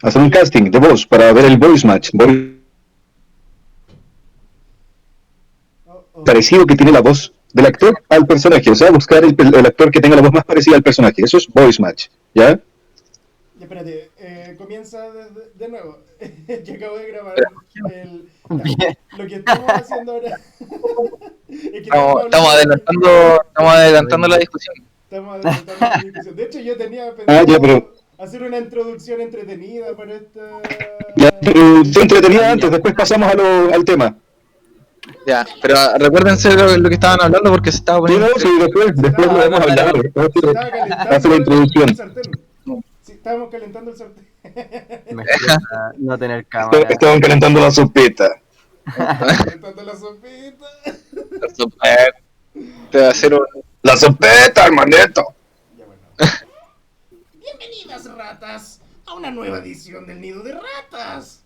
hacer un casting de voz para ver el voice match, Oh, oh. parecido que tiene la voz del actor al personaje, o sea, buscar el actor que tenga la voz más parecida al personaje, eso es voice match, ¿ya? Ya, espérate, comienza de nuevo. Que acabo de grabar el. Ya, Bien. lo que estamos haciendo ahora. Es que Estamos adelantando la discusión. Estamos adelantando la discusión. De hecho, yo tenía Ah, ya, pensado pero hacer una introducción entretenida para esta. ya, pero se entretenía antes, después pasamos al tema. Ya, pero recuérdense lo que estaban hablando porque se estaba Sí, poniendo. no, sí, después lo vamos a hablar, Se estaba calentando hace la introducción. el sartén. Sí, estábamos calentando el sartén. Me cuesta no tener cámara. Estaban calentando la sopita. Calentando la sopita. Te va a hacer un. ¡La sopeta, hermanito! Ya bueno. Bienvenidas, ratas, a una nueva edición del Nido de Ratas.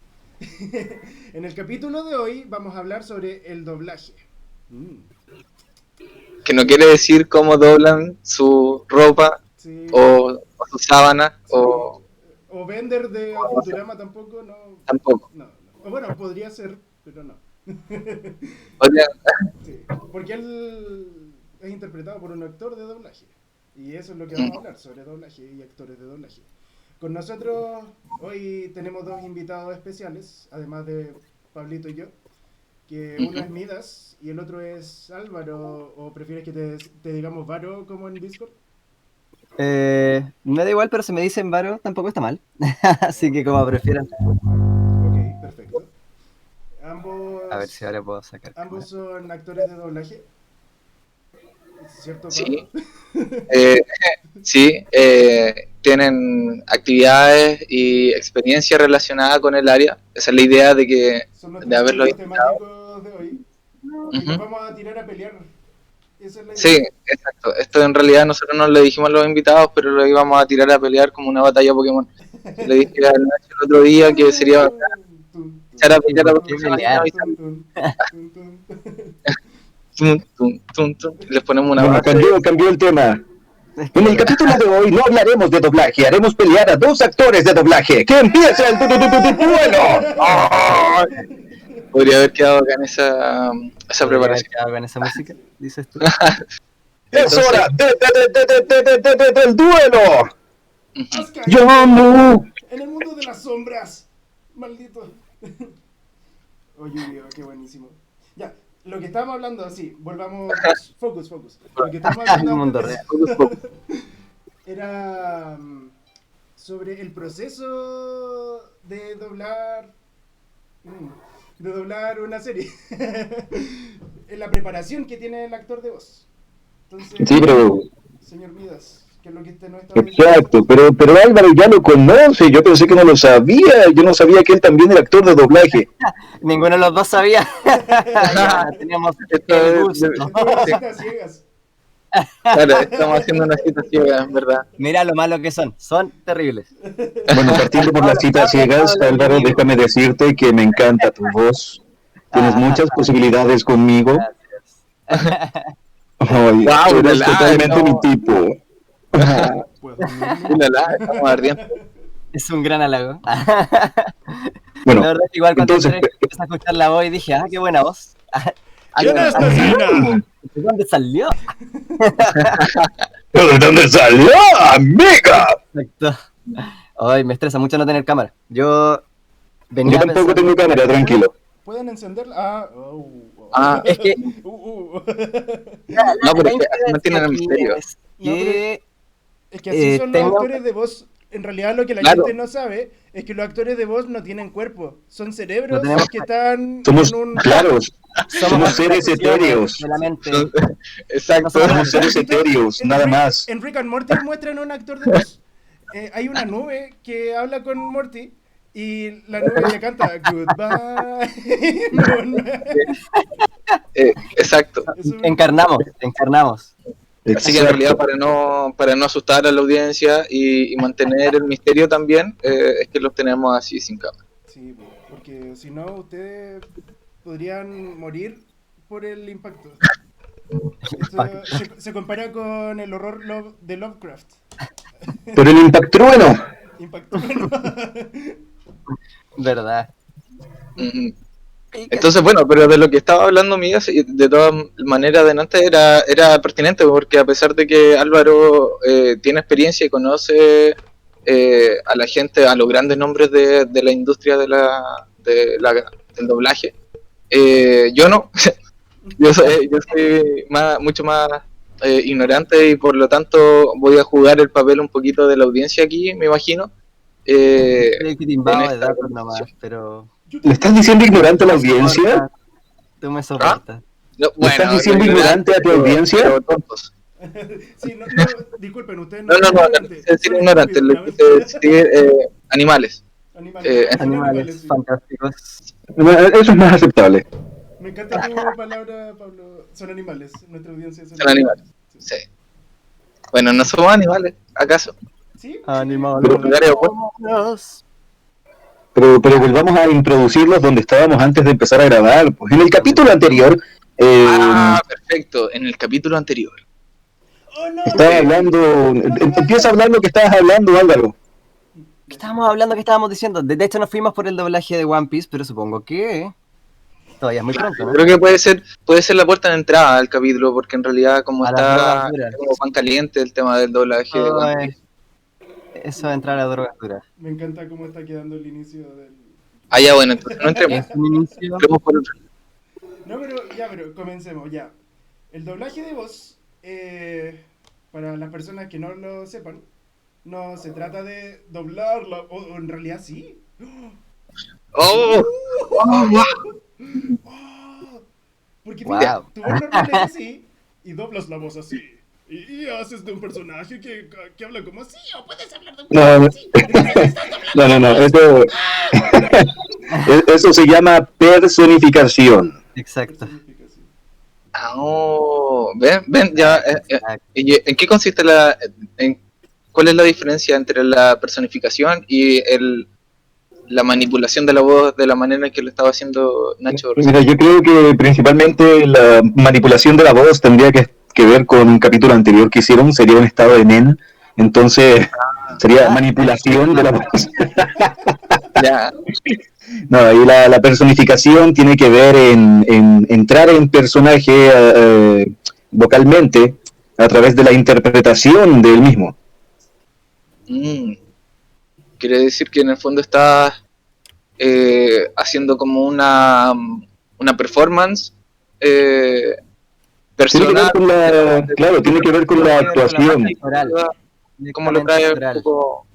En el capítulo de hoy vamos a hablar sobre el doblaje. Que no quiere decir cómo doblan su ropa Sí. o su sábana o O Bender de Futurama tampoco, no. tampoco. No, no. O bueno, podría ser, pero no. Oye, Sí, porque él es interpretado por un actor de doblaje. Y eso es lo que vamos a hablar, sobre doblaje y actores de doblaje. Con nosotros hoy tenemos dos invitados especiales, además de Pablito y yo, que uno es Midas y el otro es Álvaro, o prefieres que te digamos Varo como en Discord. Me da igual, pero si me dicen Varo, tampoco está mal. Así que como prefieran. Ok, perfecto. Ambos, A ver si ahora puedo sacar. ambos son actores de doblaje. ¿Cierto, sí, Pablo? sí, tienen actividades y experiencia relacionada con el área. Esa es la idea Son de nuestros haberlo chicos invitado. temáticos de hoy. Y Ujú. nos vamos a tirar a pelear. Esa es la idea. Sí, exacto. Esto en realidad nosotros no le dijimos a los invitados, pero lo íbamos a tirar a pelear como una batalla Pokémon. Le dije a Nacho el otro día que sería bacán echar a pelear a los ¿Por qué personajes pelear? y les ponemos una Bueno, base. cambió el tema. En el capítulo de hoy no hablaremos de doblaje, haremos pelear a dos actores de doblaje. ¡Que empiece el duelo! Podría haber quedado acá en esa preparación. Con esa música, dices tú. ¡Es Entonces, hora del duelo! Has caído ¡Yo no! en el mundo de las sombras. Maldito. Oye, Dios, qué buenísimo. Ya, lo que estábamos hablando, así, volvamos. Focus. Lo que estábamos El hablando mundo antes real. era sobre el proceso de doblar. De doblar una serie. En la preparación que tiene el actor de voz. Entonces, Sí, pero... señor Midas, que es lo que usted no está Exacto, pero Álvaro ya lo conoce, yo pensé que no lo sabía, yo no sabía que él también era actor de doblaje. Ninguno de los dos sabía. Ya teníamos el gusto. Citas ciegas. claro, estamos haciendo una cita ciega, en verdad. Mira lo malo que son terribles. Bueno, partiendo por las citas ciegas, Álvaro, déjame decirte que me encanta tu voz, tienes muchas posibilidades conmigo. Ay, Guau, eres ulala, totalmente no. mi tipo. Pues, Ulala, estamos ardiendo. Es un gran halago. Bueno, La verdad es que igual cuando entonces, empecé a escuchar la voz dije, qué buena voz. ¿Quién es Nesina? ¿De dónde salió? ¿de dónde salió, amiga? Exacto. Ay, me estresa mucho no tener cámara. Yo venía Yo tampoco pensando- tengo cámara, tranquilo. ¿Pueden encenderla? Es que No, pero es que así mantienen el misterio. Es que Es que así son los tengo- actores de voz. En realidad lo que la Claro. gente no sabe es que los actores de voz no tienen cuerpo. Son cerebros No tenemos- que están Somos, en un... claros, somos seres etéreos. de la mente. Exacto. Somos seres etéreos, nada más. En Rick and Morty muestran a un actor de voz. Hay una nube que habla con Morty y la nube le canta Goodbye. Exacto. Eso- Encarnamos. Así que en realidad para no asustar a la audiencia y mantener el misterio también, es que los tenemos así sin cámara. Sí, porque si no ustedes podrían morir por el impacto. Esto se compara con el horror de Lovecraft. Pero el impactrueno. Impacto. ¿Verdad? Mm. Entonces, bueno, pero de lo que estaba hablando Miguel, sí, de todas maneras, delante era pertinente, porque a pesar de que Álvaro tiene experiencia y conoce a la gente, a los grandes nombres de la industria del doblaje, yo no, yo soy mucho más ignorante y por lo tanto voy a jugar el papel un poquito de la audiencia aquí, me imagino. Creo que te En invado de esta datos conversación. nomás, pero Yo ¿Le estás diciendo ignorante a la audiencia? tú me soportas. No, ¿Le estás bueno, diciendo no ignorante a tu pero- audiencia? pero tontos. Sí, disculpen, ustedes No, no son no ignorantes, quise decir son ignorante, estúpidos, le quise decir animales. Animales, Eh, son animales, Animales sí. fantásticos. Eso es más aceptable. Me encanta tu palabra, Pablo. Son animales, nuestra audiencia son Son animales. Sí. Bueno, no somos animales, ¿acaso? Sí, Animales. Pero- pero volvamos a introducirlos donde estábamos antes de empezar a grabar. Pues en el capítulo anterior Perfecto, en el capítulo anterior. ¡Oh, no! estaba hablando. Empieza a hablar lo que estabas hablando, Álvaro. ¿Qué estábamos hablando? ¿Qué estábamos diciendo? De hecho, nos fuimos por el doblaje de One Piece, pero supongo que todavía es muy pronto, ¿no? Creo que puede ser la puerta de entrada al capítulo, porque en realidad como A las está drogas duras. como pan caliente el tema del doblaje de One Piece. Eso de entrar a drogas duras. Me encanta cómo está quedando el inicio del... Ah, ya, bueno, entonces no entremos. Es un inicio. Entremos por otro. No, pero comencemos, ya. El doblaje de voz, para las personas que no lo sepan, no se trata de doblarla, o en realidad sí. ¡Oh! ¡Oh! Porque Wow. mira, tu voz normal es así, y doblas la voz así. Y haces de un personaje que habla como así, o puedes hablar de un No, personaje así. Entonces estás doblando. no, eso, eso se llama personificación. Exacto. Personificación. Ven, ya. Exacto. ¿Y en qué consiste cuál es la diferencia entre la personificación y la manipulación de la voz de la manera en que lo estaba haciendo Nacho? Mira, yo creo que principalmente la manipulación de la voz tendría que ver con un capítulo anterior que hicieron, sería un estado de Nen, entonces sería manipulación de la voz. Ya. No, ahí la personificación tiene que ver en entrar en personaje vocalmente a través de la interpretación del mismo. Quiere decir que en el fondo estás haciendo como una performance Tiene que ver personal. con la, claro, tiene que ver con la actuación. ¿Cómo lo trae un poco?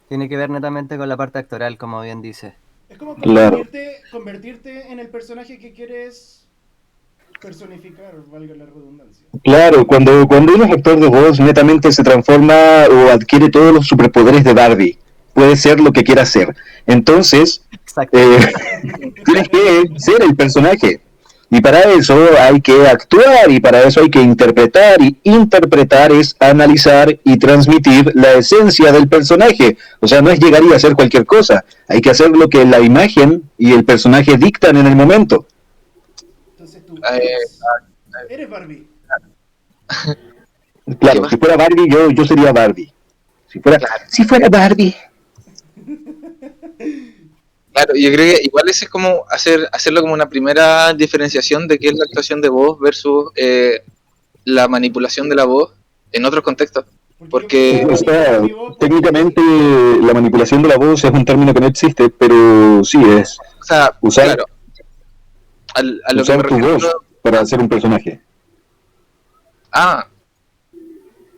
Tiene que ver netamente con la parte actoral, como bien dice. Es como Claro. convertirte en el personaje que quieres personificar, valga la redundancia. Claro, cuando uno es actor de voz, netamente se transforma o adquiere todos los superpoderes de Barbie. Puede ser lo que quiera ser. Entonces, Exacto. tienes que ser el personaje. Y para eso hay que actuar y para eso hay que interpretar. Y interpretar es analizar y transmitir la esencia del personaje. O sea, no es llegar y hacer cualquier cosa. Hay que hacer lo que la imagen y el personaje dictan en el momento. Entonces tú Eh, eres Barbie. Claro, si fuera Barbie, yo sería Barbie. Si fuera Barbie. Claro, yo creo que igual ese es como hacerlo como una primera diferenciación de qué es la actuación de voz versus la manipulación de la voz en otros contextos. Porque O sea, técnicamente la manipulación de la voz es un término que no existe, pero sí es o sea, usar, claro, a lo que usar me tu refiero. voz para hacer un personaje. Ah,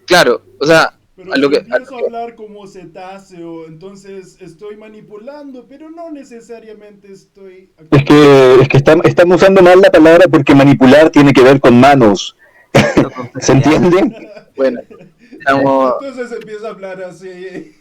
claro, o sea, Pero a lo si que, empiezo a hablar como cetáceo, entonces estoy manipulando, pero no necesariamente estoy... Es que estamos usando mal la palabra porque manipular tiene que ver con manos. ¿Se entiende? bueno, estamos, Entonces empiezo a hablar así.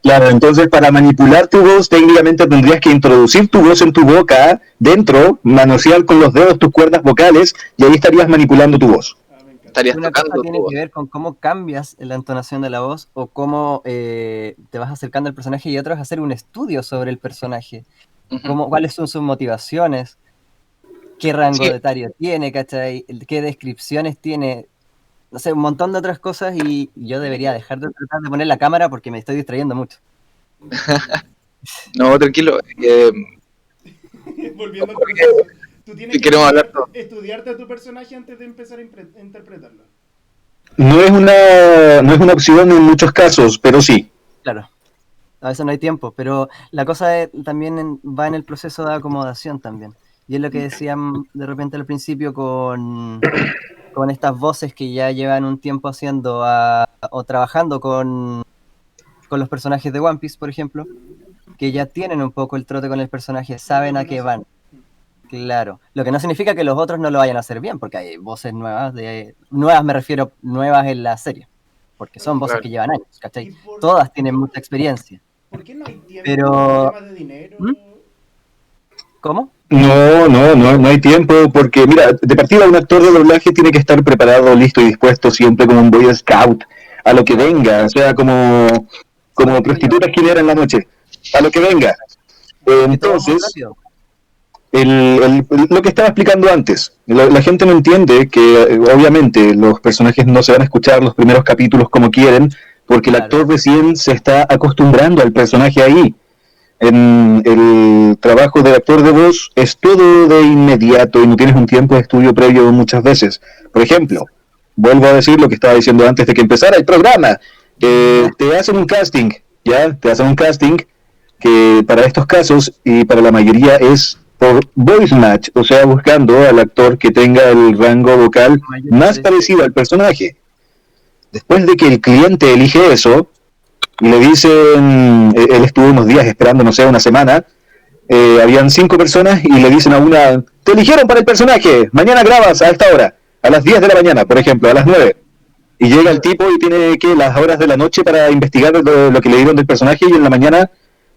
Claro, entonces para manipular tu voz técnicamente tendrías que introducir tu voz en tu boca, dentro, manosear con los dedos tus cuerdas vocales y ahí estarías manipulando tu voz. Me encanta. estarías Una cosa tocando tiene tu voz. que ver con cómo cambias la entonación de la voz o cómo te vas acercando al personaje y otro es hacer un estudio sobre el personaje. Ujú. Cuáles son sus motivaciones, qué rango Sí. etario tiene, ¿cachai? Qué descripciones tiene, no sé, un montón de otras cosas y yo debería dejar de tratar de poner la cámara porque me estoy distrayendo mucho. No, tranquilo. Volviendo al proceso. Tú tienes que Queremos hablar todo. estudiarte a tu personaje antes de empezar a interpretarlo. No es una opción en muchos casos, pero sí. Claro. A veces no hay tiempo, pero la cosa también va en el proceso de acomodación también. Y es lo que decían de repente al principio con estas voces que ya llevan un tiempo haciendo o trabajando con los personajes de One Piece, por ejemplo, que ya tienen un poco el trote con el personaje, saben a qué van. Claro. Lo que no significa que los otros no lo vayan a hacer bien, porque hay voces nuevas, nuevas me refiero, nuevas en la serie, porque son voces Claro. que llevan años, ¿cachai? Todas tienen mucha experiencia. ¿Por qué no hay tiempo? Pero... ¿Temas de dinero? ¿Mm? ¿Cómo? No hay tiempo, porque mira, de partida un actor de doblaje tiene que estar preparado, listo y dispuesto siempre como un Boy Scout, a lo que venga, o sea, como prostituta esquinera en la noche, a lo que venga. Entonces, lo que estaba explicando antes, la gente no entiende que obviamente los personajes no se van a escuchar los primeros capítulos como quieren, porque el actor recién se está acostumbrando al personaje ahí. En el trabajo de actor de voz es todo de inmediato y no tienes un tiempo de estudio previo muchas veces. Por ejemplo, vuelvo a decir lo que estaba diciendo antes de que empezara el programa. Te hacen un casting, ¿ya? Te hacen un casting que para estos casos y para la mayoría es por voice match, o sea, buscando al actor que tenga el rango vocal más parecido al personaje. Después de que el cliente elige eso, y le dicen, él estuvo unos días esperando, no sé, una semana, habían 5 personas y le dicen a una, te eligieron para el personaje, mañana grabas a esta hora, a las 10 de la mañana, por ejemplo, a las 9. Y llega el tipo y tiene que las horas de la noche para investigar lo que le dieron del personaje y en la mañana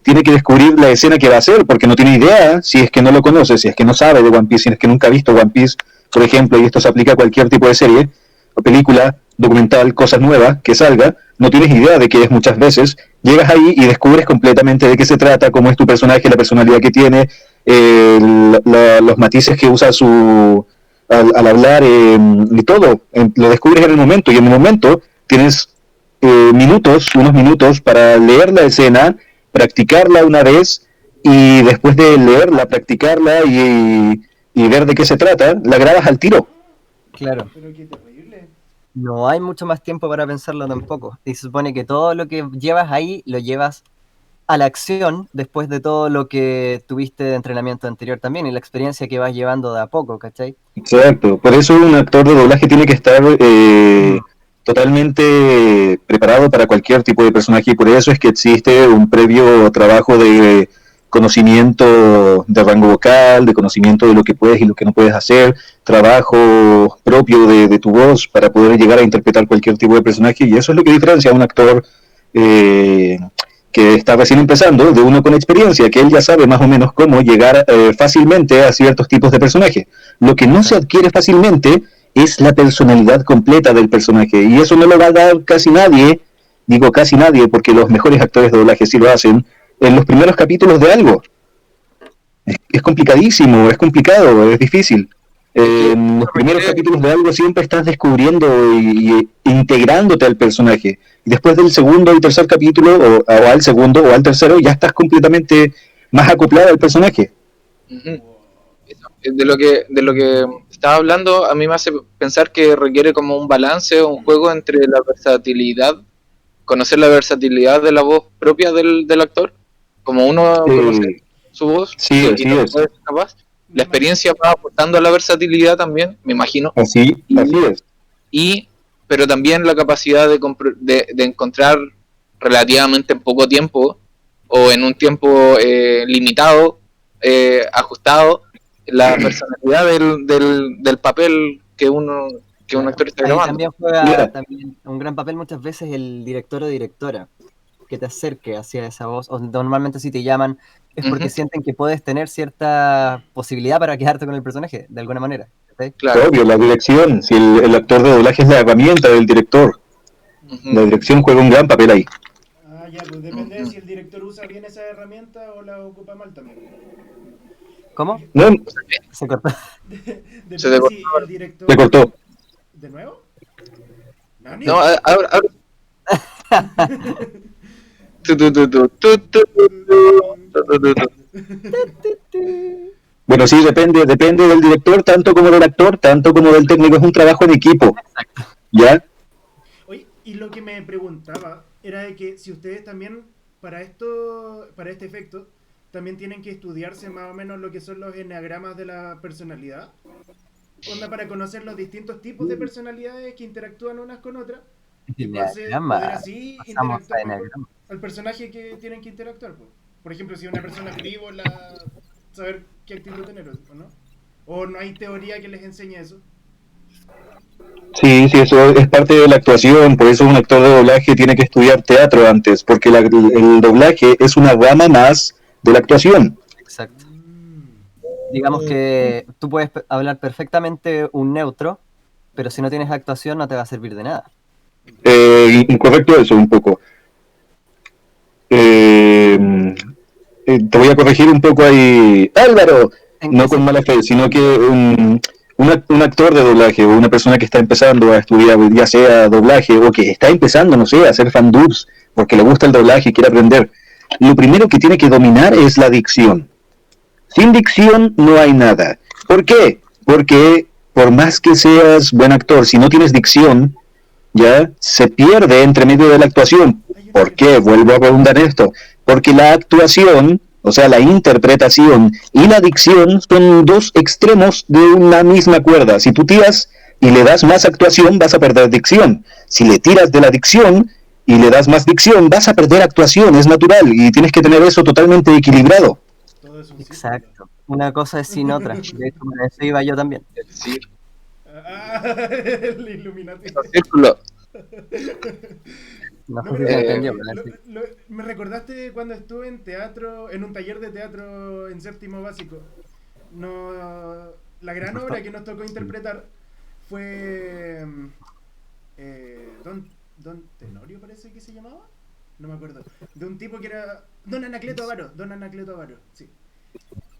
tiene que descubrir la escena que va a hacer, porque no tiene idea, si es que no lo conoce, si es que no sabe de One Piece, si es que nunca ha visto One Piece, por ejemplo, y esto se aplica a cualquier tipo de serie o película, documental, cosas nuevas que salga, no tienes idea de qué es muchas veces, llegas ahí y descubres completamente de qué se trata, cómo es tu personaje, la personalidad que tiene, los matices que usa al hablar y todo, lo descubres en el momento y en el momento tienes unos minutos para leer la escena, practicarla una vez y después de leerla, practicarla y ver de qué se trata, la grabas al tiro. Claro. Pero qué terrible. No hay mucho más tiempo para pensarlo tampoco. Y se supone que todo lo que llevas ahí lo llevas a la acción después de todo lo que tuviste de entrenamiento anterior también y la experiencia que vas llevando de a poco, ¿cachai? Exacto, por eso un actor de doblaje tiene que estar totalmente preparado para cualquier tipo de personaje y por eso es que existe un previo trabajo de conocimiento de rango vocal, de conocimiento de lo que puedes y lo que no puedes hacer, trabajo propio de tu voz para poder llegar a interpretar cualquier tipo de personaje y eso es lo que diferencia a un actor que está recién empezando de uno con experiencia, que él ya sabe más o menos cómo llegar fácilmente a ciertos tipos de personajes. Lo que no se adquiere fácilmente es la personalidad completa del personaje y eso no lo va a dar casi nadie, digo casi nadie porque los mejores actores de doblaje sí lo hacen, en los primeros capítulos de algo. Es complicadísimo, es complicado, es difícil. En los primeros capítulos de algo siempre estás descubriendo y integrándote al personaje. Y después del segundo y tercer capítulo, o al segundo o al tercero, ya estás completamente más acoplado al personaje. De lo que estaba hablando, a mí me hace pensar que requiere como un balance, un juego entre la versatilidad, conocer la versatilidad de la voz propia del actor, como uno conoce su voz, sí, y no puede ser capaz. La experiencia va aportando a la versatilidad también, me imagino. Así es. Pero también la capacidad de encontrar relativamente en poco tiempo o en un tiempo limitado, ajustado, la personalidad del papel que un actor está grabando. También juega un gran papel muchas veces el director o directora que te acerque hacia esa voz, o normalmente si te llaman es porque sienten que puedes tener cierta posibilidad para quedarte con el personaje, de alguna manera. ¿Sí? Claro. Obvio, la dirección, si el actor de doblaje es la herramienta del director, la dirección juega un gran papel ahí. Ah, ya, pues depende de si el director usa bien esa herramienta o la ocupa mal también. ¿Cómo? No, se cortó. Depende Se si el director... Se cortó. ¿De nuevo? No, ahora Tu, tu, tu, tu, tu, tu, tu, tu, tu. Bueno, sí, depende del director, tanto como del actor, tanto como del técnico. Es un trabajo en equipo, ¿ya? Oye, y lo que me preguntaba era de que si ustedes también, para esto, para este efecto, también tienen que estudiarse más o menos lo que son los enneagramas de la personalidad. Onda para conocer los distintos tipos de personalidades que interactúan unas con otras y poder Enneagrama. así Pasamos a interactuar mejor enneagrama. al personaje que tienen que interactuar. Po. Por ejemplo, si una persona es frívola, saber qué actitud tener, ¿o no? O no hay teoría que les enseñe eso. Sí, sí, eso es parte de la actuación. Por eso un actor de doblaje tiene que estudiar teatro antes, porque el doblaje es una rama más de la actuación. Exacto. Mm. Digamos que tú puedes hablar perfectamente un neutro, pero si no tienes actuación no te va a servir de nada. Incorrecto eso un poco. Eh, Te voy a corregir un poco ahí, Álvaro, ¿En qué no con mala sentido? fe, sino que un actor de doblaje o una persona que está empezando a estudiar, ya sea doblaje o que está empezando, no sé, a hacer fan dubs porque le gusta el doblaje y quiere aprender, lo primero que tiene que dominar es la dicción. Sin dicción no hay nada. ¿Por qué? Porque por más que seas buen actor, si no tienes dicción, ya se pierde entre medio de la actuación. Hay una ¿Por qué? referencia. Vuelvo a redundar esto. Porque la actuación, o sea, la interpretación y la dicción son dos extremos de una misma cuerda. Si tú tiras y le das más actuación, vas a perder dicción. Si le tiras de la dicción y le das más dicción, vas a perder actuación, es natural y tienes que tener eso totalmente equilibrado. Todo es un círculo. Exacto. Una cosa es sin otra. De hecho, para eso iba yo también. El círculo. Ah, el Illuminati. Círculo. No No, sé si pero se entendió, pero me recordaste cuando estuve en teatro, en un taller de teatro en séptimo básico. No, la gran obra que nos tocó interpretar fue Don Tenorio, parece que se llamaba. No me acuerdo. De un tipo que era Don Anacleto Avaro. Don Anacleto Avaro, sí.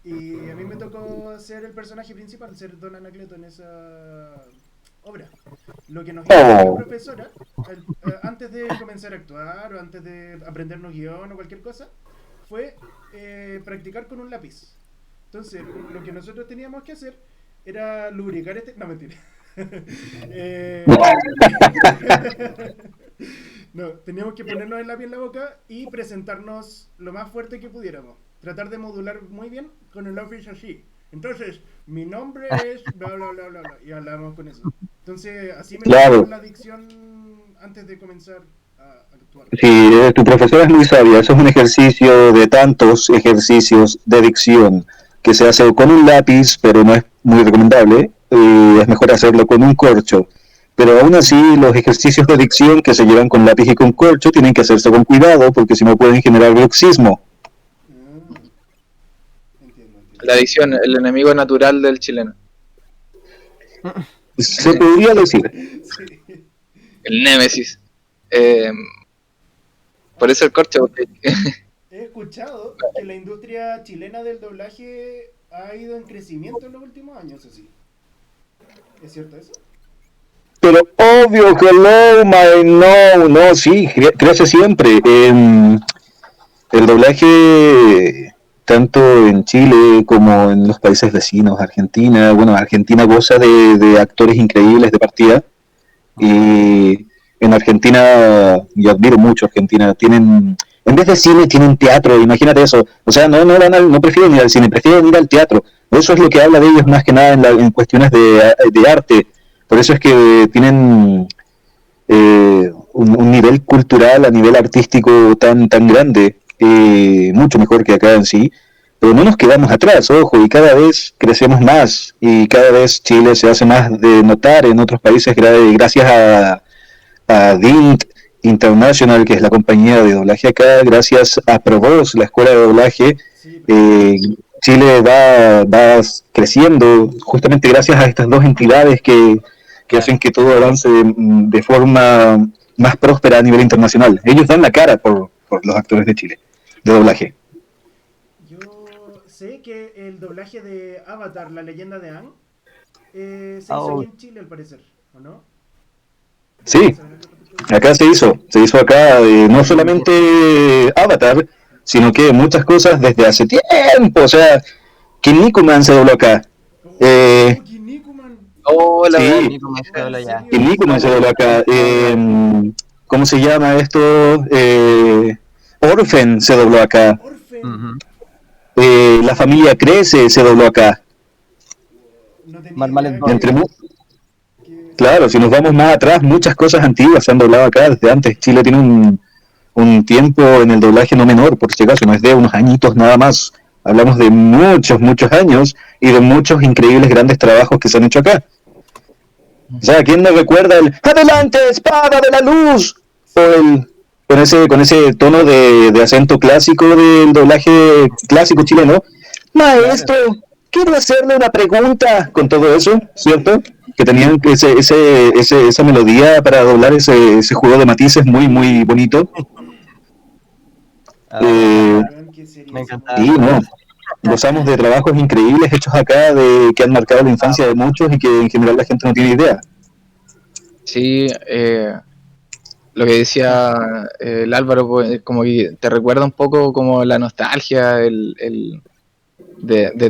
Y a mí me tocó ser el personaje principal, ser Don Anacleto en esa obra. Lo que nos hizo la Oh, profesora, antes de comenzar a actuar o antes de aprendernos guión o cualquier cosa, fue practicar con un lápiz. Entonces, lo que nosotros teníamos que hacer era lubricar este... No, mentira. Eh, no, teníamos que ponernos el lápiz en la boca y presentarnos lo más fuerte que pudiéramos. Tratar de modular muy bien con el lápiz así. Entonces, mi nombre es bla bla bla bla bla. Y hablamos con eso. Entonces, así me enseñaron claro. la dicción antes de comenzar a actuar. Sí, tu profesora es muy sabia. Eso es un ejercicio de tantos ejercicios de dicción que se hace con un lápiz, pero no es muy recomendable. Es mejor hacerlo con un corcho. Pero aún así, los ejercicios de dicción que se llevan con lápiz y con corcho tienen que hacerse con cuidado porque si no pueden generar bruxismo. Ah, entiendo, entiendo. La adicción, el enemigo natural del chileno. Se podría decir. Sí. El némesis. Eh, por eso el corcho, porque He escuchado que la industria chilena del doblaje ha ido en crecimiento en los últimos años, así. ¿Es cierto eso? Pero obvio que no, no, sí, crece siempre. El doblaje, tanto en Chile como en los países vecinos, Argentina, bueno, Argentina goza de actores increíbles de partida. Y en Argentina, yo admiro mucho a Argentina, tienen, en vez de cine, tienen teatro, imagínate eso. O sea, no prefieren ir al cine, prefieren ir al teatro. Eso es lo que habla de ellos más que nada en cuestiones de arte. Por eso es que tienen un nivel cultural, a nivel artístico tan grande, mucho mejor que acá en sí. Pero no nos quedamos atrás, ojo, y cada vez crecemos más y cada vez Chile se hace más de notar en otros países gracias a DINT International, que es la compañía de doblaje acá, gracias a Provoz, la escuela de doblaje. Sí, probó. eh, Chile va creciendo justamente gracias a estas dos entidades que hacen que todo avance de forma más próspera a nivel internacional. Ellos dan la cara por los actores de Chile, de doblaje. Yo sé que el doblaje de Avatar, la leyenda de Aang, se hizo aquí oh, en Chile al parecer, ¿o no? Sí, acá se hizo acá no solamente Avatar, sino que muchas cosas desde hace tiempo, o sea, Kinnikuman se dobló acá. Eh, Kinnikuman. Oh, la verdad. sí, Nico Oh, ¿en Marcelo ya. serio? Kinnikuman se dobló acá. ¿Cómo se llama esto? Orphan se dobló acá. Orphan. Ujú. La familia Crece se dobló acá. No tenía Marmalet idea Boy. Entre que claro, si nos vamos más atrás, muchas cosas antiguas se han doblado acá desde antes. Chile tiene un tiempo en el doblaje no menor, por si acaso, no es de unos añitos nada más. Hablamos de muchos, muchos años y de muchos increíbles grandes trabajos que se han hecho acá. O sea, ¿quién no recuerda el ¡Adelante, espada de la luz! O el, con ese tono de acento clásico del doblaje clásico chileno. Maestro, quiero hacerle una pregunta con todo eso, ¿cierto? Que tenían esa melodía para doblar ese juego de matices muy, muy bonito. Ah, Eh, weón, ¿qué sería me esa encantaba sí, weá? todo no. eso. Gozamos de trabajos increíbles hechos acá que han marcado la infancia de muchos y que en general la gente no tiene idea. Sí, lo que decía el Álvaro, pues, como que te recuerda un poco como la nostalgia de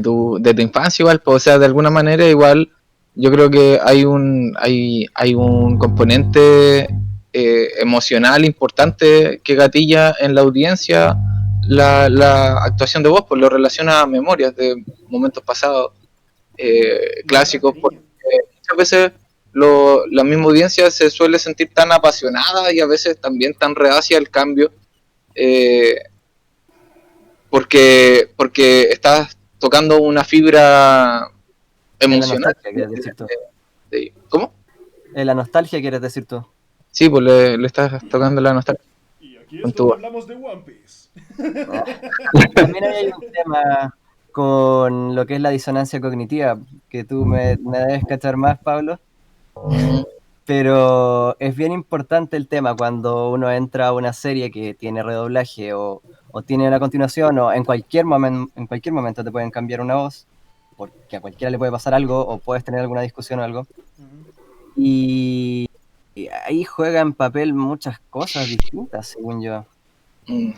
tu infancia igual, pues, o sea, de alguna manera igual yo creo que hay un componente emocional importante que gatilla en la audiencia la actuación de voz, pues lo relaciona a memorias de momentos pasados Le agarra clásicos, porque cariño. muchas veces la misma audiencia se suele sentir tan apasionada y a veces también tan reacia al cambio, eh, porque estás tocando una fibra En la emocional. nostalgia, quieres decir tú. ¿Cómo? En la nostalgia, quieres decir tú. Sí, pues le estás tocando la nostalgia Y aquí con es tu donde voz. hablamos de One Piece. También hay un tema con lo que es la disonancia cognitiva, que tú me debes cachar más, Pablo, pero es bien importante el tema cuando uno entra a una serie que tiene redoblaje o tiene una continuación o en cualquier momento te pueden cambiar una voz, porque a cualquiera le puede pasar algo o puedes tener alguna discusión o algo, y ahí juega en papel muchas cosas distintas, según yo. Mm.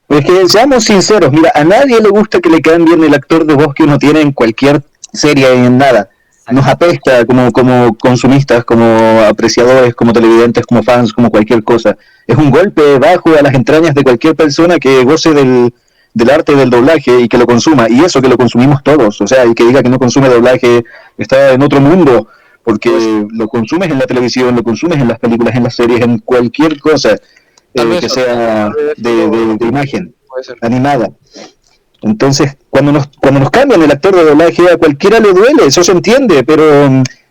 Es que seamos sinceros, mira, a nadie le gusta que le cambien el actor de voz que uno tiene en cualquier serie y en nada. Nos apesta como consumistas, como apreciadores, como televidentes, como fans, como cualquier cosa. Es un golpe bajo a las entrañas de cualquier persona que goce del arte del doblaje y que lo consuma. Y eso que lo consumimos todos. O sea, el que diga que no consume doblaje está en otro mundo, porque Pues, lo consumes en la televisión, lo consumes en las películas, en las series, en cualquier cosa tal vez que sea tal vez solo de imagen puede ser. animada. Entonces, cuando nos cambian el actor de doblaje, a cualquiera le duele, eso se entiende, pero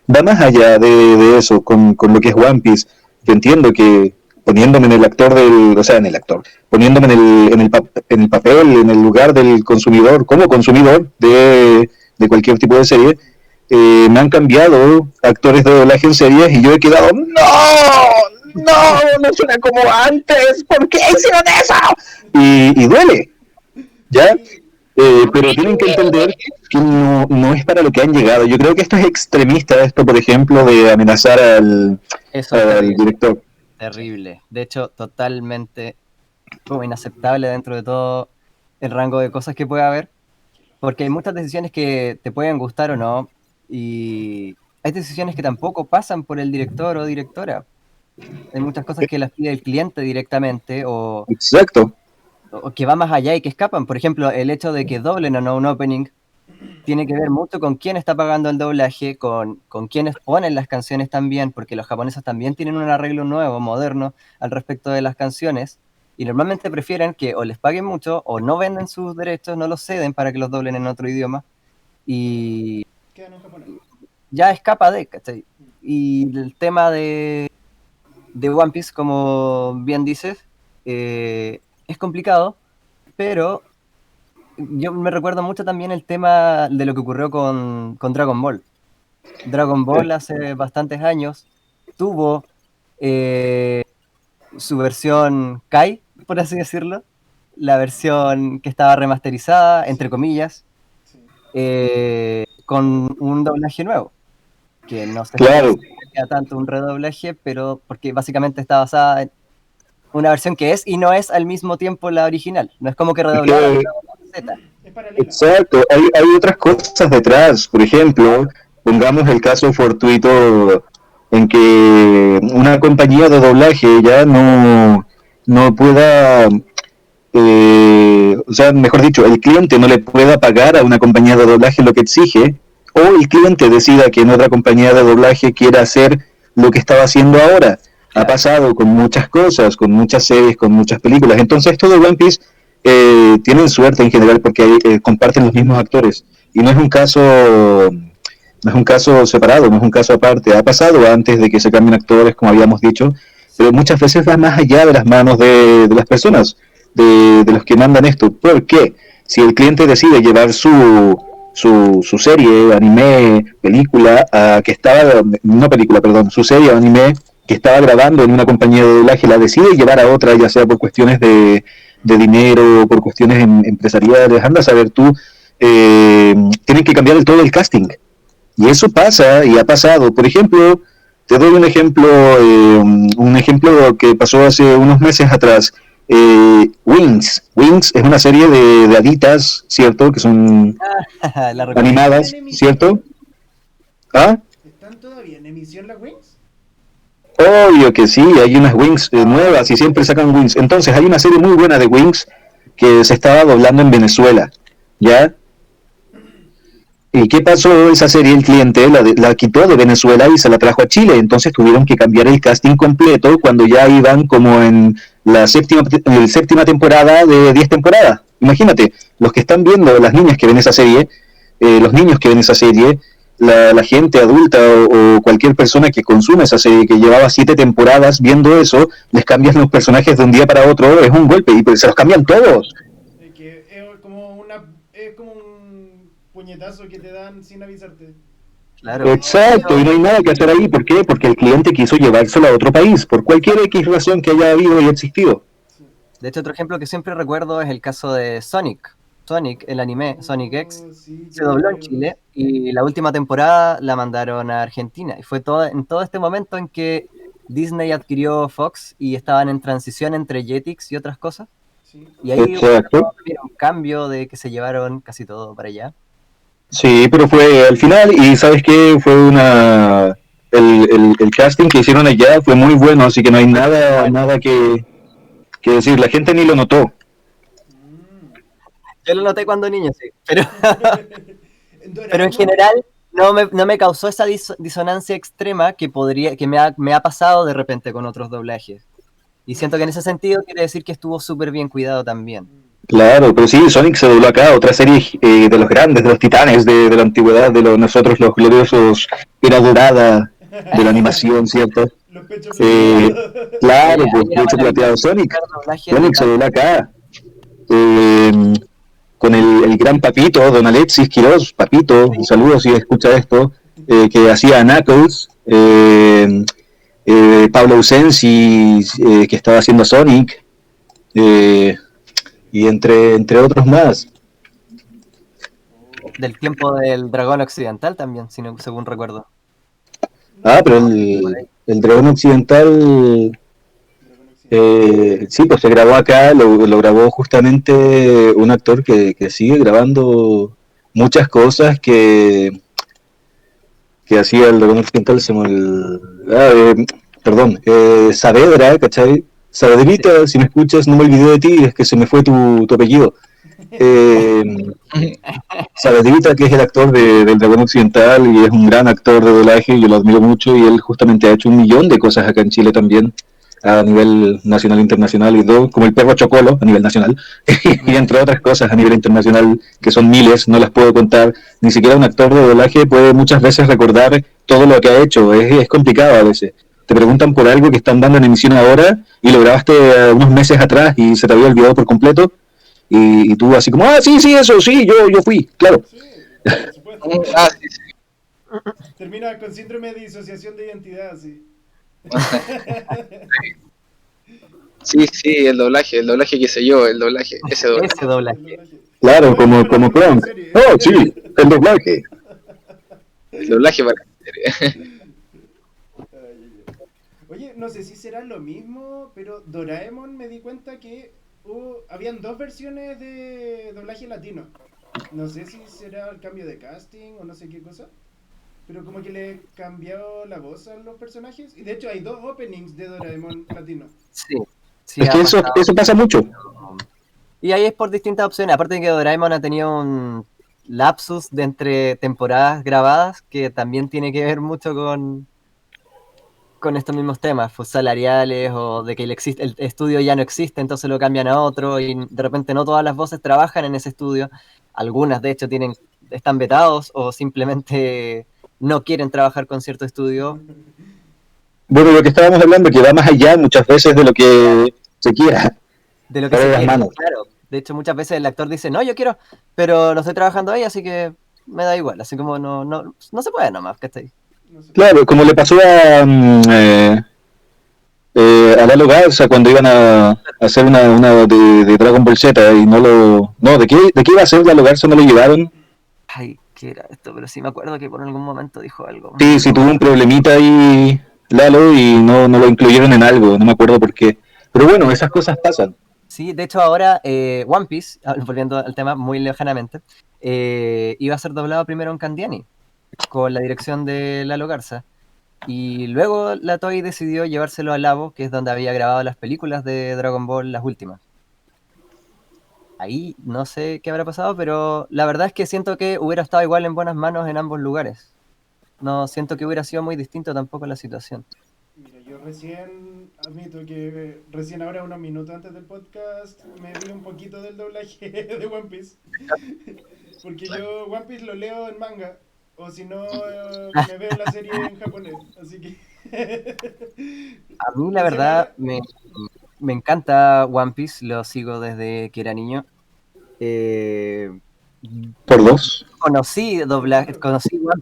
va más allá de eso, con lo que es One Piece. Yo entiendo que poniéndome en el actor o sea, en el actor, poniéndome en el papel, en el lugar del consumidor, como consumidor de cualquier tipo de serie, me han cambiado actores de doblaje en series y yo he quedado, no suena como antes, ¿por qué hicieron eso? Y duele, ¿ya? Pero tienen que entender que no es para lo que han llegado. Yo creo que esto es extremista, esto, por ejemplo, de amenazar Eso es al terrible. director. Terrible. De hecho, totalmente como inaceptable dentro de todo el rango de cosas que puede haber, porque hay muchas decisiones que te pueden gustar o no, y hay decisiones que tampoco pasan por el director o directora. Hay muchas cosas que las pide el cliente directamente Exacto. o que va más allá y que escapan. Por ejemplo, el hecho de que doblen o no un opening tiene que ver mucho con quién está pagando el doblaje, con quiénes ponen las canciones también, porque los japoneses también tienen un arreglo nuevo, moderno, al respecto de las canciones, y normalmente prefieren que o les paguen mucho o no venden sus derechos, no los ceden para que los doblen en otro idioma, y Quedan en japonés. ya escapa de, ¿cachai? Y el tema de One Piece, como bien dices, es complicado, pero yo me recuerdo mucho también el tema de lo que ocurrió con Dragon Ball. Dragon Ball hace bastantes años tuvo su versión Kai, por así decirlo, la versión que estaba remasterizada, entre comillas, Sí. con un doblaje nuevo, que no sé si Claro. a tanto un redoblaje, pero porque básicamente está basada en una versión que es y no es al mismo tiempo la original. No es como que redoblaron Que- Z. Es paralela. exacto, hay otras cosas detrás. Por ejemplo, pongamos el caso fortuito en que una compañía de doblaje ya no pueda, o sea, mejor dicho, el cliente no le pueda pagar a una compañía de doblaje lo que exige, o el cliente decida que en otra compañía de doblaje quiera hacer lo que estaba haciendo ahora. Ha pasado con muchas cosas, con muchas series, con muchas películas. Entonces, esto de One Piece tienen suerte en general porque comparten los mismos actores. Y no es un caso separado, no es un caso aparte. Ha pasado antes de que se cambien actores, como habíamos dicho, pero muchas veces va más allá de las manos de las personas, de los que mandan esto. ¿Por qué? Si el cliente decide llevar su serie, anime, película, que estaba, no película, perdón, su serie o anime que estaba grabando en una compañía de doblaje, la decide llevar a otra, ya sea por cuestiones de dinero, por cuestiones empresariales, anda a saber tú, tienen que cambiar todo el casting. Y eso pasa y ha pasado. Por ejemplo, te doy un ejemplo que pasó hace unos meses atrás. Wings. Wings es una serie de haditas, ¿cierto? Que son La recuerdo. animadas, ¿cierto? ¿Ah? ¿Están todavía en emisión las Wings? Obvio que sí, hay unas Wings nuevas y siempre sacan Wings. Entonces, hay una serie muy buena de Wings que se estaba doblando en Venezuela, ¿ya? ¿Y qué pasó? Esa serie el cliente la quitó de Venezuela y se la trajo a Chile, entonces tuvieron que cambiar el casting completo cuando ya iban como en la séptima temporada de 10 temporadas. Imagínate, los que están viendo, las niñas que ven esa serie, los niños que ven esa serie, la gente adulta o cualquier persona que consume esa serie, que llevaba 7 temporadas viendo eso, les cambian los personajes de un día para otro, es un golpe y se los cambian todos. Que es como un puñetazo que te dan sin avisarte. Claro. Exacto, y no hay nada que hacer ahí. ¿Por qué? Porque el cliente quiso llevárselo a otro país, por cualquier X razón que haya habido y existido. De hecho, otro ejemplo que siempre recuerdo es el caso de Sonic. Sonic, el anime Sonic X, Sí, se dobló en Chile y la última temporada la mandaron a Argentina. Y fue en todo este momento en que Disney adquirió Fox y estaban en transición entre Jetix y otras cosas. Sí. Y ahí Exacto. hubo un cambio de que se llevaron casi todo para allá. Sí, pero fue al final y ¿sabes qué? Fue el casting que hicieron allá fue muy bueno, así que no hay nada que decir. La gente ni lo notó. Yo lo noté cuando niño, sí. Pero en Doraemon, general no me causó esa disonancia extrema que me ha pasado de repente con otros doblajes. Y siento que en ese sentido quiere decir que estuvo súper bien cuidado también. Claro, pero sí, Sonic se dobló acá, otra serie de los grandes, de los titanes de la antigüedad, nosotros los gloriosos, era dorada de la animación, ¿cierto? los pechos Eh, plateados. claro, Ahí pues era mucho plateado maravilloso Sonic. ver doblajes Sonic se de dobló acá. Eh, con el gran Papito, don Alexis Quiroz, Papito, un saludo si escucha esto, que hacía Knuckles, Pablo Ausensi, que estaba haciendo Sonic, y entre otros más. del tiempo del Dragón Occidental también, según recuerdo. Ah, pero el Dragón Occidental, sí, pues se grabó acá, lo grabó justamente un actor que sigue grabando muchas cosas que hacía el Dragón Occidental, perdón, Saavedra, ¿cachai? Saavedrita, si me escuchas, no me olvidé de ti, es que se me fue tu apellido. Saavedrita, que es el actor del Dragón Occidental y es un gran actor de doblaje, yo lo admiro mucho y él justamente ha hecho un millón de cosas acá en Chile también, a nivel nacional e internacional, y todo, como el perro Chocolo a nivel nacional, y entre otras cosas a nivel internacional, que son miles, no las puedo contar. Ni siquiera un actor de doblaje puede muchas veces recordar todo lo que ha hecho, es complicado a veces. Te preguntan por algo que están dando en emisión ahora y lo grabaste unos meses atrás y se te había olvidado por completo, y tú así como, sí, eso, sí, yo fui, claro. Sí, por supuesto. Sí. Termina con síndrome de disociación de identidad, sí. Sí, el doblaje, qué sé yo, ese doblaje. Ese doblaje. Claro, como la Kronk. serie. Oh, sí, el doblaje. El doblaje para la serie. Oye, no sé si será lo mismo, pero Doraemon me di cuenta que habían dos versiones de doblaje latino. No sé si será el cambio de casting o no sé qué cosa, pero como que le cambió la voz a los personajes. Y de hecho hay dos openings de Doraemon latino. Sí, sí Es ha que eso pasado. pasa mucho. Y ahí es por distintas opciones. Aparte de que Doraemon ha tenido un lapsus de entre temporadas grabadas que también tiene que ver mucho con estos mismos temas, pues, salariales o de que el estudio ya no existe, entonces lo cambian a otro y de repente no todas las voces trabajan en ese estudio. Algunas, de hecho, están vetados o simplemente no quieren trabajar con cierto estudio. Bueno, lo que estábamos hablando, que va más allá muchas veces de lo que se quiera, De lo que para se las quiere, manos. claro. De hecho, muchas veces el actor dice, no, yo quiero, pero no estoy trabajando ahí, así que me da igual. Así como no se puede nomás, ¿cachai? No sé. Claro, como le pasó a Lalo Garza cuando iban a hacer una de Dragon Ball Z y no lo... No, ¿de qué iba a hacer Lalo Garza? ¿No lo llevaron? Ay, ¿qué era esto? Pero sí me acuerdo que por algún momento dijo algo. Sí, sí, tuvo un problemita ahí Lalo y no lo incluyeron en algo, no me acuerdo por qué. Pero bueno, esas cosas pasan. Sí, de hecho ahora One Piece, volviendo al tema muy lejanamente, iba a ser doblado primero en Candiani, con la dirección de Lalo Garza. Y luego la Toei decidió llevárselo a Labo, que es donde había grabado las películas de Dragon Ball, las últimas. Ahí no sé qué habrá pasado, pero la verdad es que siento que hubiera estado igual en buenas manos en ambos lugares. No siento que hubiera sido muy distinto tampoco la situación. Mira, yo recién, admito que recién ahora, unos minutos antes del podcast, me vi un poquito del doblaje de One Piece. Porque yo One Piece lo leo en manga, o si no, me veo la serie en japonés. Así que... A mí la Recién verdad ahora... me encanta One Piece, lo sigo desde que era niño. Eh, Por dos. conocí One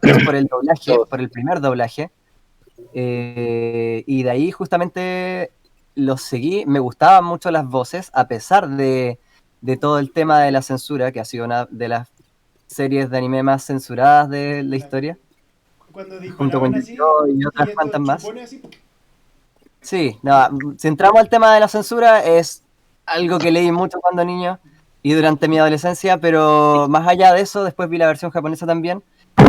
Piece por el doblaje, por el primer doblaje. Y de ahí justamente los seguí, me gustaban mucho las voces, a pesar de todo el tema de la censura, que ha sido una de las series de anime más censuradas de la la- historia, Cuando junto con disparaban así, Yu-Gi-Oh! Y y otras cuantas estos más. chupones así... Sí, no, si entramos al tema de la censura, es algo que leí mucho cuando niño y durante mi adolescencia, pero más allá de eso, después vi la versión japonesa también,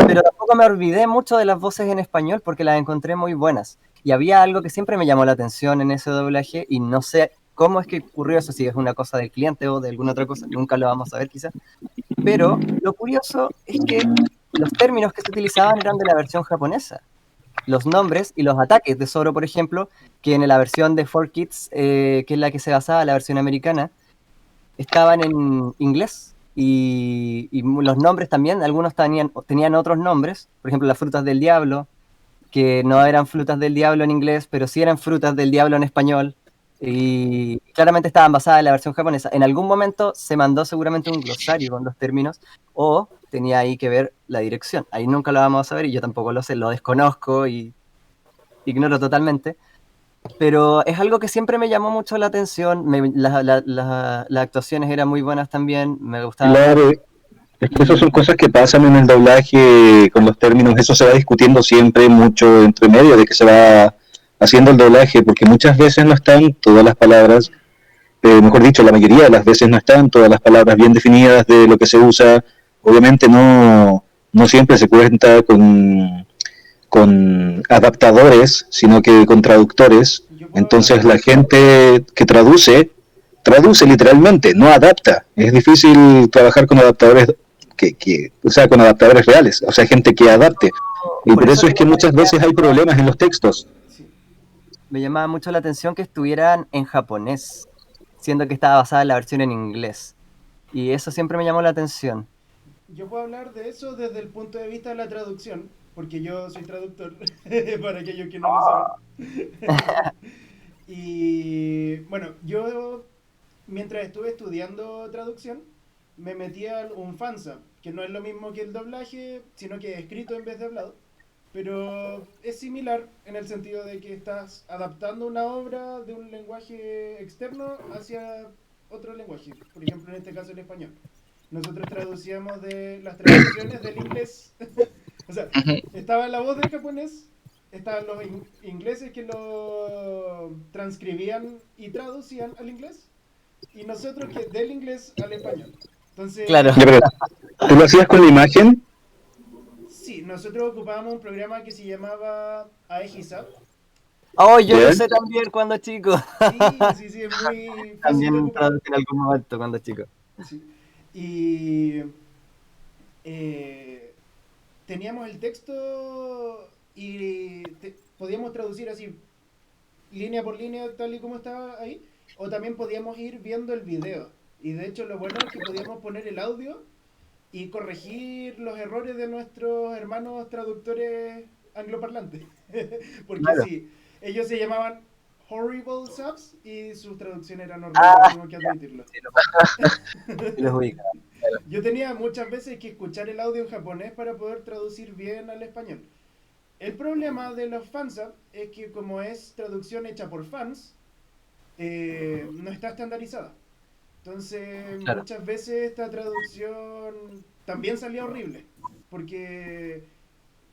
pero tampoco me olvidé mucho de las voces en español porque las encontré muy buenas. Y había algo que siempre me llamó la atención en ese doblaje y no sé cómo es que ocurrió eso, si es una cosa del cliente o de alguna otra cosa, nunca lo vamos a ver quizás. Pero lo curioso es que los términos que se utilizaban eran de la versión japonesa. Los nombres y los ataques de Zoro, por ejemplo, que en la versión de 4Kids, que es la que se basaba, la versión americana, estaban en inglés. Y los nombres también, algunos tenían otros nombres, por ejemplo, las frutas del diablo, que no eran frutas del diablo en inglés, pero sí eran frutas del diablo en español. Y claramente estaban basadas en la versión japonesa. En algún momento se mandó seguramente un glosario con los términos, o tenía ahí que ver la dirección. Ahí nunca lo vamos a saber y yo tampoco lo sé, lo desconozco y ignoro totalmente. Pero es algo que siempre me llamó mucho la atención. Las actuaciones eran muy buenas también, me gustaban mucho. Claro, es que esas son Y cosas que pasan en el doblaje con los términos, eso se va discutiendo siempre mucho entre medio de que se va haciendo el doblaje, porque muchas veces no están todas las palabras, mejor dicho, la mayoría de las veces no están todas las palabras bien definidas de lo que se usa. Obviamente no siempre se cuenta con adaptadores, sino que con traductores. Yo puedo Entonces hablar... la gente que traduce literalmente, no adapta. Es difícil trabajar con adaptadores o sea, con adaptadores reales, o sea, gente que adapte. Y por por eso eso es que muchas veces hay problemas en los textos. Sí. me llamaba mucho la atención que estuvieran en japonés, siendo que estaba basada en la versión en inglés. Y eso siempre me llamó la atención. Yo puedo hablar de eso desde el punto de vista de la traducción, porque yo soy traductor, para aquellos que no lo saben. Y bueno, yo mientras estuve estudiando traducción, me metí a un fanzap, que no es lo mismo que el doblaje, sino que es escrito en vez de hablado. Pero es similar en el sentido de que estás adaptando una obra de un lenguaje externo hacia otro lenguaje, por ejemplo en este caso el español. Nosotros traducíamos de las traducciones del inglés, o sea, Ujú. estaba la voz del japonés estaban los ingleses que lo transcribían y traducían al inglés, y nosotros que del inglés al español. Entonces, Claro. Ya, pero, ¿tú lo hacías con la imagen? sí, nosotros ocupábamos un programa que se llamaba AEGISAP. Oh, yo ¿Ya? lo sé también cuando chico. Sí, es muy fácil de También ocupar. traducí en algún momento cuando chico. Sí. Y teníamos el texto y podíamos traducir así, línea por línea, tal y como estaba ahí, o también podíamos ir viendo el video. Y de hecho lo bueno es que podíamos poner el audio y corregir los errores de nuestros hermanos traductores angloparlantes. Porque Claro. sí, ellos se llamaban Horrible Subs y sus traducciones eran horribles, tengo que admitirlo. Sí los ubico. Yo tenía muchas veces que escuchar el audio en japonés para poder traducir bien al español. El problema de los fansub es que como es traducción hecha por fans, no está estandarizada. Entonces, Claro. muchas veces esta traducción también salía horrible, porque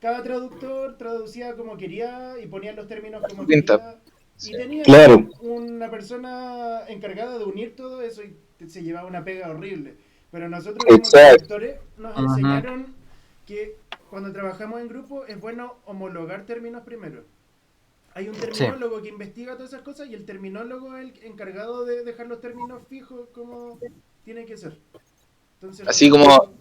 cada traductor traducía como quería y ponía los términos como Pinta. quería. Y tenía Claro. una persona encargada de unir todo eso y se llevaba una pega horrible. Pero nosotros como Exacto. traductores nos Ajá. enseñaron que cuando trabajamos en grupo es bueno homologar términos primero. Hay un terminólogo que investiga todas esas cosas y el terminólogo es el encargado de dejar los términos fijos como tiene que ser. Entonces, Así como,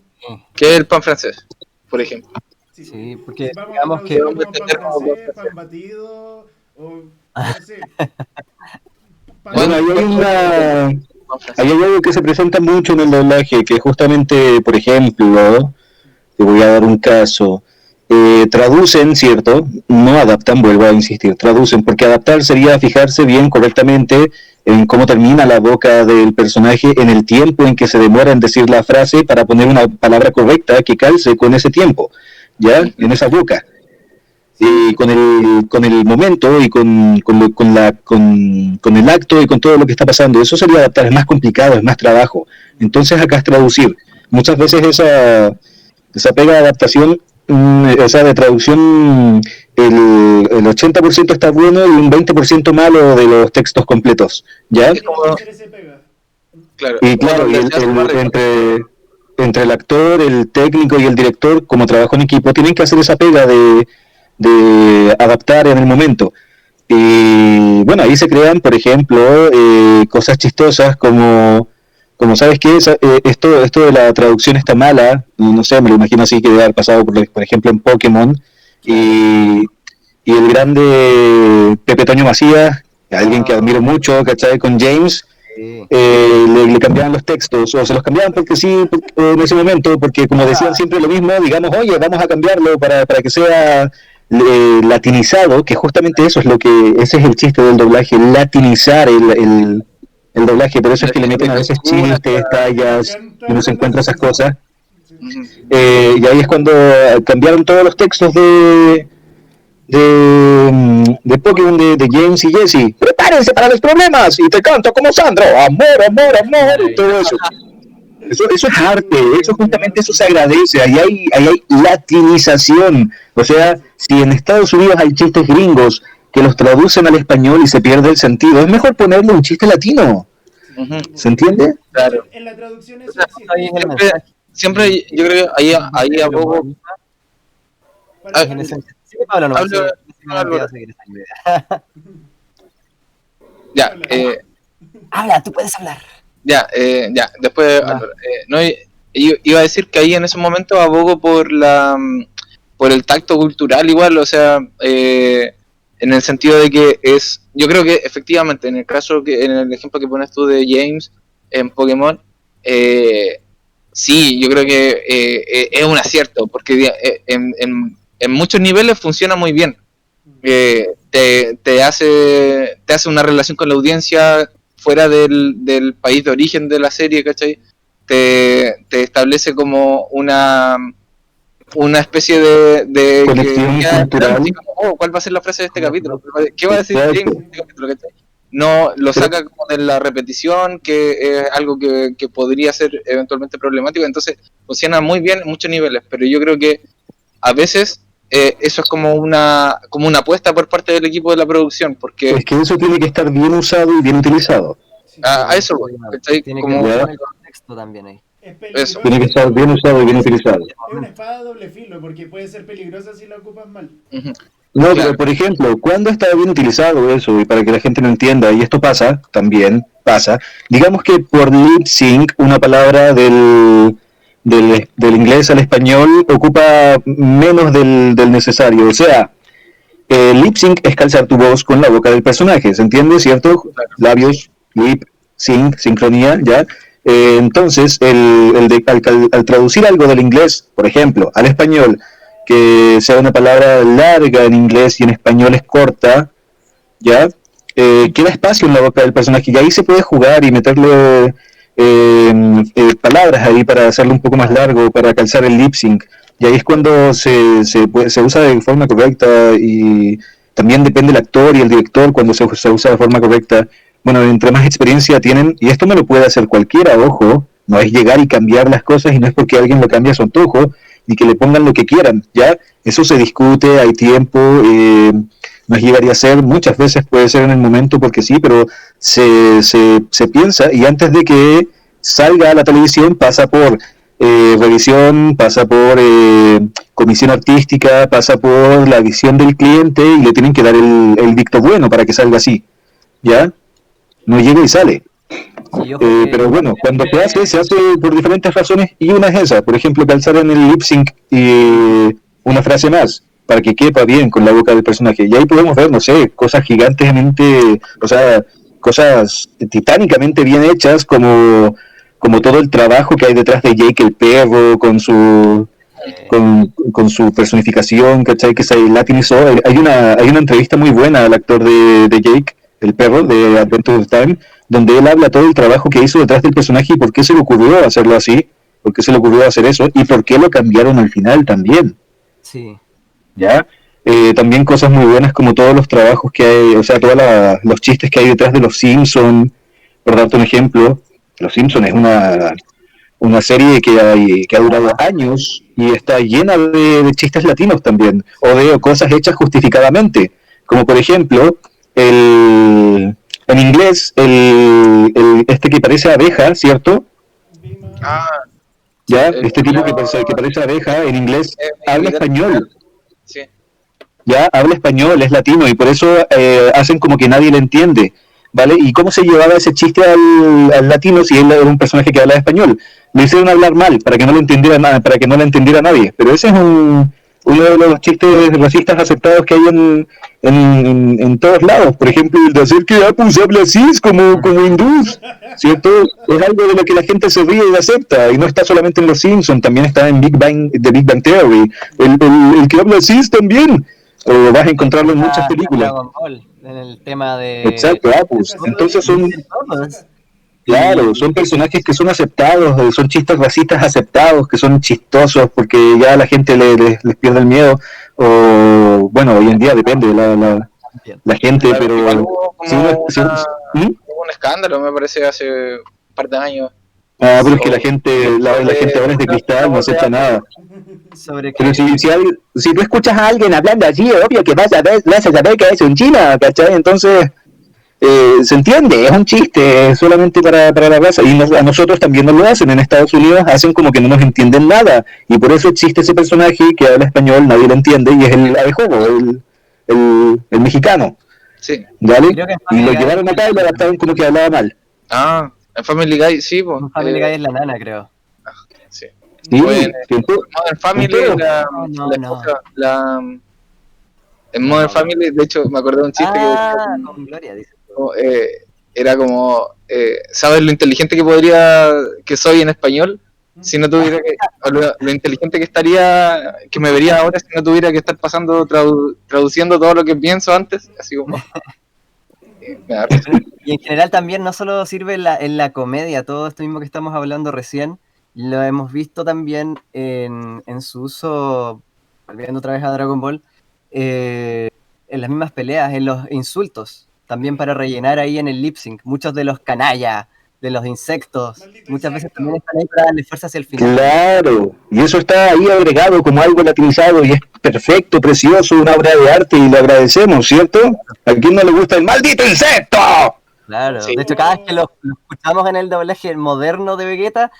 ¿qué es el pan francés? Por ejemplo. Sí, porque vamos digamos a que traducirlo como pan entender como francés, pan pan batido, o no sé. Pan- Bueno, ahí hay Pan francés. ahí hay algo que se presenta mucho en el doblaje, que justamente, por ejemplo, te voy a dar un caso. Traducen, ¿cierto? No adaptan, vuelvo a insistir, traducen, porque adaptar sería fijarse bien correctamente en cómo termina la boca del personaje, en el tiempo en que se demora en decir la frase para poner una palabra correcta que calce con ese tiempo, ¿ya? En esa boca. Y con el momento y con el acto y con todo lo que está pasando. Eso sería adaptar, es más complicado, es más trabajo. Entonces acá es traducir. Muchas veces esa pega de adaptación, o sea, de traducción, el 80% está bueno y un 20% malo de los textos completos, ¿ya? Tiene que hacer ese pega. Claro. Y claro, Como y donde se hace más rico. entre el actor, el técnico y el director, como trabajo en equipo, tienen que hacer esa pega de adaptar en el momento. Y bueno, ahí se crean, por ejemplo, cosas chistosas como ¿sabes qué? Esto de la traducción está mala, no sé, me lo imagino así que debe haber pasado, por ejemplo, en Pokémon, y el grande Pepe Toño Macías, alguien que admiro mucho, ¿cachai? Con James, sí. le cambiaban los textos, o se los cambiaban porque sí, en ese momento, porque como decían siempre lo mismo, digamos, oye, vamos a cambiarlo para que sea latinizado, que justamente eso es ese es el chiste del doblaje, latinizar el doblaje, por eso es que le meten a veces chistes, tallas, y uno se encuentra esas cosas. Ujú. Y ahí es cuando cambiaron todos los textos de Pokémon de James y Jesse. Prepárense para los problemas y te canto como Sandro, amor, amor, amor, y todo eso. Eso es arte, eso justamente eso se agradece, ahí hay latinización. O sea, si en Estados Unidos hay chistes gringos que los traducen al español y se pierde el sentido, es mejor ponerle un chiste latino. Ujú. ¿Se entiende? Claro. En la traducción eso Ahí es el Siempre, mensaje. siempre yo creo que ahí abogo. Para Ah, En ese sentido. Sí, Pablo, no, Hablo- sí, hablo- vas a seguir esa idea. Ya, Habla, tú puedes hablar. ya, después, Va. Álvaro, no, yo iba a decir que ahí en ese momento abogo por el tacto cultural igual, o sea, en el sentido de que yo creo que efectivamente en el ejemplo que pones tú de James en Pokémon, sí, yo creo que es un acierto, porque en muchos niveles funciona muy bien. Te hace una relación con la audiencia fuera del país de origen de la serie, ¿cachai? Te establece como una especie de Conexión cultural. así como, oh, ¿cuál va a ser la frase de este capítulo? ¿Qué va a decir Exacto. James en este capítulo? ¿Cachai? No lo saca como de la repetición, que es algo que podría ser eventualmente problemático, entonces funciona muy bien en muchos niveles, pero yo creo que a veces eso es como una apuesta por parte del equipo de la producción, porque Es que eso tiene que estar bien usado y bien utilizado. Sí, a eso voy, ¿cachai? Tiene Como, que ver Ya. con el contexto también ahí. es Eso. peligroso. Tiene que estar bien usado y bien utilizado. Es una espada de doble filo, porque puede ser peligrosa si la ocupas mal. ujú. No, Claro. pero por ejemplo, ¿cuándo está bien utilizado eso? Y para que la gente lo entienda, y esto pasa, también pasa, digamos que por lip sync una palabra del inglés al español ocupa menos del necesario. O sea, lip sync es calzar tu voz con la boca del personaje, ¿se entiende? ¿Cierto? Labios, lip, sync, sincronía, ¿ya? Entonces, al traducir algo del inglés, por ejemplo, al español, que sea una palabra larga en inglés y en español es corta, ¿ya? Queda espacio en la boca del personaje y ahí se puede jugar y meterle palabras ahí para hacerlo un poco más largo, para calzar el lip sync. Y ahí es cuando se usa de forma correcta y también depende del actor y el director cuando se usa de forma correcta. Bueno, entre más experiencia tienen, y esto me lo puede hacer cualquiera, ojo, no es llegar y cambiar las cosas y no es porque alguien lo cambie a su antojo y que le pongan lo que quieran, ¿ya? Eso se discute, hay tiempo, no llegaría a ser, muchas veces puede ser en el momento porque sí, pero se piensa y antes de que salga a la televisión pasa por revisión, pasa por comisión artística, pasa por la visión del cliente y le tienen que dar el dicto bueno para que salga así, ¿ya? No llega y sale. Sí, ojo que Pero bueno, cuando se hace por diferentes razones y una es esa, por ejemplo, calzar en el lip sync una frase más para que quepa bien con la boca del personaje. Y ahí podemos ver, no sé, cosas gigantemente, o sea, cosas titánicamente bien hechas como todo el trabajo que hay detrás de Jake el perro con su personificación, ¿cachai? Que se latinizó. Hay una entrevista muy buena al actor de Jake, el perro, de Adventure Time, donde él habla todo el trabajo que hizo detrás del personaje y por qué se le ocurrió hacerlo así, por qué se le ocurrió hacer eso y por qué lo cambiaron al final también, sí, ¿ya? También cosas muy buenas como todos los trabajos que hay, o sea, todos los chistes que hay detrás de Los Simpsons, por darte un ejemplo. Los Simpsons es una serie que ha durado años y está llena de chistes latinos también, o de cosas hechas justificadamente, como por ejemplo, en inglés, este que parece abeja, ¿cierto? Bima, Ah, Ya, el- este tipo que parece abeja, en inglés habla español, sí. ya habla español, es latino y por eso hacen como que nadie le entiende, ¿vale? ¿Y cómo se llevaba ese chiste al latino si él era un personaje que hablaba español? Le hicieron hablar mal para que no lo entendiera nada, para que no lo entendiera nadie, pero ese es uno de los chistes racistas aceptados que hay en todos lados. Por ejemplo, el de hacer que Apu se habla así es como hindús, ¿cierto? Es algo de lo que la gente se ríe y acepta, y no está solamente en Los Simpsons, también está en The Big Bang Theory. El que habla así es también, o vas a encontrarlo en muchas películas. Dragon Ball, en el tema de... Exacto, Apus. Entonces son, claro, son personajes que son aceptados, son chistes racistas aceptados, que son chistosos porque ya la gente les pierde el miedo, o bueno, hoy en día depende de la gente, Claro, igual pero... hubo como si ¿Mm? hubo un escándalo, me parece, hace un par de años. Ah, pero es que la gente ahora es de cristal, no acepta nada. sobre Pero que si tú escuchas a alguien hablando así, obvio que vas a saber que es un chino, ¿cachai? Entonces, se entiende, es un chiste, solamente para la raza. Y a nosotros también nos lo hacen. En Estados Unidos hacen como que no nos entienden nada. Y por eso existe ese personaje que habla español, nadie lo entiende, y es el abejobo, el mexicano. Sí. ¿Vale? Creo que en Y lo Family Guy- llevaron acá y lo adaptaron como que hablaba mal. Ah, en Family Guy, sí, pues. en Family Guy es la nana, creo. Sí. Sí, Bueno, siento- Modern Family, siento- No. en Modern Family, de hecho, me acordé de un chiste que decía Con Gloria, dice. como, era como, ¿sabes lo inteligente que soy en español? Si no tuviera o lo inteligente que estaría, que me vería ahora si no tuviera que estar traduciendo todo lo que pienso antes, así como... me da risa. Y en general también no solo sirve en la comedia, todo esto mismo que estamos hablando recién, lo hemos visto también en su uso, volviendo otra vez a Dragon Ball, en las mismas peleas, en los insultos, también para rellenar ahí en el lip sync. Muchos de los canallas, de los insectos. Maldito Muchas veces insecto. también están ahí para darle fuerza hacia el final. Claro, y eso está ahí agregado como algo latinizado y es perfecto, precioso, una obra de arte y lo agradecemos, ¿cierto? ¿A quién no le gusta el maldito insecto? Claro, Sí. de hecho cada vez que lo escuchamos en el doblaje moderno de Vegeta,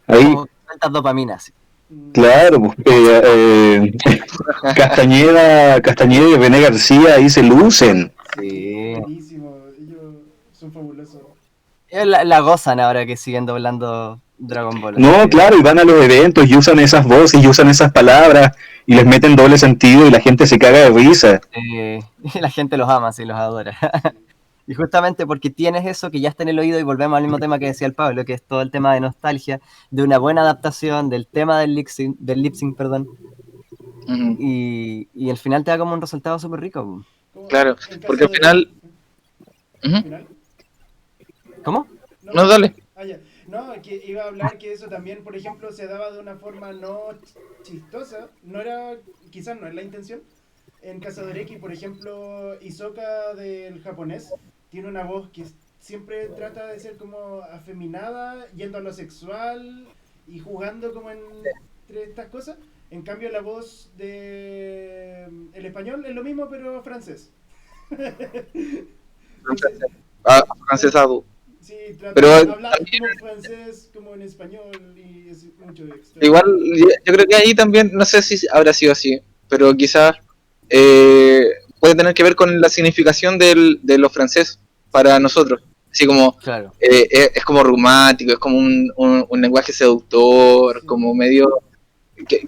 Ahí, como tantas dopaminas. claro, pues, Castañeda y René García ahí se lucen. Sí. Buenísimo, ellos son fabulosos. La gozan ahora que siguen doblando Dragon Ball. No, así que- claro, y van a los eventos y usan esas voces y usan esas palabras y les meten doble sentido y la gente se caga de risa. y la gente los ama, sí, los adora. Y justamente porque tienes eso que ya está en el oído y volvemos al mismo tema que decía el Pablo, que es todo el tema de nostalgia, de una buena adaptación, del tema del lip sync, perdón, Ujú. y al final te da como un resultado súper rico. Como Claro, en caso porque al de- final- Ujú. ¿Final? ¿Cómo? No, dale. Ya. No, que iba a hablar que eso también, por ejemplo, se daba de una forma no chistosa, no era, quizás no es la intención. En Cazadoreki, por ejemplo, Hisoka del japonés tiene una voz que siempre trata de ser como afeminada, yendo a lo sexual y jugando como entre estas cosas. En cambio, la voz de el español es lo mismo, pero francés. Francesado. Sí, trata Pero de hablar también- como francés, como en español, y es mucho extra. Igual, yo creo que ahí también, no sé si habrá sido así, pero quizás puede tener que ver con la significación de lo francés para nosotros. Así como, Claro. es como romántico, es como un lenguaje seductor, Sí. como medio...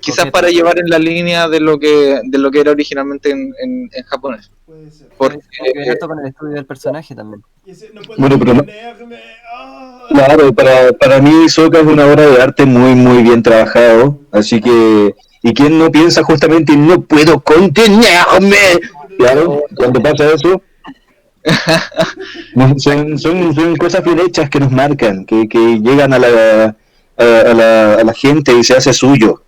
quizás Coqueto. para llevar en la línea de lo que era originalmente en japonés. Puede ser. Porque, Tiene que ver harto con el estudio del personaje también. Y ese, no puedo Bueno, pero no- contenerme. ¡Ah! Claro, para mí Soca es una obra de arte muy, muy bien trabajado, así que, ¿y quién no piensa justamente no puedo contenerme? Claro, cuando pasa eso, son cosas bien hechas que nos marcan, que llegan a la gente y se hace suyo.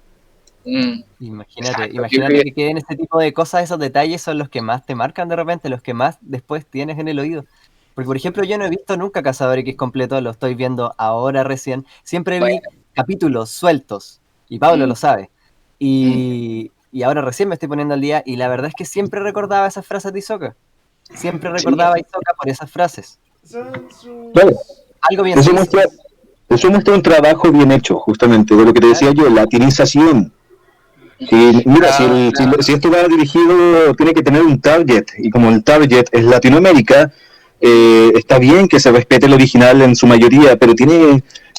Imagínate, Exacto, imagínate yo que queden ese tipo de cosas, esos detalles son los que más te marcan de repente, los que más después tienes en el oído. Porque, por ejemplo, yo no he visto nunca Cazador X completo, lo estoy viendo ahora recién. Siempre vi capítulos sueltos, y Pablo lo sabe. Y ahora recién me estoy poniendo al día, y la verdad es que siempre recordaba esas frases de Hisoka. Siempre recordaba a Hisoka por esas frases. Son sus... Claro, Algo bien eso simple. muestra un trabajo bien hecho, justamente, de lo que te decía yo, latinización. Sí, mira, si esto va dirigido, tiene que tener un target, y como el target es Latinoamérica, está bien que se respete el original en su mayoría, pero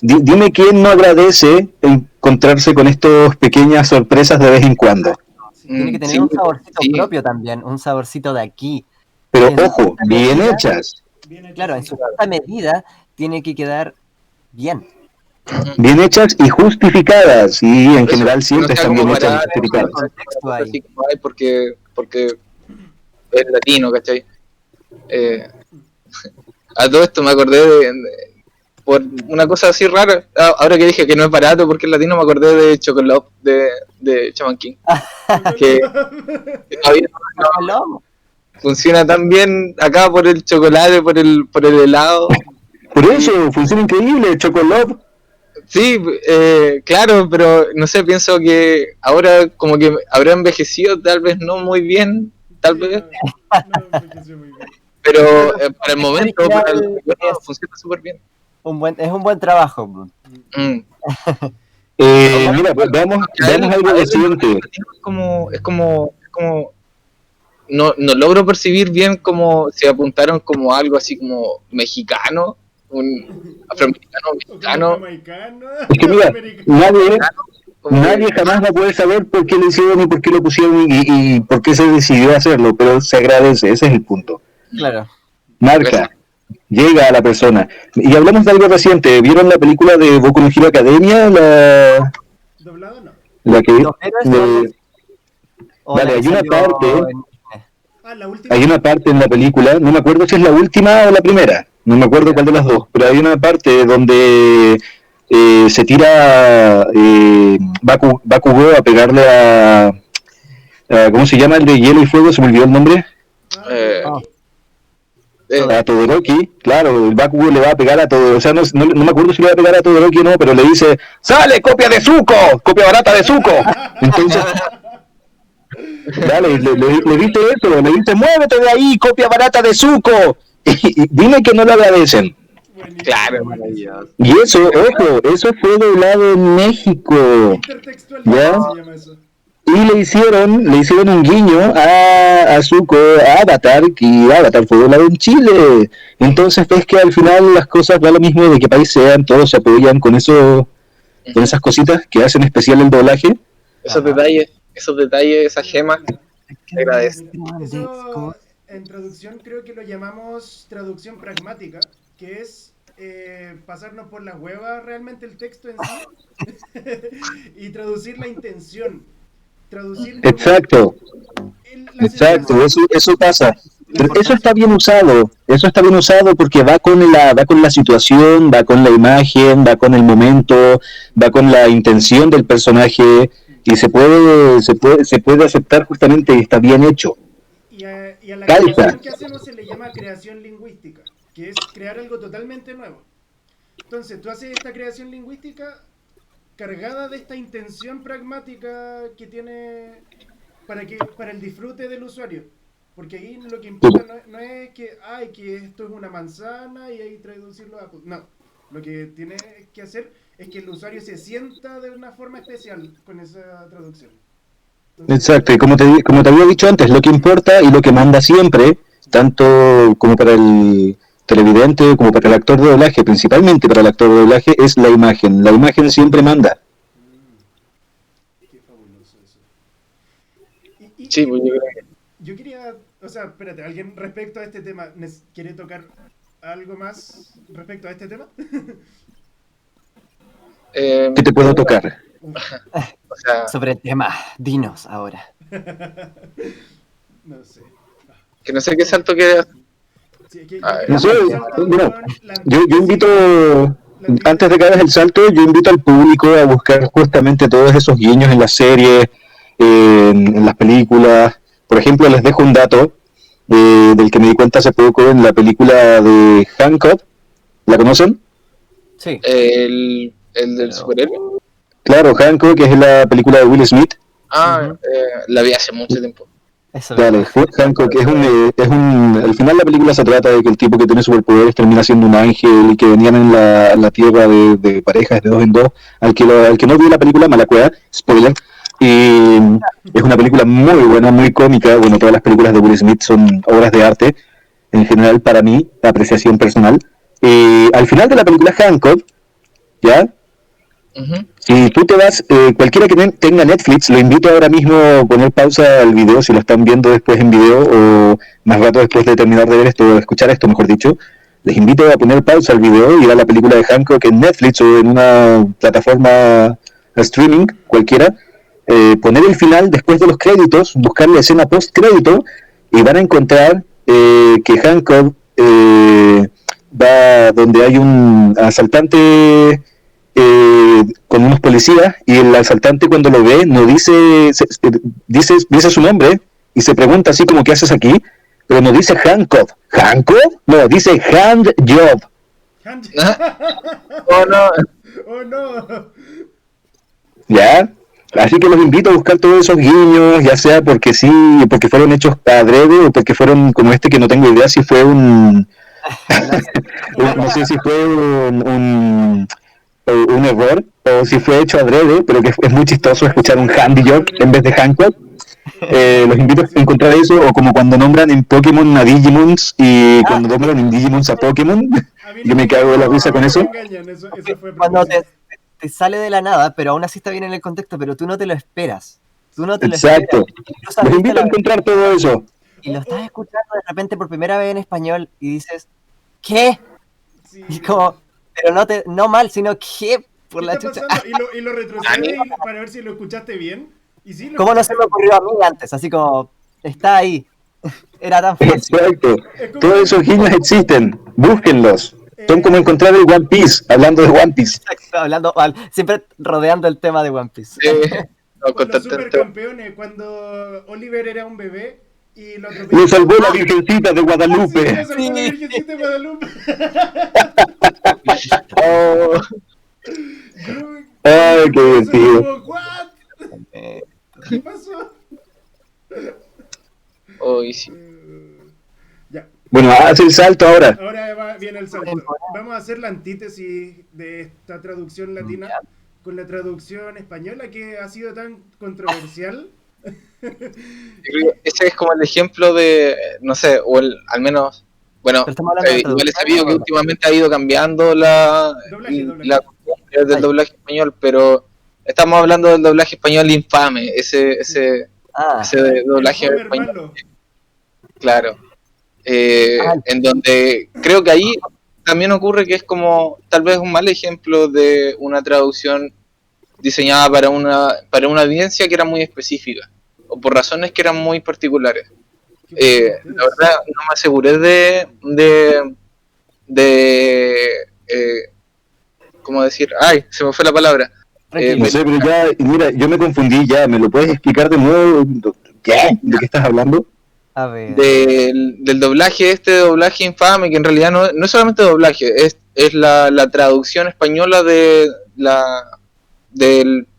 dime quién no agradece encontrarse con estas pequeñas sorpresas de vez en cuando. Tiene que tener Sí, un saborcito sí. propio también, un saborcito de aquí. Pero En ojo, cierta bien medida, hechas, Bien hecho, Claro, en sí. su justa medida tiene que quedar bien. bien hechas y justificadas, y en general siempre no sea están bien como hechas y barato, justificadas. Contexto ahí. así como, ay, porque es latino, ¿cachai? A todo esto me acordé por una cosa así rara. Ahora que dije que no es barato porque es latino, me acordé de Chocolate de Shaman King. Que todavía Lomo. funciona tan bien acá por el chocolate, por el helado. Por eso, funciona increíble, Chocolate. Sí, claro, pero no sé, pienso que ahora como que habrá envejecido, tal vez no muy bien, tal Sí, vez, no envejeció muy bien. pero para el momento, original para el recuerdo, es- funciona súper bien. Es un buen trabajo. Bro. Mm. Mira, pues, veamos algo reciente. Es como no logro percibir bien como se apuntaron como algo así como mexicano, un afroamericano, O como mexicano, jamaicano, Es que mira, americano. como nadie jamás va a poder saber por qué lo hicieron y por qué lo pusieron y por qué se decidió hacerlo, pero se agradece, ese es el punto. Claro. Marca, llega a la persona. Y hablamos de algo reciente, ¿vieron la película de Boku no Hero Academia? Doblado no. La que... Los héroes son- de- o Vale, la que hay una salió parte- en- Ah, la última. Hay una parte en la película, no me acuerdo si es la última o la primera, no me acuerdo cuál de las dos, pero hay una parte donde se tira Bakugou a pegarle a ¿cómo se llama el de hielo y fuego? Se me olvidó el nombre. Ah, Eh, Ah. a Todoroki, claro, el Bakugo le va a pegar a todo, o sea, no me acuerdo si le va a pegar a Todoroki o no, pero le dice, ¡sale, copia de Zuko! ¡Copia barata de Zuko! Entonces, dale, le dice eso, le dice, ¡muévete de ahí, copia barata de Zuko! Y dime que no lo agradecen. Buenísimo, Claro, buenísimo. maravilloso. Y eso, ojo, eso fue doblado en México. Intertextualidad ¿Ya? se llama eso. Y le hicieron un guiño a Zuko, a Avatar, y Avatar fue doblado en Chile. Entonces ves que al final las cosas da lo mismo de qué país sean, todos se apoyan con eso, con esas cositas que hacen especial el doblaje. Esos detalles, esas gemas, te agradezco. Eso en traducción creo que lo llamamos traducción pragmática, que es pasarnos por las huevas realmente el texto en sí y traducir la intención. Traducir como Exacto, la exacto, sensación- eso pasa. Eso está bien usado porque va con la situación, va con la imagen, va con el momento, va con la intención del personaje y se puede aceptar justamente y está bien hecho. y a la Calza. creación que hacemos se le llama creación lingüística, que es crear algo totalmente nuevo. Entonces, tú haces esta creación lingüística cargada de esta intención pragmática que tiene para el disfrute del usuario. Porque ahí lo que importa no es que esto es una manzana y ahí traducirlo a... No, lo que tiene que hacer es que el usuario se sienta de una forma especial con esa traducción. Entonces, Exacto, y como te había dicho antes, lo que importa y lo que manda siempre, tanto como para el televidente como para el actor de doblaje, principalmente para el actor de doblaje, es la imagen. La imagen siempre manda. qué fabuloso eso. Sí, pues yo creo que Yo quería, o sea, espérate, ¿alguien respecto a este tema quiere tocar algo más respecto a este tema? ¿Qué te puedo tocar? o sea, Sobre el tema, dinos ahora. No sé. que no sé qué salto que... Sí, que No sé, salto bueno, con la yo invito, antítesis- antes de que hagas el salto, yo invito al público a buscar justamente todos esos guiños en las series, en las películas. Por ejemplo, les dejo un dato del que me di cuenta hace poco en la película de Hancock. ¿La conocen? Sí. el del Pero- superhéroe. Claro, Hancock, que es la película de Will Smith. Ah, la vi hace mucho tiempo. Eso Dale, Hancock al final la película se trata de que el tipo que tiene superpoderes termina siendo un ángel y que venían en la tierra de parejas de dos en dos. Al que no vio la película, mala cueva, spoiler. Y es una película muy buena, muy cómica. Bueno, todas las películas de Will Smith son obras de arte, en general para mí, apreciación personal. Al final de la película Hancock, ¿ya? Ujú. Si tú te vas, cualquiera que tenga Netflix, lo invito ahora mismo a poner pausa al video si lo están viendo después en video o más rato después de terminar de ver esto, o escuchar esto, mejor dicho. Les invito a poner pausa al video y ir a la película de Hancock en Netflix o en una plataforma streaming cualquiera. Poner el final después de los créditos, buscar la escena post crédito y van a encontrar que Hancock va donde hay un asaltante con unos policías y el asaltante cuando lo ve no dice su nombre y se pregunta así como ¿qué haces aquí? Pero no dice Hancock. ¿Hancock? No, dice Hand Job. Oh, no. ¡Oh, no! ¿Ya? Así que los invito a buscar todos esos guiños, ya sea porque sí, porque fueron hechos adrede o porque fueron como este que no tengo idea si fue no sé si fue un error o si fue hecho adrede, pero que es muy chistoso escuchar un Handy Job en vez de Hancock. Los invito a encontrar eso, o como cuando nombran en Pokémon a Digimons y cuando nombran en Digimons a Pokémon, A mí yo me cago de la risa con eso. Eso fue Cuando propósito. te sale de la nada, pero aún así está bien en el contexto, pero tú no te lo esperas. Tú no te lo Exacto. esperas. Incluso Los viste invito a la- encontrar todo eso. y lo estás escuchando de repente por primera vez en español y dices, ¿qué? Sí. Y como, pero no mal, sino ¿qué? Por ¿Qué la está chucha. pasando? Y lo retrocede para ver si lo escuchaste bien. Y sí, lo ¿Cómo no se me ocurrió a mí antes? Así como, está ahí. Era tan fácil. Exacto. Es como- Todos esos guiños existen. Búsquenlos. Son como encontrar el One Piece, hablando de One Piece. Hablando, siempre rodeando el tema de One Piece. No, Con los constante. supercampeones, cuando Oliver era un bebé y lo Lo atropelló. salvó la Virgencita de Sí, Guadalupe. lo salvó la Virgencita de Guadalupe. Oh, Yo, Ay, qué eso fue divertido. como, ¿what? Eh, ¿Qué pasó? oh, y sí. Ya, Bueno, hace el salto ahora. ahora viene el salto. Vamos a hacer la antítesis de esta traducción latina Ya. con la traducción española que ha sido tan controversial. Yo creo que ese es como el ejemplo de, no sé, al menos, bueno, Pero estamos hablando de igual he traducción, sabido que ¿no? últimamente ha ido cambiando la Doblaje. costumbre del doblaje español, pero estamos hablando del doblaje español infame, ese Ah, El doblaje Homer español, malo. claro. Ah. En donde creo que ahí también ocurre que es como tal vez un mal ejemplo de una traducción diseñada para una audiencia que era muy específica o por razones que eran muy particulares. ¿Qué pasa con La ustedes? verdad no me aseguré de ¿cómo decir? Ay, se me fue la palabra. tranquilo. No sé, pero ya, mira, yo me confundí ya. ¿Me lo puedes explicar de nuevo? ¿Qué? ¿De qué estás hablando? A ver. Del doblaje, este doblaje infame, que en realidad no es solamente doblaje, es la traducción española de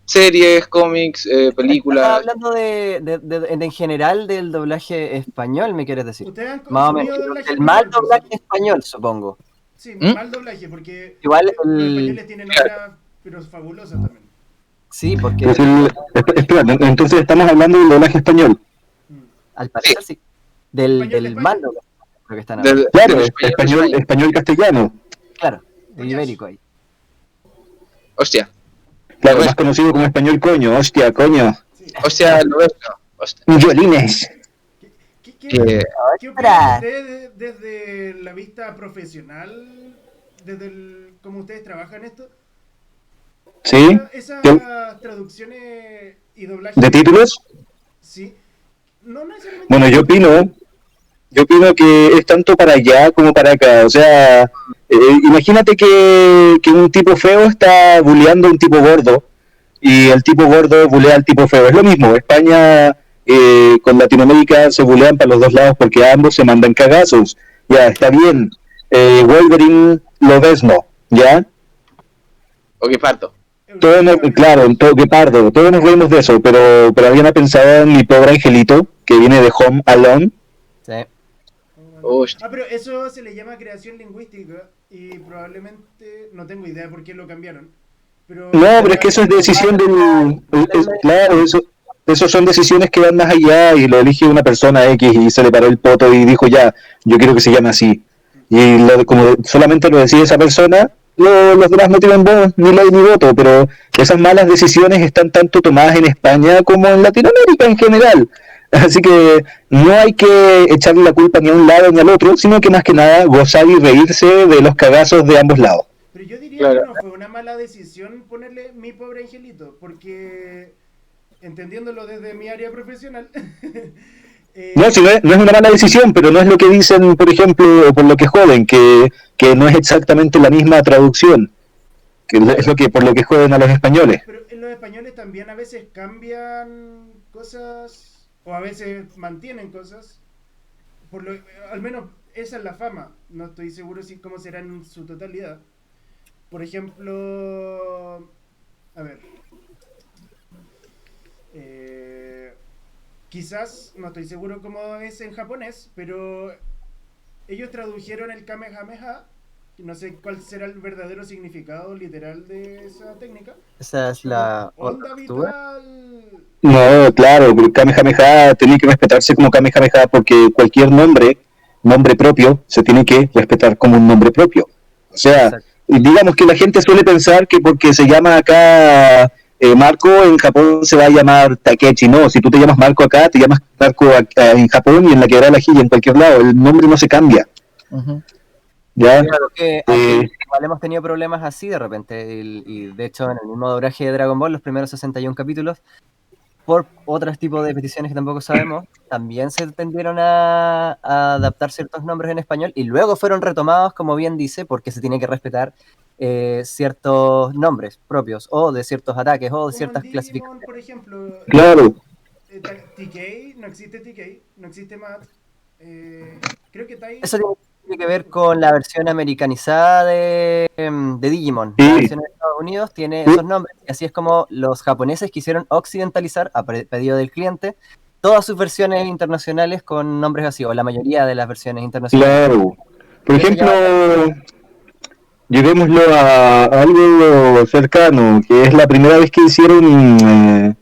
series, cómics, Estás películas. hablando en general del doblaje español, ¿me quieres decir? ¿Ustedes han Más o menos. consumido doblaje El mal español? doblaje español, supongo. Sí, ¿Mm? mal doblaje, porque Igual los el... españoles tienen obras, pero fabulosas también. Sí, porque Pues espera, entonces estamos hablando del doblaje español. Mm. al parecer sí. Del Español de mal España. doblaje, creo que están hablando. Del Claro, español de España. español castellano. Claro, el Coñazo. ibérico ahí. Hostia, Claro, Lo más conocido como español coño. Hostia, coño. Sí. hostia, lo ves, no, hostia. Violines. Eh, ¿Qué opinan ustedes desde la vista profesional, cómo ustedes trabajan esto? ¿Sí? Esas ¿Qué? traducciones y doblaje. ¿De títulos? Sí. No necesariamente. Bueno, yo opino que es tanto para allá como para acá. O sea, imagínate que un tipo feo está bulleando a un tipo gordo y el tipo gordo bulea al tipo feo. Es lo mismo. España con Latinoamérica se bulean para los dos lados porque ambos se mandan cagazos. Ya, está bien. Wolverine lo ves, no. ¿Ya? o que parto. Claro, qué pardo. Todos nos reímos de eso, pero ¿alguien ha pensado en mi pobre angelito que viene de Home Alone? Sí. Hostia. Pero eso se le llama creación lingüística y probablemente, no tengo idea por qué lo cambiaron. Pero No, pero es que eso es decisión claro, eso son decisiones que van más allá y lo elige una persona X y se le paró el poto y dijo ya, yo quiero que se llame así. Y como solamente lo decide esa persona, los demás no tienen voz, ni ley ni voto, pero esas malas decisiones están tanto tomadas en España como en Latinoamérica en general. Así que no hay que echarle la culpa ni a un lado ni al otro, sino que más que nada gozar y reírse de los cagazos de ambos lados. Pero yo diría Claro. que no fue una mala decisión ponerle mi pobre angelito, porque entendiéndolo desde mi área profesional, No, si no es una mala decisión, pero no es lo que dicen, por ejemplo, o por lo que joden, que no es exactamente la misma traducción, que es lo que por lo que joden a los españoles. pero en los españoles también a veces cambian cosas o a veces mantienen cosas. Al menos esa es la fama. No estoy seguro si cómo será en su totalidad. Por ejemplo, a ver. Quizás, no estoy seguro cómo es en japonés, pero ellos tradujeron el Kamehameha. No sé cuál será el verdadero significado literal de esa técnica. Esa es la Onda tortuga. vital. No, claro, pero Kamehameha tiene que respetarse como Kamehameha porque cualquier nombre propio, se tiene que respetar como un nombre propio. O sea, Exacto. digamos que la gente suele pensar que porque se llama acá Marco, en Japón se va a llamar Takechi. No, si tú te llamas Marco acá, te llamas Marco en Japón y en la Quebrada de la Ají y en cualquier lado. El nombre no se cambia. Ujú. ¿Ya? Que aquí igual hemos tenido problemas así de repente y de hecho en el mismo doblaje de Dragon Ball, los primeros 61 capítulos, por otros tipos de peticiones que tampoco sabemos, también se tendieron a adaptar ciertos nombres en español y luego fueron retomados, como bien dice, porque se tiene que respetar ciertos nombres propios o de ciertos ataques o de Como ciertas en Digimon, clasificaciones. por ejemplo. Claro. TK, no existe TK, no existe Matt. Creo que Tai. Eso tiene que ver con la versión americanizada de Digimon. La Sí, versión de Estados Unidos tiene esos nombres. Y así es como los japoneses quisieron occidentalizar, a pedido del cliente, todas sus versiones internacionales con nombres así, o la mayoría de las versiones internacionales. claro. Por Eso ejemplo, ya- llevémoslo a algo cercano, que es la primera vez que hicieron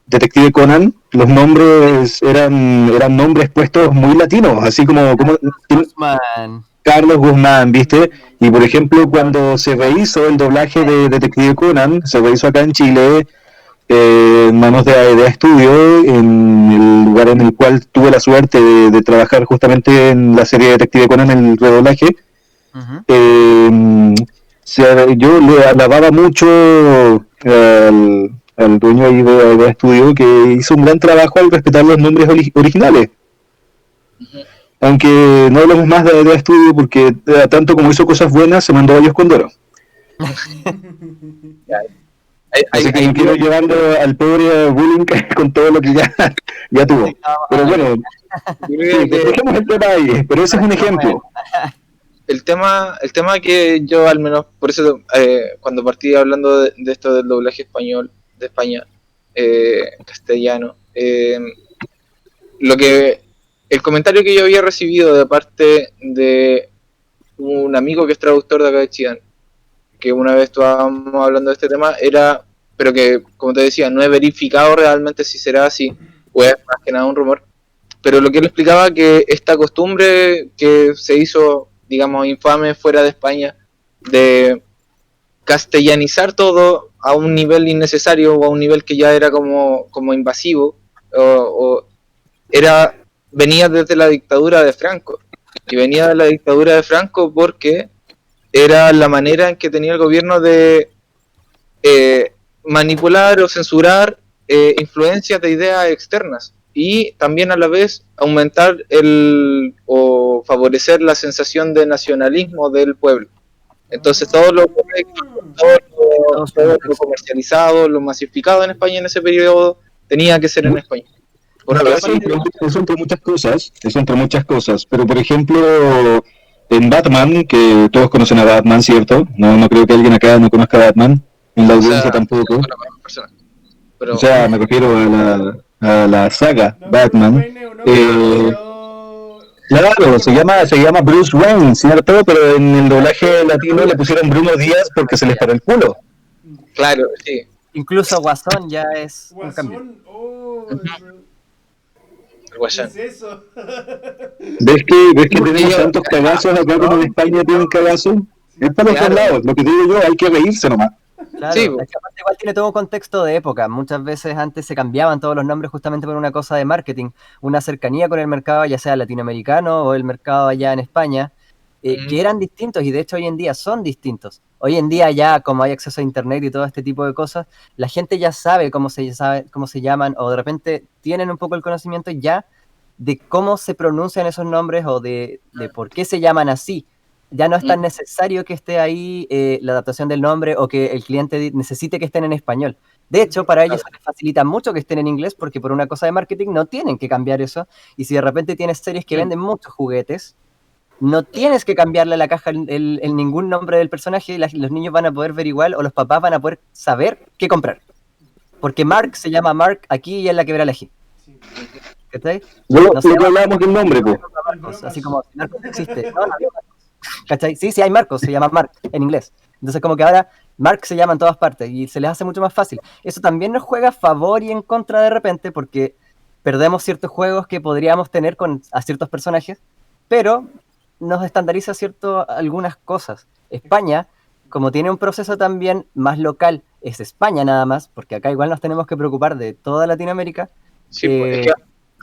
Detective Conan. Los nombres eran nombres puestos muy latinos, así como Guzmán. Carlos Guzmán, ¿viste? Y por ejemplo, cuando se rehizo el doblaje de Detective Conan, se rehizo acá en Chile, en manos de AEDA Studio, en el lugar en el cual tuve la suerte de trabajar justamente en la serie Detective Conan, en el redoblaje. Ujú. Yo le alababa mucho al dueño ahí de AEDA Studio, que hizo un gran trabajo al respetar los nombres originales. Aunque no hablamos más de AEDA Studio, porque tanto como hizo cosas buenas, se mandó a ellos con Doro. Así que no quiero llevando al pobre Bullying con todo lo que ya tuvo. Pero bueno, Yo creo sí, que dejemos el tema ahí, pero ese es un ejemplo. el tema que yo al menos, por eso cuando partí hablando de esto del doblaje español de España, castellano, el comentario que yo había recibido de parte de un amigo que es traductor de acá de Chillán, que una vez estábamos hablando de este tema, pero que, como te decía, no he verificado realmente si será así, o es más que nada un rumor, pero lo que él explicaba que esta costumbre que se hizo, digamos, infame fuera de España, de castellanizar todo a un nivel innecesario o a un nivel que ya era como invasivo, o venía desde la dictadura de Franco, y venía de la dictadura de Franco porque era la manera en que tenía el gobierno de manipular o censurar influencias de ideas externas y también a la vez aumentar o favorecer la sensación de nacionalismo del pueblo. Entonces todo lo comercializado, lo masificado en España en ese periodo tenía que ser en español. Porque Bueno, eso entre muchas cosas, pero por ejemplo, en Batman, que todos conocen a Batman, ¿cierto? No creo que alguien acá no conozca a Batman, en la audiencia tampoco. Pero, O sea, me refiero a la saga No, Batman. Bruce Wayne es un hombre, pero- Claro, se llama Bruce Wayne, ¿cierto? Pero en el doblaje latino le pusieron Bruno Díaz porque se les paró el culo. claro, sí. Incluso Guasón ya es un cambio. Guasón, oh, El Guasón. ¿qué es eso? ¿Ves que Porque tenemos yo- tantos cagazos acá como en España tienen cagazos? Es para los dos Claro. lados, lo que digo yo, hay que reírse nomás. Claro, Sí, es que aparte igual tiene todo un contexto de época. Muchas veces antes se cambiaban todos los nombres justamente por una cosa de marketing, una cercanía con el mercado, ya sea latinoamericano o el mercado allá en España, que eran distintos y de hecho hoy en día son distintos. Hoy en día ya como hay acceso a internet y todo este tipo de cosas, la gente ya sabe cómo se llaman o de repente tienen un poco el conocimiento ya de cómo se pronuncian esos nombres o de por qué se llaman así. Ya no es tan necesario que esté ahí la adaptación del nombre o que el cliente necesite que estén en español. De hecho, para ellos les facilita mucho que estén en inglés porque por una cosa de marketing no tienen que cambiar eso. Y si de repente tienes series que venden muchos juguetes, no tienes que cambiarle a la caja el ningún nombre del personaje y los niños van a poder ver igual o los papás van a poder saber qué comprar. Porque Mark se llama Mark aquí y en la Quebraleji. ¿Cachai? Lo No se que llama hablábamos del nombre, pues. Marcos, así como si Marcos no existe. No había Marcos. ¿Cachai? Sí, hay Marcos, se llama Mark en inglés. Entonces como que ahora Mark se llama en todas partes y se les hace mucho más fácil. Eso también nos juega a favor y en contra de repente porque perdemos ciertos juegos que podríamos tener a ciertos personajes, pero nos estandariza algunas cosas. España, como tiene un proceso también más local, es España nada más, porque acá igual nos tenemos que preocupar de toda Latinoamérica. Sí, pues,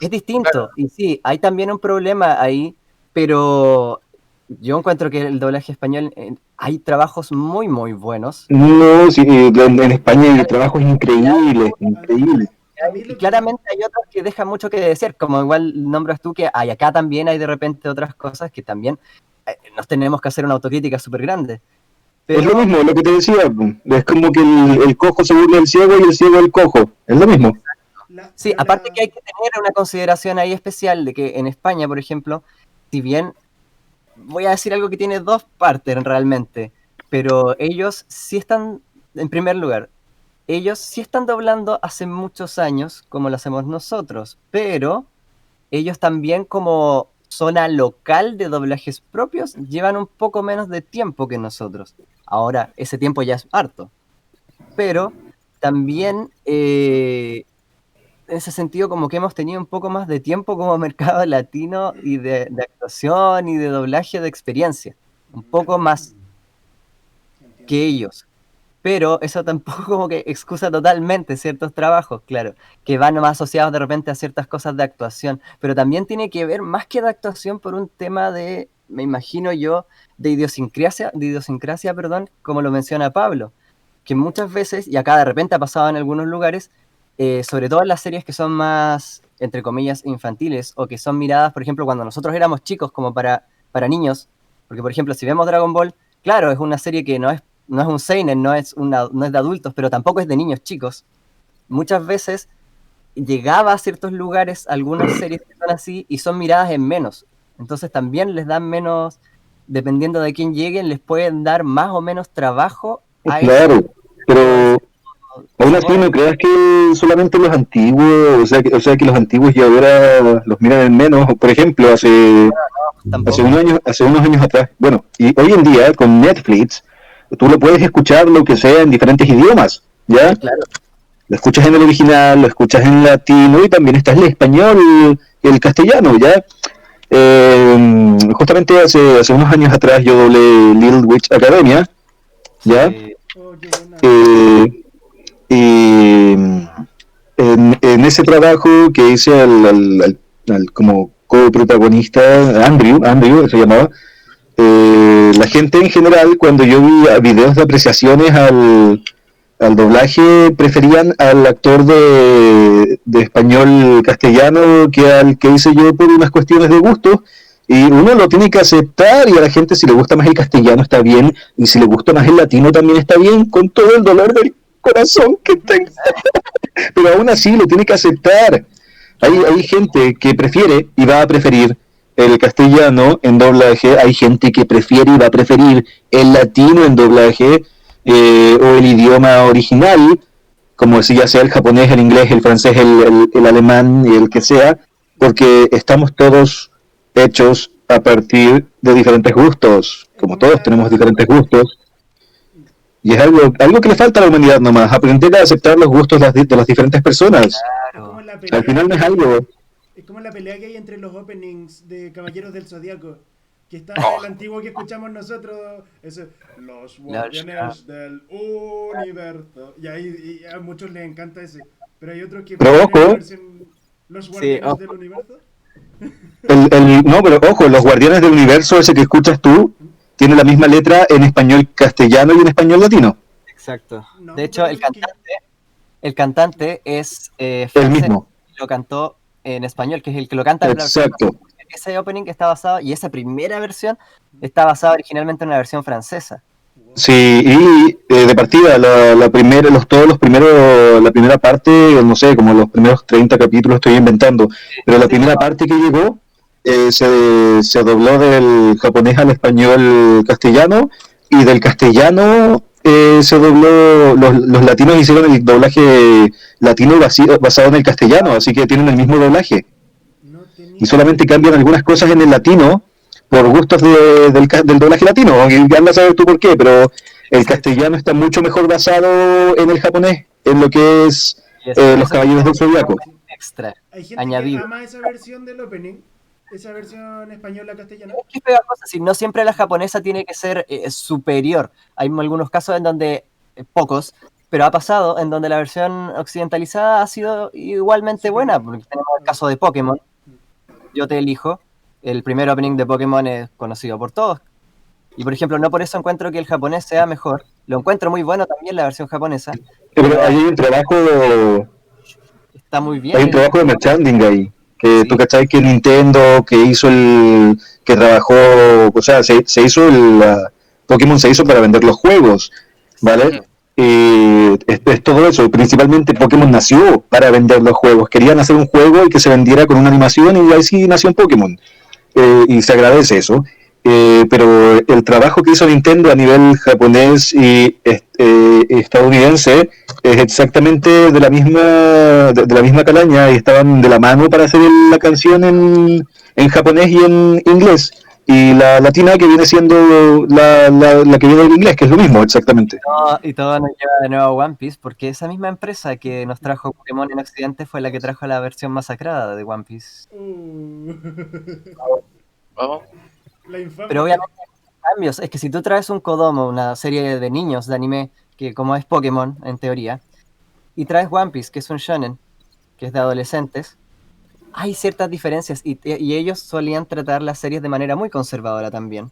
Es distinto, claro. y sí, hay también un problema ahí, pero yo encuentro que el doblaje español, hay trabajos muy, muy buenos. No, sí, en España hay trabajos increíbles, increíbles. Y claramente hay otros que dejan mucho que decir, como igual nombras tú que hay acá también hay de repente otras cosas que también nos tenemos que hacer una autocrítica súper grande. Pero, Es lo mismo, lo que te decía, es como que el cojo se burla del ciego y el ciego del cojo, es lo mismo. Sí, Pero aparte la- que hay que tener una consideración ahí especial de que en España, por ejemplo, si bien voy a decir algo que tiene dos partes realmente, pero ellos sí están, en primer lugar, ellos sí están doblando hace muchos años, como lo hacemos nosotros, pero ellos también como zona local de doblajes propios llevan un poco menos de tiempo que nosotros. Ahora, ese tiempo ya es harto, pero también en ese sentido como que hemos tenido un poco más de tiempo como mercado latino y de actuación y de doblaje de experiencia, un poco más Entiendo. que ellos. Pero eso tampoco como que excusa totalmente ciertos trabajos, claro, que van más asociados de repente a ciertas cosas de actuación, pero también tiene que ver más que de actuación por un tema de, me imagino yo, de idiosincrasia, perdón, como lo menciona Pablo, que muchas veces, y acá de repente ha pasado en algunos lugares, sobre todo en las series que son más, entre comillas, infantiles, o que son miradas, por ejemplo, cuando nosotros éramos chicos, como para niños, porque por ejemplo, si vemos Dragon Ball, claro, es una serie que no es un seinen, no es de adultos, pero tampoco es de niños chicos. Muchas veces llegaba a ciertos lugares algunas series que son así y son miradas en menos. Entonces también les dan menos, dependiendo de quién lleguen, les pueden dar más o menos trabajo a ese Claro, pero aún así sabor. no creas que solamente los antiguos, o sea que los antiguos y ahora los miran en menos. Por ejemplo, Tampoco. hace unos años atrás, bueno, y hoy en día con Netflix, tú lo puedes escuchar lo que sea en diferentes idiomas, ¿ya? Claro, Lo escuchas en el original, lo escuchas en latino y también está el español y el castellano, ¿ya? Justamente hace unos años atrás yo doblé Little Witch Academia, ¿ya? sí, Oh, qué buena. Eh, y en ese trabajo que hice como coprotagonista, Andrew se llamaba, la gente en general, cuando yo vi videos de apreciaciones al doblaje, preferían al actor de español castellano que al que hice yo por unas cuestiones de gusto. Y uno lo tiene que aceptar, y a la gente, si le gusta más el castellano está bien, y si le gusta más el latino también está bien, con todo el dolor del corazón que tengo. Pero aún así lo tiene que aceptar. Hay gente que prefiere y va a preferir el castellano en doblaje, hay gente que prefiere y va a preferir el latino en doblaje, o el idioma original, como ya sea el japonés, el inglés, el francés, el alemán y el que sea, porque estamos todos hechos a partir de diferentes gustos, Es como como todos tenemos la, diferentes gustos, y es algo que le falta a la humanidad nomás, aprender a aceptar los gustos de las diferentes personas. es como claro. la Al pelea final no es algo. es como la pelea que hay entre los openings de Caballeros del Zodiaco. Que está el antiguo que escuchamos nosotros, ese, los guardianes del universo. Y a muchos les encanta ese. Pero hay otros que Pero prefieren la ojo, versión, los Sí, guardianes del universo. no, pero ojo, los Guardianes del Universo, ese que escuchas tú, tiene la misma letra en español castellano y en español latino. exacto. No, De hecho, pero es que el cantante es El francés, mismo. lo cantó en español, que es el que lo canta en la versión. Exacto. Ese opening está basado, y esa primera versión está basada originalmente en una versión francesa. Sí, y de partida, la primera parte, no sé, como los primeros 30 capítulos estoy inventando, pero la Sí, primera parte que llegó se dobló del japonés al español castellano, y del castellano se dobló, los latinos hicieron el doblaje latino basado en el castellano, así que tienen el mismo doblaje, no y tenía solamente cambian algunas cosas en el latino por gustos del doblaje latino, y ya andas a saber tú por qué, pero el exacto. castellano está mucho mejor basado en el japonés, en lo que es Y eso, los eso Caballeros del tiene Zodiaco. sí. extra, Hay gente que añadido. ama esa versión del opening, esa versión española castellana. Es pegajosa, si no siempre la japonesa tiene que ser superior. Hay algunos casos en donde, pocos, pero ha pasado en donde la versión occidentalizada ha sido igualmente buena. Superior. Porque tenemos el caso de Pokémon, Yo te elijo. El primer opening de Pokémon es conocido por todos. Y por ejemplo, no por eso encuentro que el japonés sea mejor. Lo encuentro muy bueno también la versión japonesa, Pero pero ahí está muy bien. hay un trabajo de merchandising ahí, que tú Sí, cachai que Nintendo, que trabajó, o sea, se hizo Pokémon se hizo para vender los juegos, ¿vale? exacto. es todo eso. Principalmente Pokémon nació para vender los juegos. Querían hacer un juego y que se vendiera con una animación y ahí sí nació un Pokémon. Y se agradece eso. Pero el trabajo que hizo Nintendo a nivel japonés y estadounidense es exactamente de la misma calaña y estaban de la mano para hacer la canción en japonés y en inglés. Y la latina que viene siendo la que viene del inglés, que es lo mismo exactamente. Y todo nos lleva de nuevo a One Piece, porque esa misma empresa que nos trajo Pokémon en Occidente fue la que trajo la versión masacrada de One Piece. Vamos. La infamia. Pero obviamente hay cambios. Es que si tú traes un Kodomo, una serie de niños de anime, que como es Pokémon en teoría, y traes One Piece, que es un shonen, que es de adolescentes, hay ciertas diferencias y ellos solían tratar las series de manera muy conservadora también.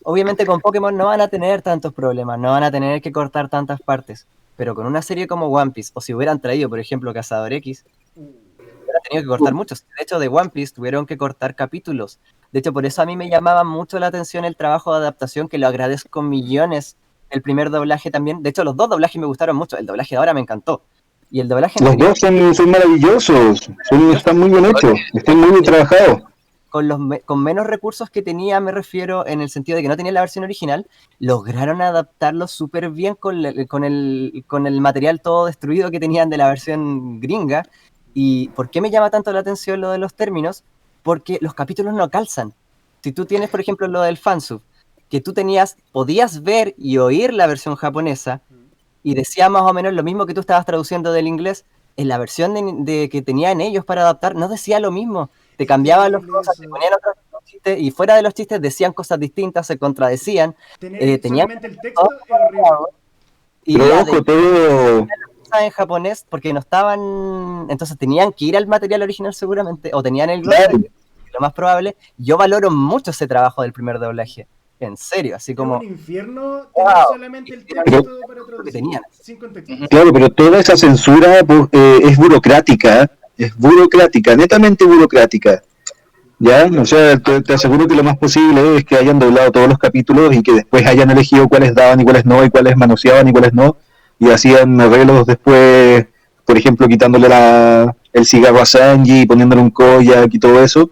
Obviamente con Pokémon no van a tener tantos problemas, no van a tener que cortar tantas partes, pero con una serie como One Piece, o si hubieran traído, por ejemplo, Cazador X, hubieran tenido que cortar muchos. De hecho, de One Piece tuvieron que cortar capítulos. De hecho, por eso a mí me llamaba mucho la atención el trabajo de adaptación, que lo agradezco millones. El primer doblaje también. De hecho, los dos doblajes me gustaron mucho. El doblaje de ahora me encantó. Y el doblaje Los anterior, dos son maravillosos, están muy bien hechos, están muy bien trabajados. con menos recursos que tenía, me refiero en el sentido de que no tenía la versión original, lograron adaptarlo súper bien con el material todo destruido que tenían de la versión gringa. ¿Y por qué me llama tanto la atención lo de los términos? Porque los capítulos no calzan. Si tú tienes, por ejemplo, lo del fansub, que tú podías ver y oír la versión japonesa y decía más o menos lo mismo que tú estabas traduciendo del inglés, en la versión que tenían ellos para adaptar no decía lo mismo. Te cambiaban las cosas, te ponían otros chistes y fuera de los chistes decían cosas distintas, se contradecían. Tenían solamente el texto es horrible. y Pero ojo, todo... en japonés porque no estaban, entonces tenían que ir al material original seguramente, o tenían el Claro. glosario, lo más probable. Yo valoro mucho ese trabajo del primer doblaje, en serio, así Es como un infierno tener Wow. solamente el texto para traducir. tenían. Sin contexto. Claro, pero toda esa censura es burocrática, netamente burocrática. ¿Ya? O sea, te aseguro que lo más posible es que hayan doblado todos los capítulos y que después hayan elegido cuáles daban y cuáles no, y cuáles manoseaban y cuáles no, y hacían arreglos después, por ejemplo, quitándole el cigarro a Sanji, poniéndole un koyak y todo eso.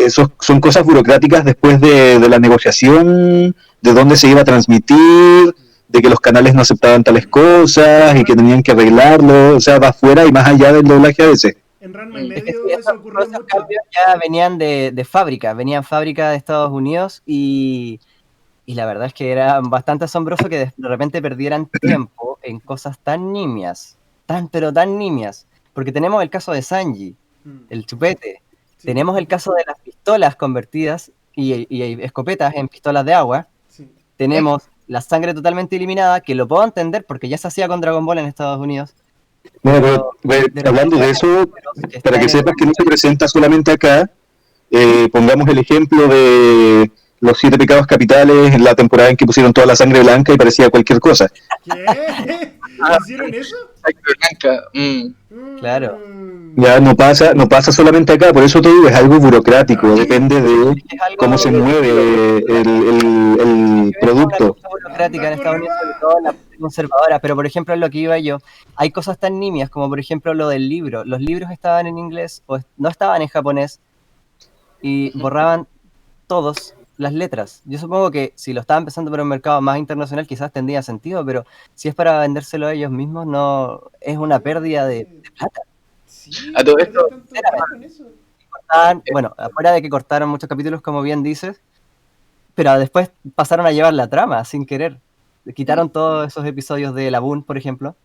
Son cosas burocráticas después de la negociación, de dónde se iba a transmitir, de que los canales no aceptaban tales cosas y que tenían que arreglarlo, o sea, va fuera y más allá del doblaje a veces. En Ranma y Es que medio sí, eso ocurrió esos mucho. cambios ya venían de fábrica, de Estados Unidos y la verdad es que era bastante asombroso que de repente perdieran tiempo en cosas tan nimias, pero tan nimias, porque tenemos el caso de Sanji, el chupete, Sí. tenemos el caso de las pistolas convertidas y escopetas en pistolas de agua, Sí. tenemos la sangre totalmente eliminada, que lo puedo entender porque ya se hacía con Dragon Ball en Estados Unidos. Bueno, pero, hablando de eso, para que sepas que no se presenta solamente acá, pongamos el ejemplo de los 7 pecados capitales en la temporada en que pusieron toda la sangre blanca y parecía cualquier cosa. ¿Qué? ¿Hicieron eso? Sangre blanca. Claro. Ya no pasa solamente acá, por eso te digo, es algo burocrático, depende de Es algo cómo se mueve el producto. burocrática en Estados Unidos, sobre todo la conservadora, pero por ejemplo en lo que iba yo, hay cosas tan nimias como por ejemplo lo del libro. Los libros estaban en inglés o no estaban en japonés y borraban todos las letras. Yo supongo que si lo estaban empezando por un mercado más internacional quizás tendría sentido, pero si es para vendérselo a ellos mismos, no es una pérdida de plata. Sí, A todo esto, tanto tiempo en eso. Bueno, afuera de que cortaron muchos capítulos, como bien dices, pero después pasaron a llevar la trama sin querer. Quitaron todos esos episodios de Laboon, por ejemplo.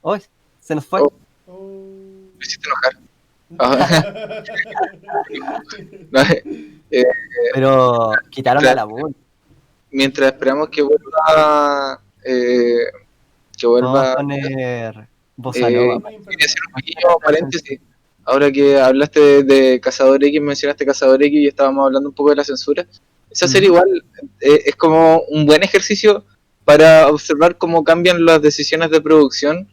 ¡Uy! Se nos fue. Oh. Me hiciste enojar. No, Pero quitaron a Laboon. mientras esperamos que vuelva. Vamos a poner Bossa Nova. Quería hacer un pequeño paréntesis. Ahora que hablaste de Cazador X, mencionaste Cazador X y estábamos hablando un poco de la censura. Esa serie igual es como un buen ejercicio para observar cómo cambian las decisiones de producción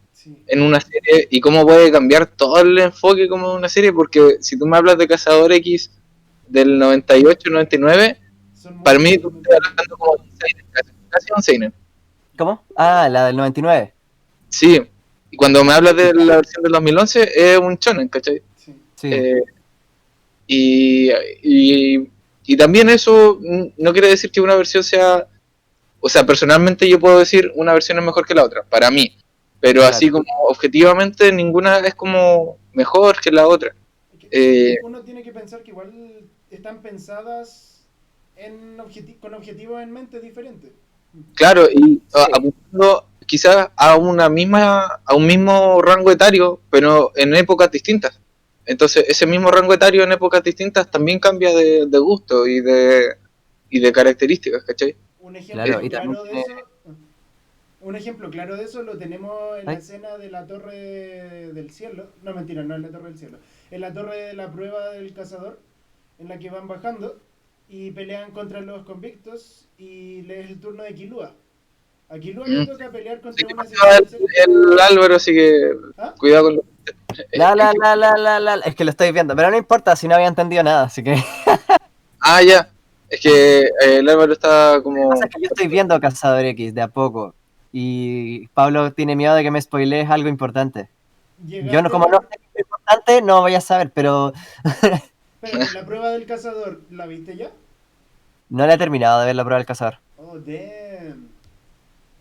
en una serie y cómo puede cambiar todo el enfoque como una serie, porque si tú me hablas de Cazador X del 98, 99, para mí tú estás hablando como un seinen, casi un seinen. ¿Cómo? Ah, la del 99. Sí, y cuando me hablas de la versión del 2011 es un shonen, ¿cachai? Sí. Sí, Eh, y, y, y también eso no quiere decir que una versión sea, o sea, personalmente yo puedo decir una versión es mejor que la otra, para mí, pero así claro. como objetivamente ninguna es como mejor que la otra. Es que Eh, uno tiene que pensar que igual están pensadas con objetivos en mente diferentes. claro, y Sí, apuntando quizás a a un mismo rango etario, pero en épocas distintas. Entonces, ese mismo rango etario en épocas distintas también cambia de gusto y de características, ¿cachai? Un claro. ejemplo Y también claro de tiene. eso, un ejemplo claro de eso lo tenemos en la Ay, escena de la Torre del Cielo. No, mentira, no en la Torre del Cielo. En la Torre de la Prueba del Cazador, en la que van bajando y pelean contra los convictos y le es el turno de Killua. A Killua le Mm. toca pelear Sí contra que un pasaba asesino en serie. el Álvaro, así que ¿Ah? cuidado con lo. Es que lo estoy viendo, pero no importa si no había entendido nada, así que. Ah, ya. Es que el Álvaro está Pasa como. que yo estoy viendo Cazador X de a poco. Y Pablo tiene miedo de que me spoilees algo importante. Yo no, Llegaste a como no sé qué es importante, no voy a saber, pero Espérate, la prueba del cazador, ¿la viste ya? no le he terminado de ver la prueba del cazador. Oh, damn.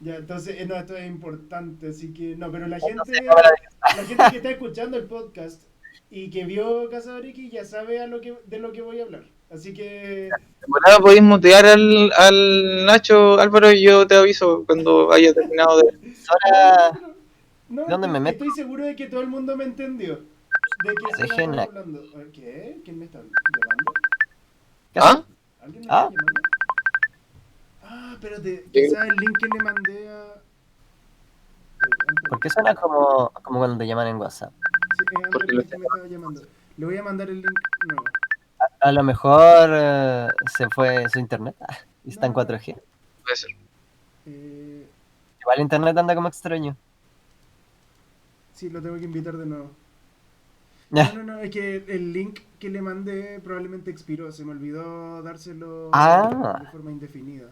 Ya, entonces, no, esto es importante, así que no, pero Entonces, no me la digas. la gente que está escuchando el podcast y que vio Cazador X ya sabe de lo que voy a hablar. Así que, Bueno, podéis mutear al Nacho, Álvaro, y yo te aviso cuando haya terminado de. no, no, Ahora, pero, no, ¿dónde me meto? estoy seguro de que todo el mundo me entendió. ¿De qué escena Dejen estamos aquí. hablando? ¿Qué? ¿Quién me está llamando? ¿Qué hace? ¿Ah? ¿Alguien me está Ah, llamando? Ah, espérate, ¿Qué? quizás el link que le mandé a... ¿por qué Amper. suena como cuando te llaman en WhatsApp? Sí, es Porque Amper que me estaba llamando. Le voy a mandar el link nuevo. A lo mejor se fue su internet y está No, en no, no. 4G. puede ser. Eh, Igual internet anda como extraño. sí, lo tengo que invitar de nuevo. No, no, no, es que el link que le mandé probablemente expiró. Se me olvidó dárselo de Ah, forma indefinida.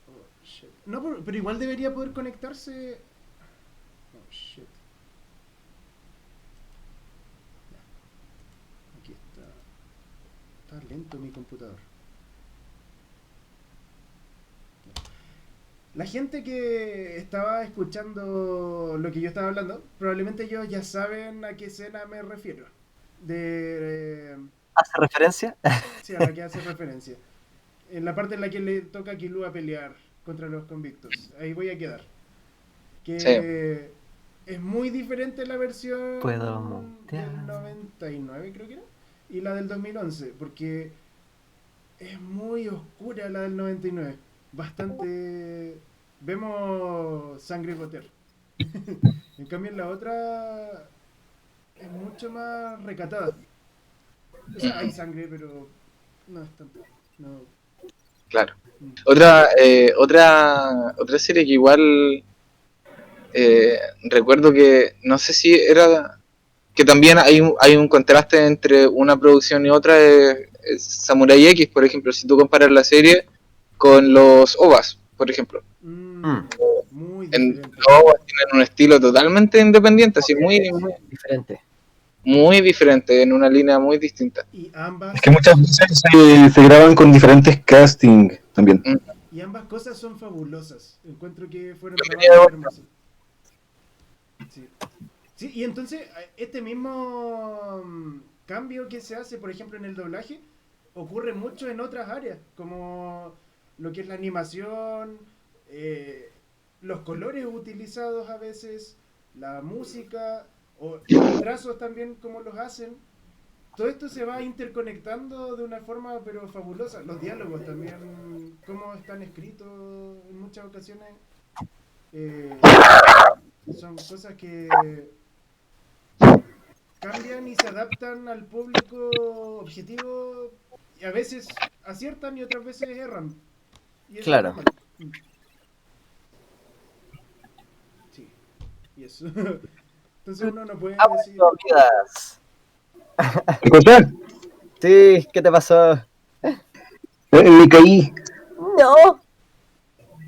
Oh, shit. No, pero igual debería poder conectarse. Oh, shit. Aquí está. Está lento mi computador. La gente que estaba escuchando lo que yo estaba hablando, probablemente ellos ya saben a qué escena me refiero. De... ¿hace referencia? Sí, a la que hace referencia. En la parte en la que le toca a Killua pelear contra los convictos. Ahí voy a quedar. Sí. Que es muy diferente la Puedo versión mutear. del 99, creo que era, y la del 2011, porque es muy oscura la del 99. Bastante... Vemos sangre gotear. En cambio en la otra es mucho más recatada. O sea, hay sangre, pero no es tanto. No. Claro. Mm. Otra serie que igual recuerdo que no sé si era que también hay un contraste entre una producción y otra es Samurai X, por ejemplo, si tú comparas la serie con los OVAs, por ejemplo. Mm, Muy Los diferente. OVAs tienen un estilo totalmente independiente, así diferente. muy diferente, en una línea muy distinta. Y Es que ambas, muchas veces se graban con diferentes casting también. Mm. y ambas cosas son fabulosas. Encuentro que fueron Yo venía de trabajos vuelta. hermosos. Sí. Sí, y entonces este mismo cambio que se hace, por ejemplo, en el doblaje, ocurre mucho en otras áreas, como lo que es la animación, eh, los colores utilizados a veces, la música, o los trazos también, como los hacen. Todo esto se va interconectando de una forma pero fabulosa. Los diálogos también, cómo están escritos en muchas ocasiones, eh, son cosas que cambian y se adaptan al público objetivo y a veces aciertan y otras veces erran. Y eso es Claro. normal. Sí, y eso. Entonces uno no puede decir... Vidas. ¿Qué cosa? Sí, ¿qué te pasó? Me caí. No.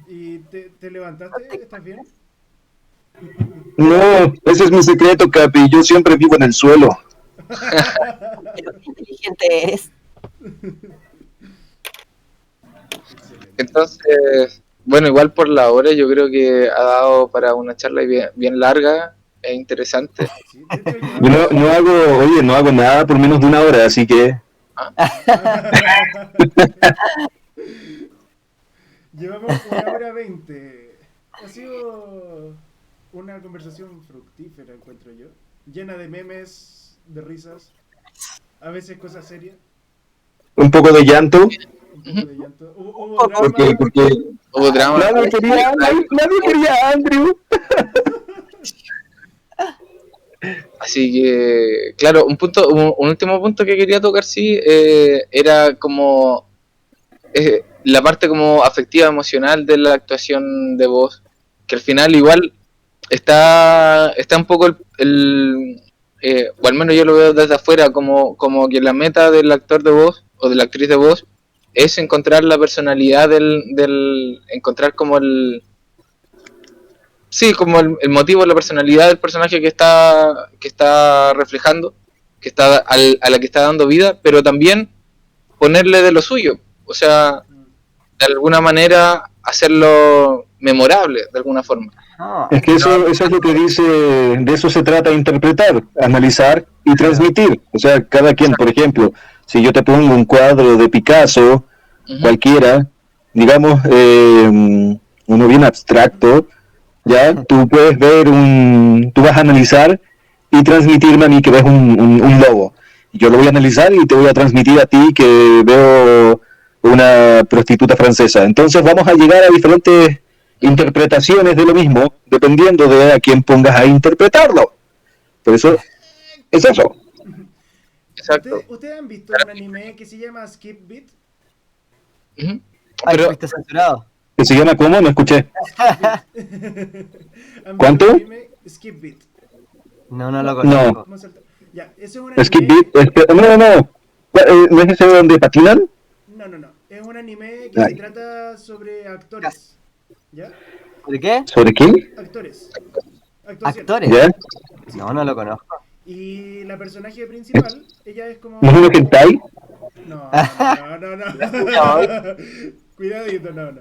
Y ¿Te levantaste? ¿Estás bien? No, ese es mi secreto, Capi. Yo siempre vivo en el suelo. Pero qué inteligente es. Excelente. Entonces, bueno, igual por la hora yo creo que ha dado para una charla bien, bien larga e interesante. Sí, de hecho Yo no hago nada por menos de una hora, así que llevamos 1 hora 20. Ha sido una conversación fructífera, encuentro yo. Llena de memes, de risas, a veces cosas serias, un poco de llanto. un poco de llanto. Hubo drama. Porque Hubo drama. nadie quería a Andrew. Así que, claro, un último punto que quería tocar, sí, era como la parte como afectiva, emocional de la actuación de voz, que al final igual está un poco o al menos yo lo veo desde afuera, como que la meta del actor de voz o de la actriz de voz es encontrar la personalidad encontrar como sí, como el motivo, la personalidad del personaje que está reflejando, a la que está dando vida, pero también ponerle de lo suyo, o sea, de alguna manera hacerlo memorable, de alguna forma. No, Es que eso es lo que dice, de eso se trata interpretar, analizar y transmitir. O sea, cada quien, por ejemplo, si yo te pongo un cuadro de Picasso, Ujú. cualquiera, digamos, uno bien abstracto, ya, tú puedes tú vas a analizar y transmitirme a mí que ves un lobo. Yo lo voy a analizar y te voy a transmitir a ti que veo una prostituta francesa. Entonces vamos a llegar a diferentes interpretaciones de lo mismo, dependiendo de a quién pongas a interpretarlo. Por eso es eso. Exacto. ¿Ustedes han visto un anime que se llama Skip Beat? Ujú. ay, Pero fuiste censurado. ¿Que se llama cómo? No escuché. ¿Han ¿Cuánto? visto un anime? Skip Beat. No, no lo No. conozco. Vamos a saltar. Ya, ese es un anime. Skip Beat. No. ¿No es ese donde patinan? No. Es un anime que se trata sobre actores. ¿Ya? ¿De qué? ¿Sobre qué? Actores. Actuación. ¿Actores? ¿Ya? No, no lo conozco. Y la personaje principal, ella es como. ¿No es un hentai? No. No. Cuidadito, no.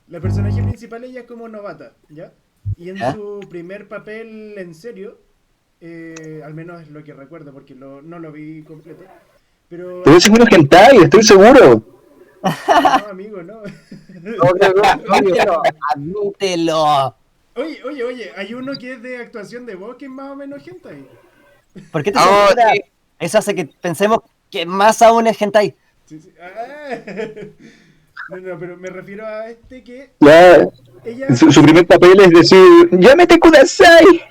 La personaje principal, ella es como novata, ¿ya? Y en ¿Ya? su primer papel en serio, al menos es lo que recuerdo porque no lo vi completo. Pero. Pero ese es un hentai, estoy seguro. No, amigo, no. Admítelo, admítelo. Oye, hay uno que es de actuación de voz que es más o menos hentai. ¿Por qué te Ah, censuras? sí. Eso hace que pensemos que más aún es hentai. Sí. Ah. No, pero me refiero a este que Ya, ella. su primer papel es decir, ¡llámete Kudasai!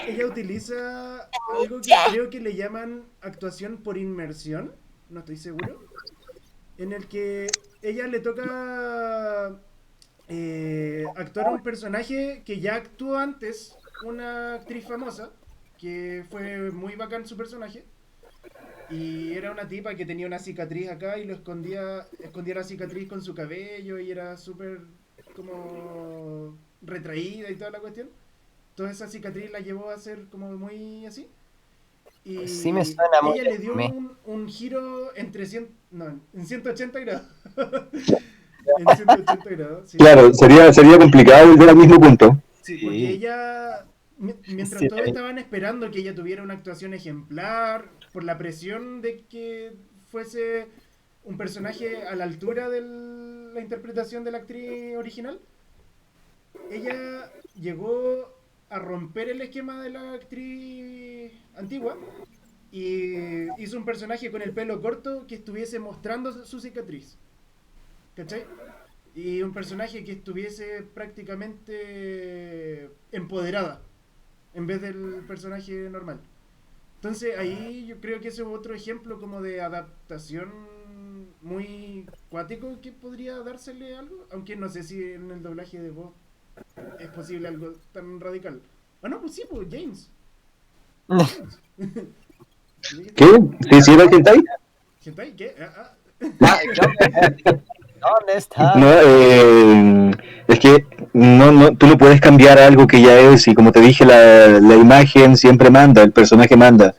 Ella utiliza algo que creo que le llaman actuación por inmersión, no estoy seguro, en el que ella le toca actuar a un personaje que ya actuó antes, una actriz famosa, que fue muy bacán su personaje, y era una tipa que tenía una cicatriz acá y escondía la cicatriz con su cabello y era súper como retraída y toda la cuestión. Toda esa cicatriz la llevó a ser como muy así. Y Sí me suena muy ella le dio anime. un giro en 180 grados. En 180 grados, sí. Claro, sería complicado volver al mismo punto. Sí, porque ella, mientras Sí, todos estaban esperando que ella tuviera una actuación ejemplar, por la presión de que fuese un personaje a la altura de la interpretación de la actriz original, ella llegó a romper el esquema de la actriz antigua y hizo un personaje con el pelo corto que estuviese mostrando su cicatriz. ¿Cachai? Y un personaje que estuviese prácticamente empoderada en vez del personaje normal. Entonces ahí yo creo que ese es otro ejemplo como de adaptación muy cuático que podría dársele algo, aunque no sé si en el doblaje de voz es posible algo tan radical. Ah, no, pues sí, pues James. ¿Qué? ¿Sí, sí era el hentai? ¿Hentai? ¿Qué? Ah, ¿dónde está? No, es que tú no puedes cambiar algo que ya es, y como te dije, la imagen siempre manda, el personaje manda.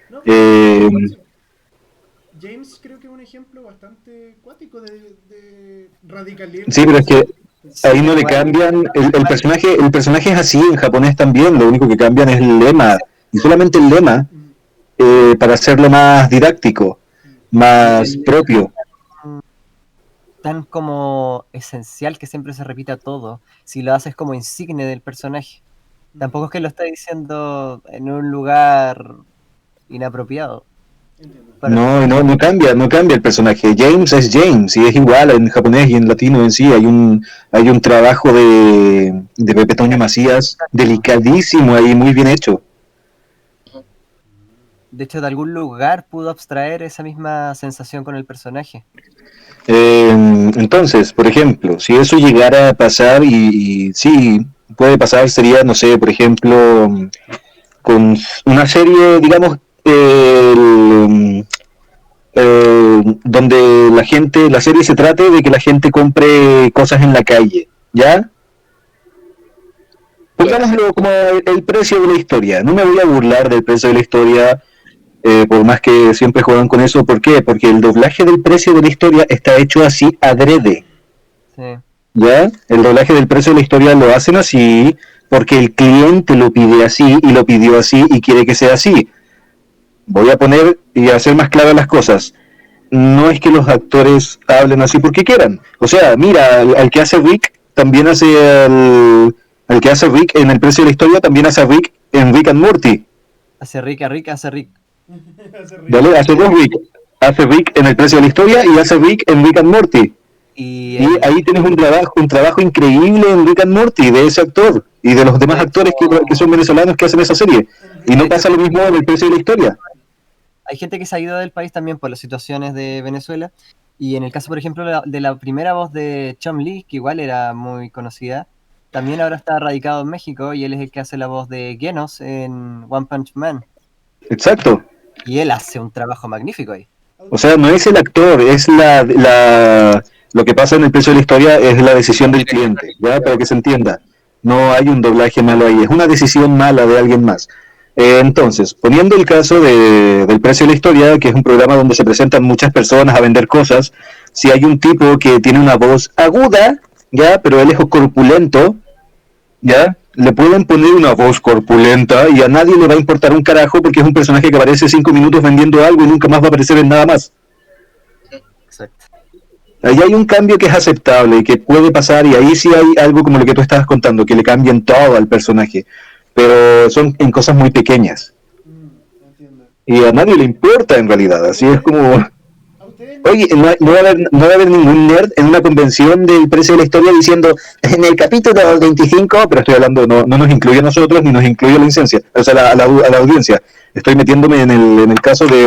No, Eh, James creo que es un ejemplo bastante cuático de sí, radicalismo pero es que social. Sí, ahí no pero le igual, cambian, el personaje es así en japonés también, lo único que cambian es el lema, y solamente el lema, Mm, para hacerlo más didáctico, mm, y más el propio. tan como esencial que siempre se repita todo, si lo haces como insigne del personaje. mm. Tampoco es que lo esté diciendo en un lugar inapropiado Entiendo. para tu No, personaje. no cambia el personaje. James es James y es igual en japonés y en latino en sí. Hay un trabajo de Pepe Toño Macías delicadísimo ahí, muy bien hecho. De hecho, de algún lugar pudo abstraer esa misma sensación con el personaje. Entonces, por ejemplo, si eso llegara a pasar y sí, puede pasar, sería, no sé, por ejemplo, con una serie, digamos, donde la serie se trate de que la gente compre cosas en la calle, ¿ya? Claro. Pongámoslo como el precio de la historia. No me voy a burlar del precio de la historia, por más que siempre juegan con eso. ¿Por qué? Porque el doblaje del precio de la historia está hecho así adrede. Sí. ¿Ya? El doblaje del precio de la historia lo hacen así porque el cliente lo pide así y lo pidió así y quiere que sea así. Voy a poner y hacer más claras las cosas. No es que los actores hablen así porque quieran. O sea, mira, al que hace Rick también hace al que hace Rick en el precio de la historia también hace a Rick en Rick and Morty. Hace Rick a Rick, hace Rick. Hace Rick. ¿Vale? Hace dos Rick. Hace Rick en el precio de la historia y hace Rick en Rick and Morty. Y Y ahí tienes un trabajo increíble en Rick and Morty de ese actor y de los demás de hecho, actores que son venezolanos que hacen esa serie. Y no de hecho, pasa lo mismo en el precio de la historia. hay gente que se ha ido del país también por las situaciones de Venezuela. Y en el caso, por ejemplo, de la primera voz de Chom Lee, que igual era muy conocida, también ahora está radicado en México y él es el que hace la voz de Genos en One Punch Man. Exacto. Y él hace un trabajo magnífico ahí. O sea, no es el actor, es lo que pasa en el precio de la historia es la decisión del cliente, ¿ya? Para que se entienda. No hay un doblaje malo ahí, es una decisión mala de alguien más. Entonces, poniendo el caso del precio de la historia, que es un programa donde se presentan muchas personas a vender cosas, si hay un tipo que tiene una voz aguda, ¿ya? Pero él es corpulento, ¿ya? Le pueden poner una voz corpulenta y a nadie le va a importar un carajo porque es un personaje que aparece 5 minutos vendiendo algo y nunca más va a aparecer en nada más. Exacto. Ahí hay un cambio que es aceptable y que puede pasar y ahí sí hay algo como lo que tú estabas contando, que le cambien todo al personaje, pero son en cosas muy pequeñas Entiendo. y a nadie le importa en realidad, así es como... ¿A ustedes Oye, no va a haber ningún nerd en una convención del precio de la historia diciendo en el capítulo 25, pero estoy hablando, no nos incluye a nosotros ni nos incluye a la licencia, o sea, a la audiencia. Estoy metiéndome en el caso de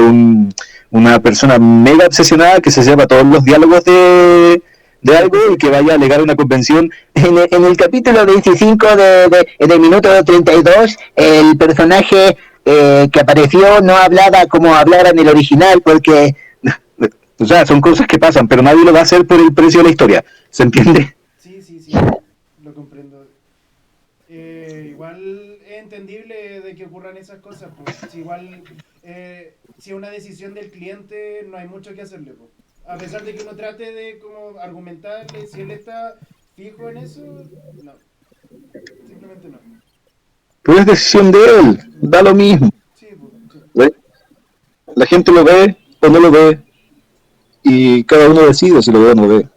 una persona mega obsesionada que se lleva todos los diálogos de algo y que vaya a alegar una convención. En el capítulo 25 del minuto 32, el personaje que apareció no hablaba como hablara en el original porque... O sea, son cosas que pasan, pero nadie lo va a hacer por el precio de la historia. ¿Se entiende? Sí, sí, sí, lo comprendo. Igual es entendible de que ocurran esas cosas, pues. Si igual, si es una decisión del cliente, no hay mucho que hacerle, pues. A pesar de que uno trate de como argumentarle, si él está fijo en eso, no, simplemente no. Pero es decisión de él, da lo mismo. Sí, pues, sí. ¿Ve? La gente lo ve o no lo ve y cada uno decide si lo ve o no lo ve.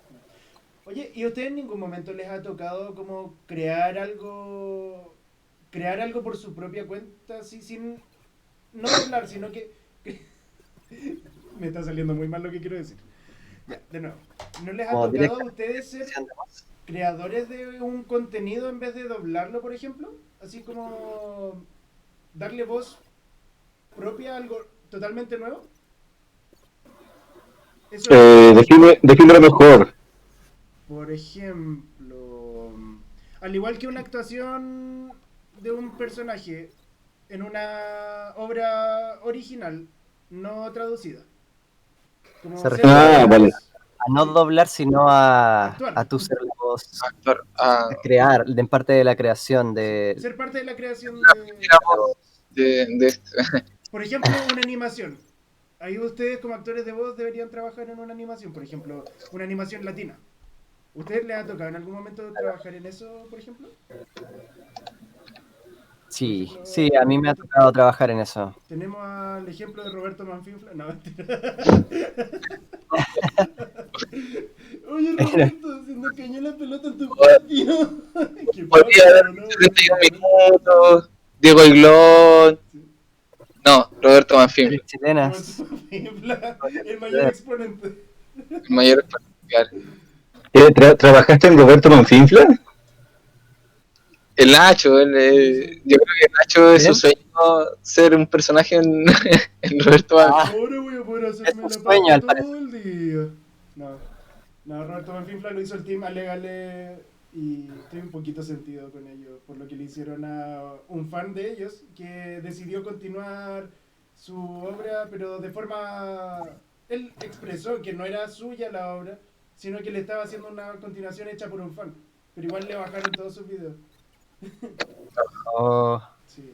Oye, ¿y a usted en ningún momento les ha tocado como crear algo por su propia cuenta, así sin, no doblar, sino que, me está saliendo muy mal lo que quiero decir. Ya, de nuevo, ¿no les ha Como tocado a directamente ustedes ser creadores de un contenido en vez de doblarlo, por ejemplo? Así como darle voz propia a algo totalmente nuevo. Eso es, Define mejor. por ejemplo, al igual que una actuación de un personaje en una obra original, no traducida. Como Se ser refiere Ah, la vale. voz. a no Sí. doblar, sino a Actuar. tú ser la voz, Actor, a crear, en parte de la creación Sí. Ser parte de la creación de la voz. de este. Por ejemplo, una animación. Ahí ustedes como actores de voz deberían trabajar en una animación, por ejemplo, una animación latina. ¿Ustedes les ha tocado en algún momento trabajar en eso, por ejemplo? Por Sí, ejemplo, sí, a mí me ha tocado trabajar en eso. tenemos al ejemplo de Roberto Manfinfla. No, mentira. Oye, Roberto, se nos cayó la pelota en tu patio. ¿Qué Podría pasa, haber no? 71 minutos. Diego Iglón. No, Roberto Manfilm, Las chilenas. Roberto Manfinfla, el mayor exponente. el mayor exponente. ¿Trabajaste en Roberto Manfinfla? El Nacho, yo creo que Nacho es su ¿Quién? sueño ser un personaje en, en Roberto Manfilm. Ah, Ahora voy a poder es hacerme un la sueño, paja al parecer. todo el día. No, no, Roberto Manfinfla lo hizo el team Alegale y estoy un poquito sentido con ello, por lo que le hicieron a un fan de ellos que decidió continuar su obra, pero de forma... Él expresó que no era suya la obra, sino que le estaba haciendo una continuación hecha por un fan, pero igual le bajaron todos sus videos. Oh, Sí,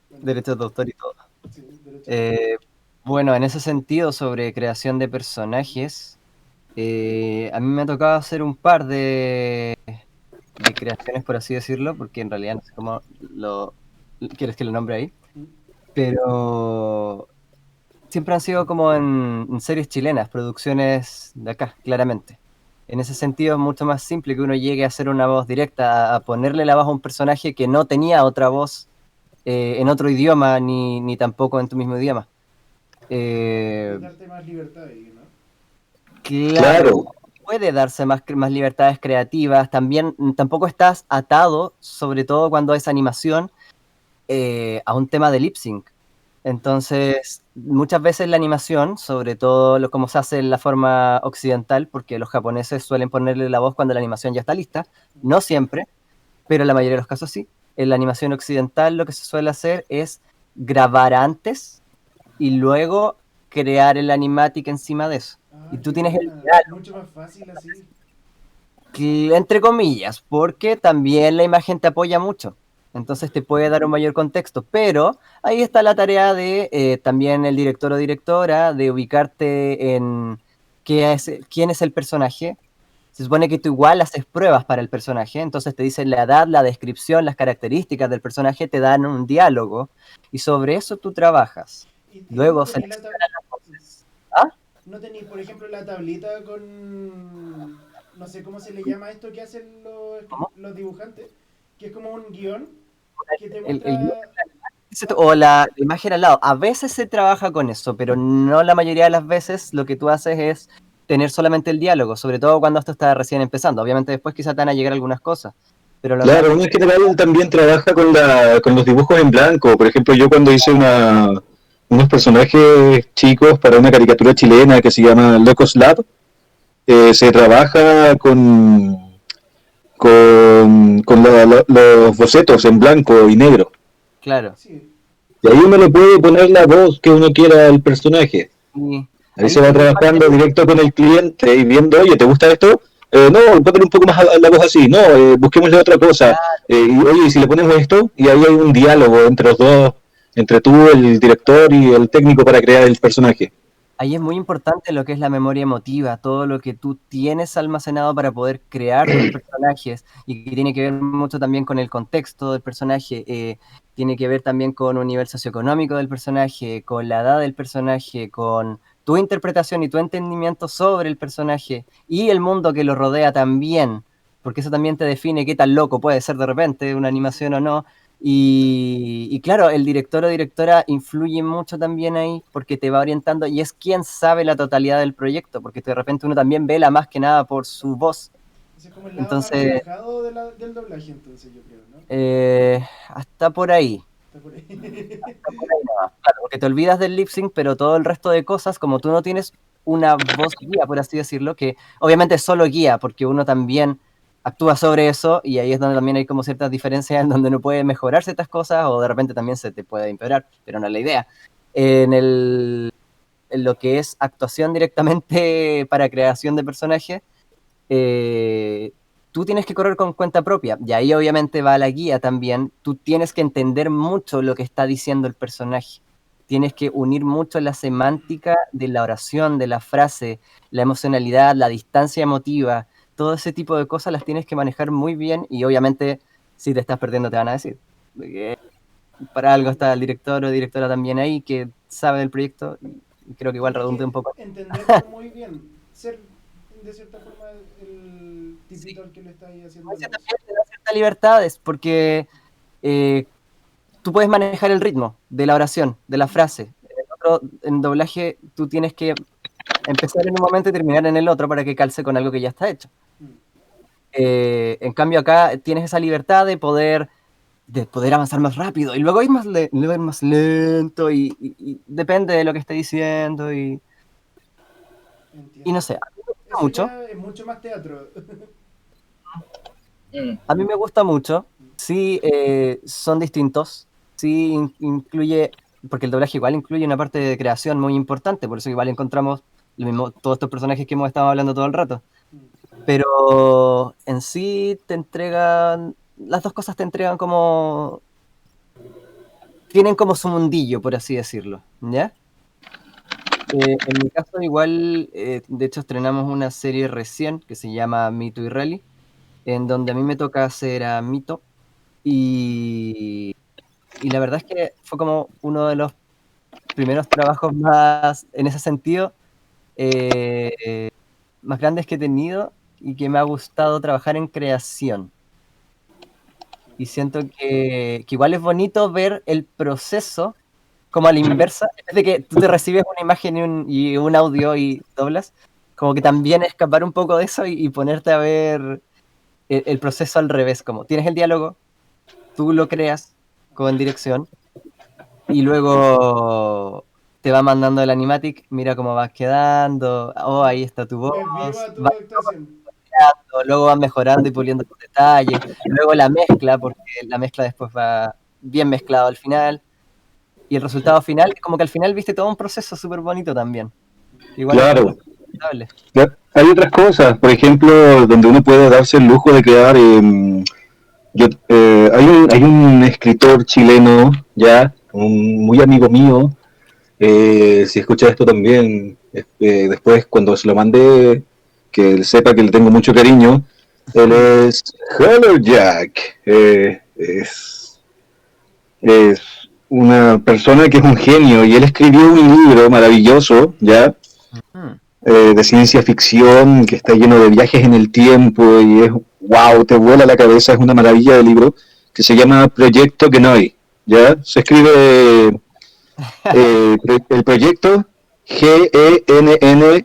bueno, derechos de autor y todo. sí, derecho de autor. Bueno, en ese sentido, sobre creación de personajes, a mí me ha tocado hacer un par de creaciones, por así decirlo, porque en realidad no sé cómo lo quieres que lo nombre ahí, pero siempre han sido como en series chilenas, producciones de acá, claramente. En ese sentido es mucho más simple que uno llegue a hacer una voz directa, a ponerle la voz a un personaje que no tenía otra voz en otro idioma, ni tampoco en tu mismo idioma. Puedes darte más libertad ahí, ¿no? Claro, Claro. puede darse más libertades creativas. También tampoco estás atado, sobre todo cuando es animación, a un tema de lip sync. Entonces, muchas veces la animación, sobre todo como se hace en la forma occidental, porque los japoneses suelen ponerle la voz cuando la animación ya está lista, no siempre, pero en la mayoría de los casos sí. En la animación occidental lo que se suele hacer es grabar antes y luego crear el animatic encima de eso. Y Ah, tú qué tienes el buena. diálogo, Mucho más fácil así. entre comillas, porque también la imagen te apoya mucho. Entonces te puede dar un mayor contexto, pero ahí está la tarea de también el director o directora de ubicarte en quién es el personaje. Se supone que tú igual haces pruebas para el personaje, entonces te dicen la edad, la descripción, las características del personaje, te dan un diálogo y sobre eso tú trabajas. ¿Y tú no Luego tenís seleccionas las voces. ¿Ah? no tenís, por ejemplo, la tablita con... No sé cómo se le llama esto que hacen ¿Cómo? los dibujantes? Que es como un guión que te El guión muestra... ¿Ah? o la imagen al lado. A veces se trabaja con eso, pero no la mayoría de las veces lo que tú haces es tener solamente el diálogo, sobre todo cuando esto está recién empezando. Obviamente después quizás te van a llegar algunas cosas, pero Claro, uno en general también trabaja con los dibujos en blanco. Por ejemplo, yo cuando hice unos personajes chicos para una caricatura chilena que se llama Locos Lab, se trabaja con los bocetos en blanco y negro. claro. Sí. Y ahí uno le puede poner la voz que uno quiera al personaje. Y Ahí se va trabajando directo con el cliente y viendo, oye, ¿te gusta esto? No, póngale un poco más a la voz así. No, busquémosle otra cosa. Y oye, ¿y si le ponemos esto? Y ahí hay un diálogo entre los dos, entre tú, el director y el técnico para crear el personaje. ahí es muy importante lo que es la memoria emotiva, todo lo que tú tienes almacenado para poder crear tus personajes y que tiene que ver mucho también con el contexto del personaje, tiene que ver también con un nivel socioeconómico del personaje, con la edad del personaje, con tu interpretación y tu entendimiento sobre el personaje y el mundo que lo rodea también, porque eso también te define qué tan loco puede ser de repente una animación o no. Y claro, el director o directora influye mucho también ahí porque te va orientando y es quien sabe la totalidad del proyecto, porque de repente uno también vela más que nada por su voz. Ese es como el lado más Entonces, relajado del doblaje, entonces yo creo, ¿no? hasta por ahí. Está por ahí. Hasta por ahí nomás. Claro, porque te olvidas del lip sync, pero todo el resto de cosas, como tú no tienes una voz guía, por así decirlo, que obviamente es solo guía, porque uno también actúa sobre eso y ahí es donde también hay como ciertas diferencias en donde uno puede mejorar ciertas cosas o de repente también se te puede empeorar, pero no es la idea. en en lo que es actuación directamente para creación de personajes, tú tienes que correr con cuenta propia. Y ahí obviamente va la guía también. Tú tienes que entender mucho lo que está diciendo el personaje. Tienes que unir mucho la semántica de la oración, de la frase, la emocionalidad, la distancia emotiva. Todo ese tipo de cosas las tienes que manejar muy bien y obviamente si te estás perdiendo te van a decir. Porque para algo está el director o directora también ahí que sabe del proyecto y creo que igual Tienes redunde un que poco. entenderlo muy bien. Ser, de cierta forma, el tipito al que le está ahí haciendo la voz. También te da ciertas libertades porque eh, tú puedes manejar el ritmo de la oración, de la frase. En doblaje tú tienes que empezar en un momento y terminar en el otro para que calce con algo que ya está hecho. En cambio acá tienes esa libertad de poder avanzar más rápido y luego ir luego ir más lento y depende de lo que esté diciendo y Entiendo. no sé, a mí me gusta Eso mucho. ya es mucho más teatro. A mí me gusta mucho. Sí, son distintos. Sí, incluye, porque el doblaje igual incluye una parte de creación muy importante, por eso igual encontramos lo mismo, todos estos personajes que hemos estado hablando todo el rato. Pero en sí te entregan, las dos cosas te entregan como, tienen como su mundillo, por así decirlo, ¿ya? En mi caso igual, de hecho estrenamos una serie recién que se llama Mito y Rally, en donde a mí me toca hacer a Mito y la verdad es que fue como uno de los primeros trabajos más, en ese sentido, más grandes que he tenido y que me ha gustado trabajar en creación. Y siento que igual es bonito ver el proceso como a la inversa, en vez de que tú te recibes una imagen y un audio y doblas, como que también escapar un poco de eso y ponerte a ver el proceso al revés, como tienes el diálogo, tú lo creas con dirección y luego te va mandando el animatic, mira cómo vas quedando, oh, ahí está tu voz, Es viva tu vas actuación. mejorando, luego vas mejorando y puliendo tus detalles, luego la mezcla, porque la mezcla después va bien mezclado al final, y el resultado final, como que al final viste todo un proceso súper bonito también, igual Claro. encuentro respetable. Hay otras cosas, por ejemplo, donde uno puede darse el lujo de crear. Hay un escritor chileno, ya, un muy amigo mío. Si escucha esto también, después cuando se lo mandé, que él sepa que le tengo mucho cariño. Él es Hello Jack. Es una persona que es un genio y él escribió un libro maravilloso, ya, de ciencia ficción que está lleno de viajes en el tiempo y es wow, te vuela la cabeza, es una maravilla de libro que se llama Proyecto Genoi, ya, se escribe el proyecto Genneu,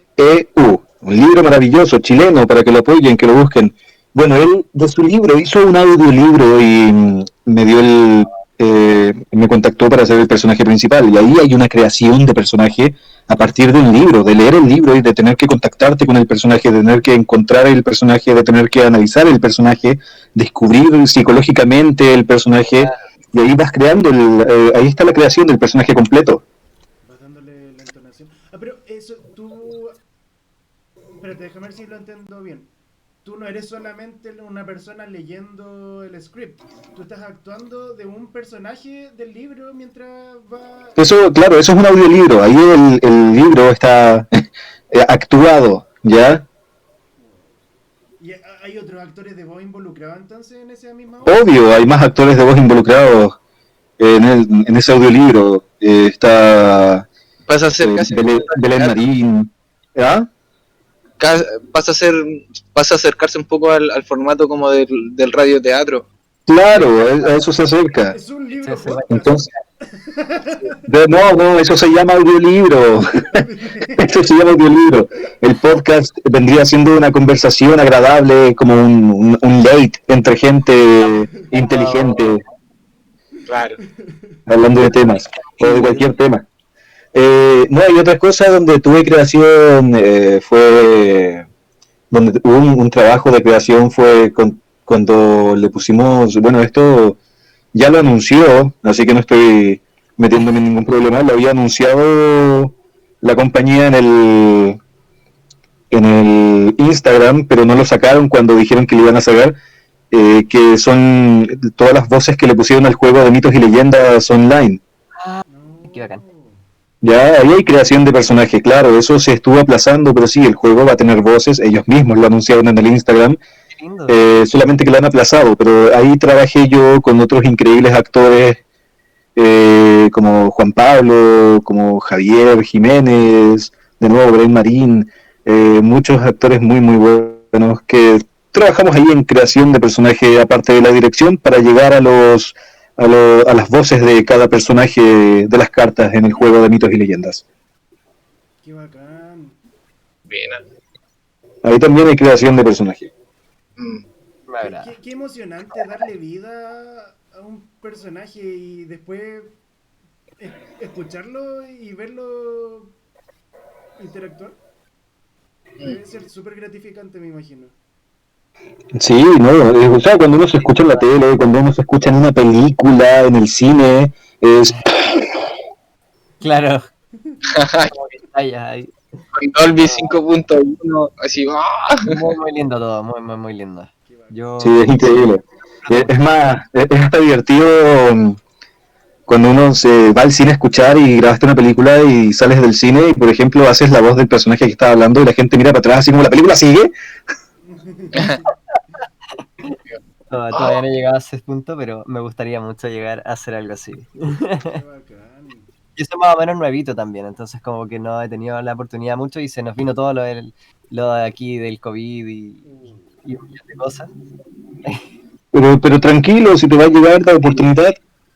un libro maravilloso chileno para que lo apoyen, que lo busquen. Bueno, él de su libro hizo un audiolibro y me dio me contactó para ser el personaje principal y ahí hay una creación de personaje a partir de un libro, de leer el libro y de tener que contactarte con el personaje, de tener que encontrar el personaje, de tener que analizar el personaje, descubrir psicológicamente el personaje y ahí vas creando, ahí está la creación del personaje completo. Vas dándole la entonación. Ah, pero eso, tú... Espérate, déjame ver si lo entiendo bien. Tú no eres solamente una persona leyendo el script. Tú estás actuando de un personaje del libro mientras va... Eso, claro, eso es un audiolibro. Ahí el libro está actuado, ¿ya? ¿Y hay otros actores de voz involucrados entonces en esa misma obra? Obvio, hay más actores de voz involucrados en ese audiolibro. Está Pasa a ser casi Belén Marín. ¿Ah? pasa a acercarse un poco al formato como del radioteatro. Claro, a eso se acerca. Es un libro Sí, podcast. Entonces, no, eso se llama audiolibro. Eso se llama audiolibro. El podcast vendría siendo una conversación agradable, como un late entre gente inteligente, Claro. hablando de temas, o de cualquier tema. No, hay otra cosa donde tuve creación, donde hubo un trabajo de creación fue cuando le pusimos, bueno, esto ya lo anunció, así que no estoy metiéndome en ningún problema. Lo había anunciado la compañía en el Instagram, pero no lo sacaron cuando dijeron que lo iban a sacar, que son todas las voces que le pusieron al juego de Mitos y Leyendas Online. No. Qué bacán. Ya, ahí hay creación de personajes, claro, eso se estuvo aplazando, pero sí, el juego va a tener voces, ellos mismos lo anunciaron en el Instagram, Qué lindo. solamente que lo han aplazado, pero ahí trabajé yo con otros increíbles actores, como Juan Pablo, como Javier Jiménez, de nuevo Bren Marín, muchos actores muy muy buenos que trabajamos ahí en creación de personaje aparte de la dirección para llegar a las voces de cada personaje de las cartas en el juego de Mitos y Leyendas. Qué bacán. Bien. Ahí también hay creación de personaje. Me agrada. Qué emocionante darle vida a un personaje y después escucharlo y verlo interactuar. Debe ser súper gratificante, me imagino. Sí, no, o sea, cuando uno se escucha en la tele, cuando uno se escucha en una película, en el cine, es Claro. Como que está ahí. Con Dolby 5.1, así, ¡ah! Muy lindo todo, muy lindo. Qué bacán. Yo sí, es increíble. Es más, es hasta divertido cuando uno se va al cine a escuchar y grabaste una película y sales del cine y, por ejemplo, haces la voz del personaje que está hablando y la gente mira para atrás así como la película sigue. todavía no he llegado a ese punto, pero me gustaría mucho llegar a hacer algo así. Qué bacán. Yo soy más o menos nuevito también, entonces como que no he tenido la oportunidad mucho y se nos vino todo lo de aquí del COVID y un millón de cosas. Pero tranquilo, si te va a llegar la oportunidad.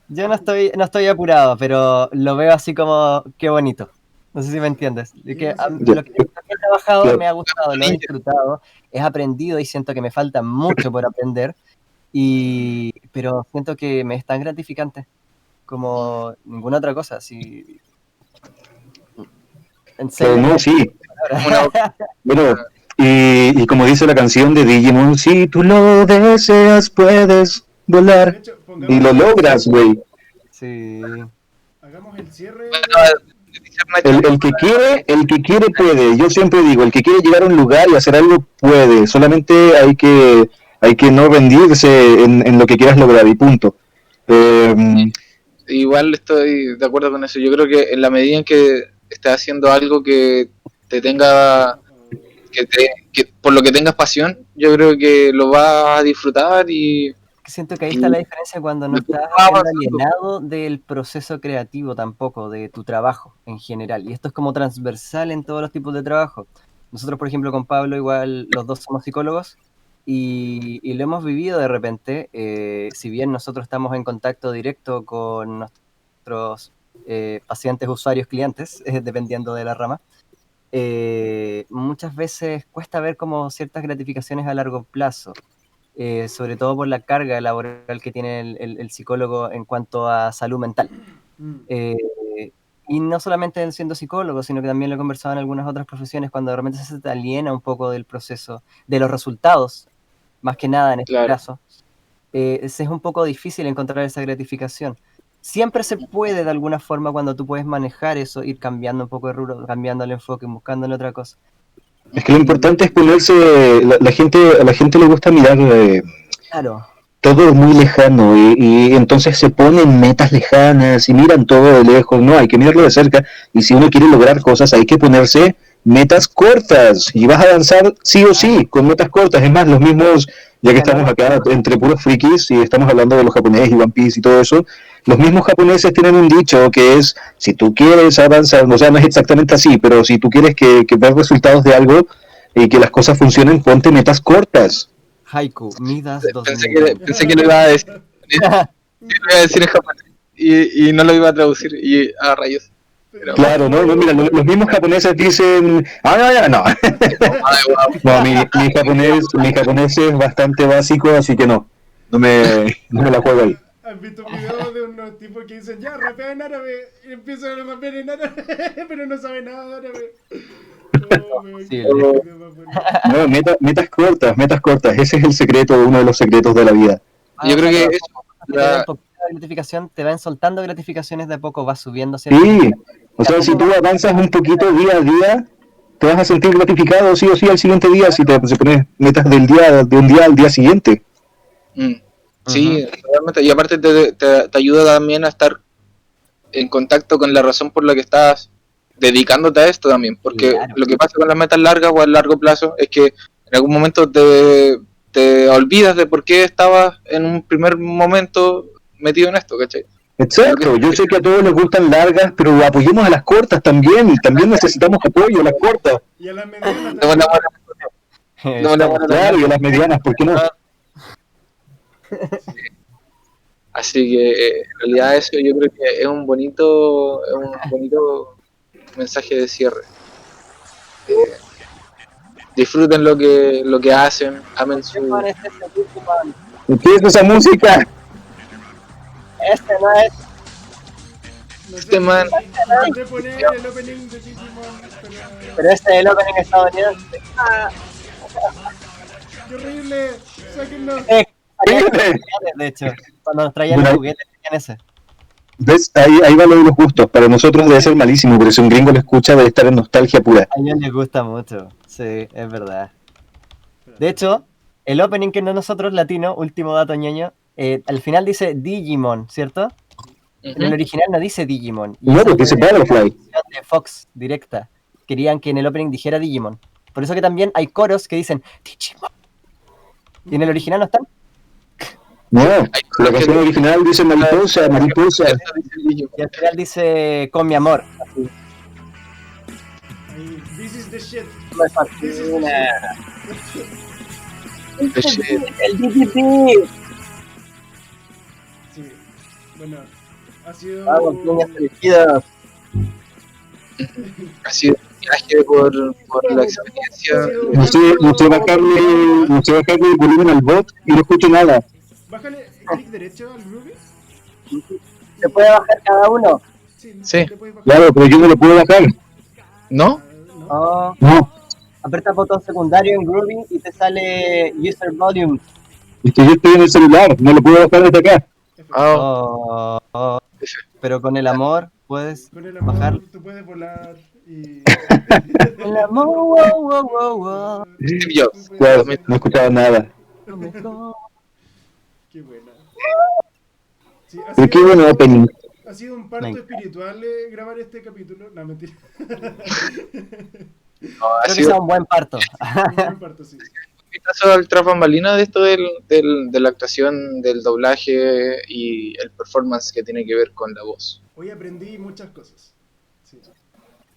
Yo no estoy apurado, pero lo veo así como qué bonito. No sé si me entiendes. Lo que he trabajado Claro. me ha gustado, lo he disfrutado, he aprendido y siento que me falta mucho por aprender, pero siento que me es tan gratificante como ninguna otra cosa. Así, en serio. No, sí. Bueno, y como dice la canción de Digimon, si tú lo deseas, puedes De volar. hecho, Y lo logras, güey. Sí. hagamos el cierre. El que quiere puede. Yo siempre digo, el que quiere llegar a un lugar y hacer algo puede. Solamente hay que no rendirse en lo que quieras lograr y punto. Igual estoy de acuerdo con eso. Yo creo que en la medida en que estés haciendo algo que te tenga, que por lo que tengas pasión, yo creo que lo vas a disfrutar y Siento que ahí está la diferencia cuando no estás alienado del proceso creativo tampoco, de tu trabajo en general. Y esto es como transversal en todos los tipos de trabajo. Nosotros, por ejemplo, con Pablo, igual los dos somos psicólogos y lo hemos vivido de repente. Si bien nosotros estamos en contacto directo con nuestros pacientes, usuarios, clientes, dependiendo de la rama, muchas veces cuesta ver como ciertas gratificaciones a largo plazo. Sobre todo por la carga laboral que tiene el psicólogo en cuanto a salud mental. Y no solamente siendo psicólogo, sino que también lo he conversado en algunas otras profesiones, cuando de repente se te aliena un poco del proceso, de los resultados, más que nada en este caso. Es un poco difícil encontrar esa gratificación. Siempre se puede de alguna forma cuando tú puedes manejar eso, ir cambiando un poco de rubro, cambiando el enfoque, buscándole otra cosa. Es que lo importante es ponerse, a la gente le gusta mirar Claro. todo muy lejano y entonces se ponen metas lejanas y miran todo de lejos. No, hay que mirarlo de cerca y si uno quiere lograr cosas hay que ponerse metas cortas y vas a avanzar sí o sí con metas cortas. Es más, los mismos, ya que estamos acá entre puros frikis y estamos hablando de los japoneses y One Piece y todo eso, los mismos japoneses tienen un dicho que es, si tú quieres avanzar, o sea, no es exactamente así, pero si tú quieres que ver resultados de algo y que las cosas funcionen, ponte metas cortas. Haiku, Midas 2000. Pensé que lo iba a decir. Lo iba a decir en japonés y no lo iba a traducir y a rayos. Pero, Claro, no, mira, los mismos japoneses dicen, no. No, mi japonés es bastante básico, así que no me la juego ahí. ¿Has visto un video de unos tipos que dicen, ya, rapea en árabe? Y empiezan a rapear en árabe, pero no saben nada de árabe. Sí, No, metas cortas, ese es el secreto, uno de los secretos de la vida. yo creo que eso, la gratificación, te van soltando gratificaciones de a poco, vas subiendo, ¿cierto? Sí, o sea, si tú avanzas un poquito día a día, te vas a sentir gratificado sí o sí al siguiente día si te pones metas de un día al día siguiente. Sí, realmente, y aparte te ayuda también a estar en contacto con la razón por la que estás dedicándote a esto también, porque Claro. lo que pasa con las metas largas o a largo plazo es que en algún momento te olvidas de por qué estabas en un primer momento metido en esto, ¿cachai? Exacto, yo sé que a todos les gustan largas, pero apoyemos a las cortas también, también necesitamos apoyo a las cortas, Y a las medianas No, no, también. no, no, no, claro, y a las medianas, ¿por qué no? Así que en realidad eso yo creo que es un bonito mensaje de cierre. Disfruten lo que hacen, amen su... ¿Qué es esa música? Este no es. No sé, Este man- intenté poner el opening de Digimon, Pero este es el opening estadounidense. ¡qué horrible! ¡Sáquenlo! De hecho, cuando nos traían Bueno, los juguetes, tenían ese. ¿Ves? Ahí va lo de los gustos. Para nosotros debe ser malísimo, pero si un gringo lo escucha debe estar en nostalgia pura. A ellos les gusta mucho. Sí, es verdad. De hecho, el opening que no nosotros latino, último dato ñoño, al final dice Digimon, ¿cierto? En el original no dice Digimon. Y No, esa porque dice fue la Butterfly. decisión de Fox directa. Querían que en el opening dijera Digimon. Por eso que también hay coros que dicen Digimon. Y en el original no están. No, la canción original dice mariposa, mariposa. Y al final dice con mi amor. Así. Ahí, this is the shit. Me This is the fascina. shit. El DDP. Sí. Bueno, ha sido. Vamos, niñas elegidas. Ha sido un viaje por la experiencia. No sé bajarle el volumen al bot y no escucho nada. Bájale clic derecho al Ruby. ¿Se puede bajar cada uno? Sí. le puedes bajar. Claro, pero yo no lo puedo bajar. ¿No? ¿No? Oh, No, aprieta el botón secundario en Groovy y te sale User Volume. es que yo estoy en el celular, no lo puedo bajar desde acá. Ah, Pero con el amor puedes Con el amor bajar. tú puedes volar y. El amor, wow, wow, wow, wow. Steve Jobs. Claro, no escuchaba nada. Lo mejor. Qué buena. Sí, Pero qué bueno opening. ha sido un parto Venga. espiritual grabar este capítulo. No, mentira. No, ha Creo que sido sea un buen parto. Un buen parto, sí. un vistazo al tras bambalina de esto de la actuación, del doblaje y el performance que tiene que ver con la voz. Hoy aprendí muchas cosas. Sí.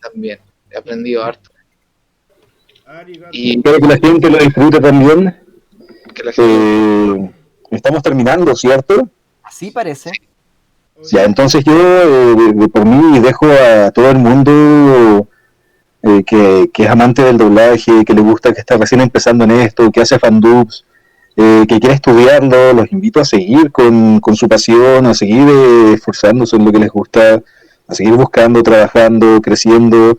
También he aprendido harto. Arigato. Y Espero que la gente lo disfrute también. que la gente... Estamos terminando, ¿cierto? Así parece. Ya, entonces yo por mí dejo a todo el mundo que es amante del doblaje, que le gusta, que está recién empezando en esto, que hace fandubs, que quiere estudiarlo, los invito a seguir con su pasión, a seguir esforzándose en lo que les gusta, a seguir buscando, trabajando, creciendo.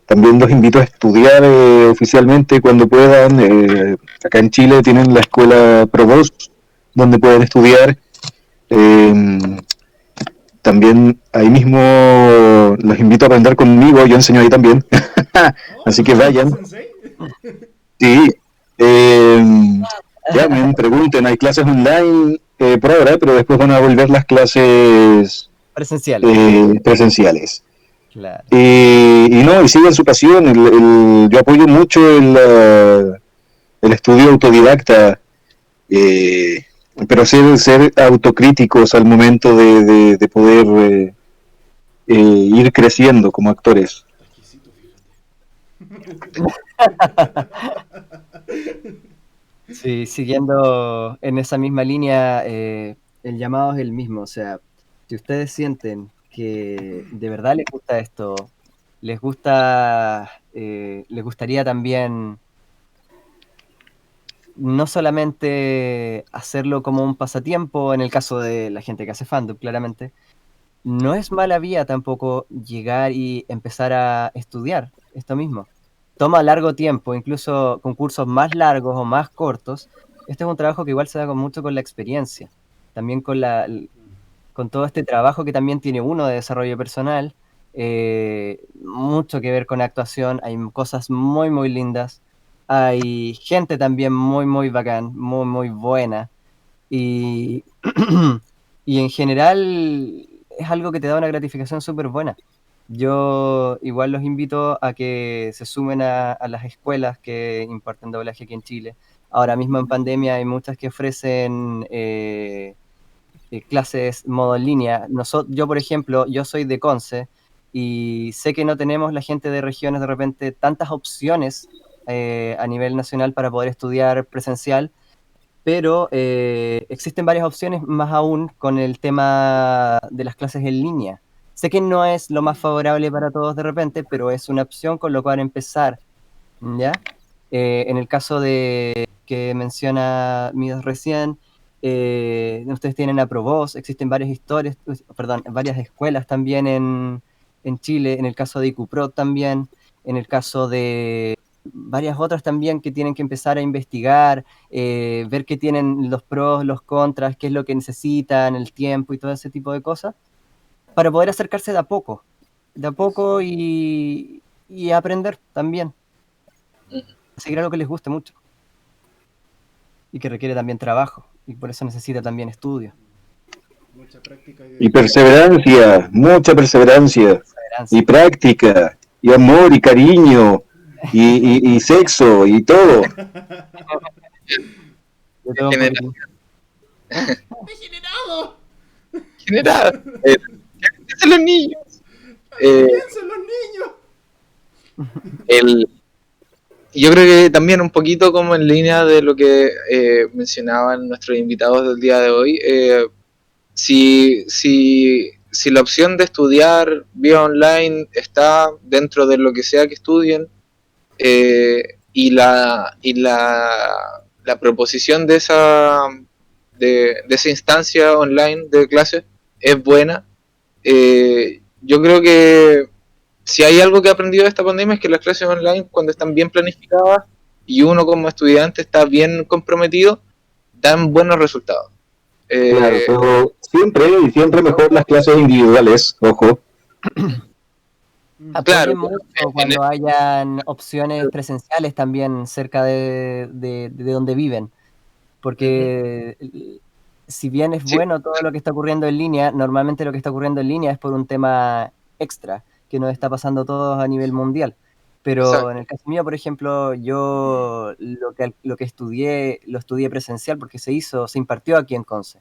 También los invito a estudiar oficialmente cuando puedan. Acá en Chile tienen la escuela Provost, donde pueden estudiar. También ahí mismo los invito a aprender conmigo, yo enseño ahí también. Así que vayan. ¿Sensei? Sí. Ya me pregunten, hay clases online por ahora, pero después van a volver las clases Presencial. presenciales. Claro. Y no, y sigan su pasión. Yo apoyo mucho el estudio autodidacta, pero ser autocríticos al momento de poder ir creciendo como actores. Exquisito, Sí, siguiendo en esa misma línea, el llamado es el mismo. O sea, si ustedes sienten que de verdad les gusta esto, les gustaría también no solamente hacerlo como un pasatiempo, en el caso de la gente que hace fandom, claramente, no es mala vía tampoco llegar y empezar a estudiar esto mismo. Toma largo tiempo, incluso con cursos más largos o más cortos. Este es un trabajo que igual se da mucho con la experiencia. también con todo este trabajo que también tiene uno de desarrollo personal, mucho que ver con actuación, hay cosas muy, muy lindas, hay gente también muy, muy bacán, muy, muy buena, y, y en general es algo que te da una gratificación súper buena. Yo igual los invito a que se sumen a las escuelas que imparten doblaje aquí en Chile. Ahora mismo en pandemia hay muchas que ofrecen clases modo en línea. Yo, por ejemplo, yo soy de Conce y sé que no tenemos la gente de regiones de repente tantas opciones a nivel nacional para poder estudiar presencial, pero existen varias opciones más aún con el tema de las clases en línea. Sé que no es lo más favorable para todos de repente, pero es una opción con lo cual empezar, ¿ya? En el caso de que menciona Midas recién, ustedes tienen Aprobos, existen varias historias, perdón, varias escuelas también en Chile, en el caso de ICUPRO también, en el caso de varias otras también que tienen que empezar a investigar, ver qué tienen los pros, los contras, qué es lo que necesitan, el tiempo y todo ese tipo de cosas, para poder acercarse de a poco y aprender también, seguir algo que les guste mucho y que requiere también trabajo y por eso necesita también estudio. Mucha práctica Y perseverancia, mucha perseverancia, y práctica, y amor, y cariño, y sexo, y todo. De todo un poquito. ¡Degenerado! Generada. ¿Qué hacen los niños? ¡Piensen los niños! Yo creo que también un poquito como en línea de lo que mencionaban nuestros invitados del día de hoy, si la opción de estudiar vía online está dentro de lo que sea que estudien, la proposición de esa instancia online de clases es buena, yo creo que si hay algo que he aprendido de esta pandemia es que las clases online, cuando están bien planificadas y uno como estudiante está bien comprometido, dan buenos resultados. Claro, pero siempre mejor las clases individuales, ojo. Apoyen Claro, mucho cuando hayan opciones presenciales también cerca de donde viven, porque si bien es sí, bueno todo lo que está ocurriendo en línea, normalmente lo que está ocurriendo en línea es por un tema extra que nos está pasando a todos a nivel mundial. Pero exacto. en el caso mío, por ejemplo, yo lo que estudié, lo estudié presencial porque se impartió aquí en Conce.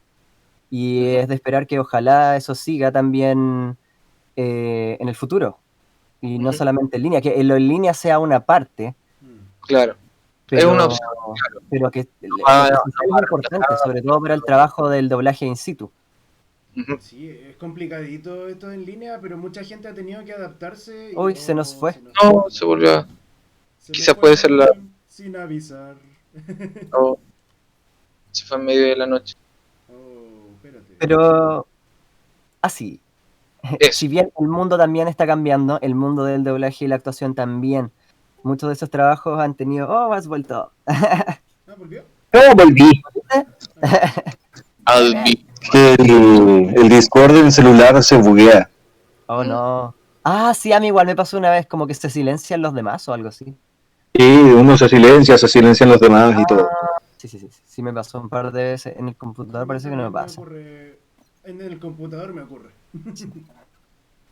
Y es de esperar que ojalá eso siga también en el futuro. Y no solamente en línea, que lo en línea sea una parte, Claro, es una pero, opción. pero que lo Ah, presencial es importante, sobre todo para el trabajo del doblaje in situ. ujú. Sí, es complicadito esto en línea, pero mucha gente ha tenido que adaptarse y Uy, se nos fue. No, se volvió. se nos Quizás puede ser la. fueron sin avisar. No, se fue en medio de la noche. Oh, espérate. Pero así, Eso. si bien el mundo también está cambiando, el mundo del doblaje y la actuación también, muchos de esos trabajos han tenido, oh, has vuelto. Ah, ¿por qué? Oh, volví. I'll be. Que el Discord del celular se buguea. Oh, no. Ah, sí, a mí igual me pasó una vez como que se silencian los demás o algo así. Y uno se silencian los demás y todo. Sí, me pasó un par de veces. En el computador parece que no me pasa. En el computador me ocurre.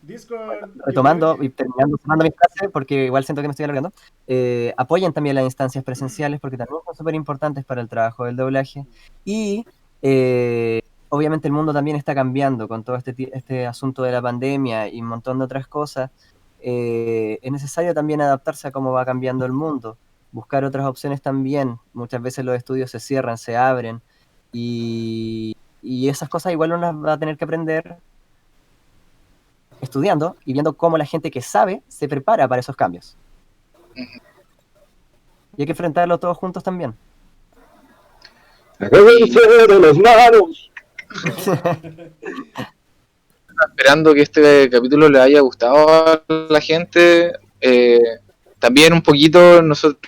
Discord. Retomando y terminando cerrando mi frase, porque igual siento que me estoy alargando, apoyen también las instancias presenciales porque también son súper importantes para el trabajo del doblaje. Y obviamente el mundo también está cambiando con todo este asunto de la pandemia y un montón de otras cosas. Es necesario también adaptarse a cómo va cambiando el mundo, buscar otras opciones también. Muchas veces los estudios se cierran, se abren y esas cosas igual uno las va a tener que aprender estudiando y viendo cómo la gente que sabe se prepara para esos cambios. Y hay que enfrentarlo todos juntos también. ¡Agárrense de las manos! Esperando que este capítulo le haya gustado a la gente. También un poquito nosotros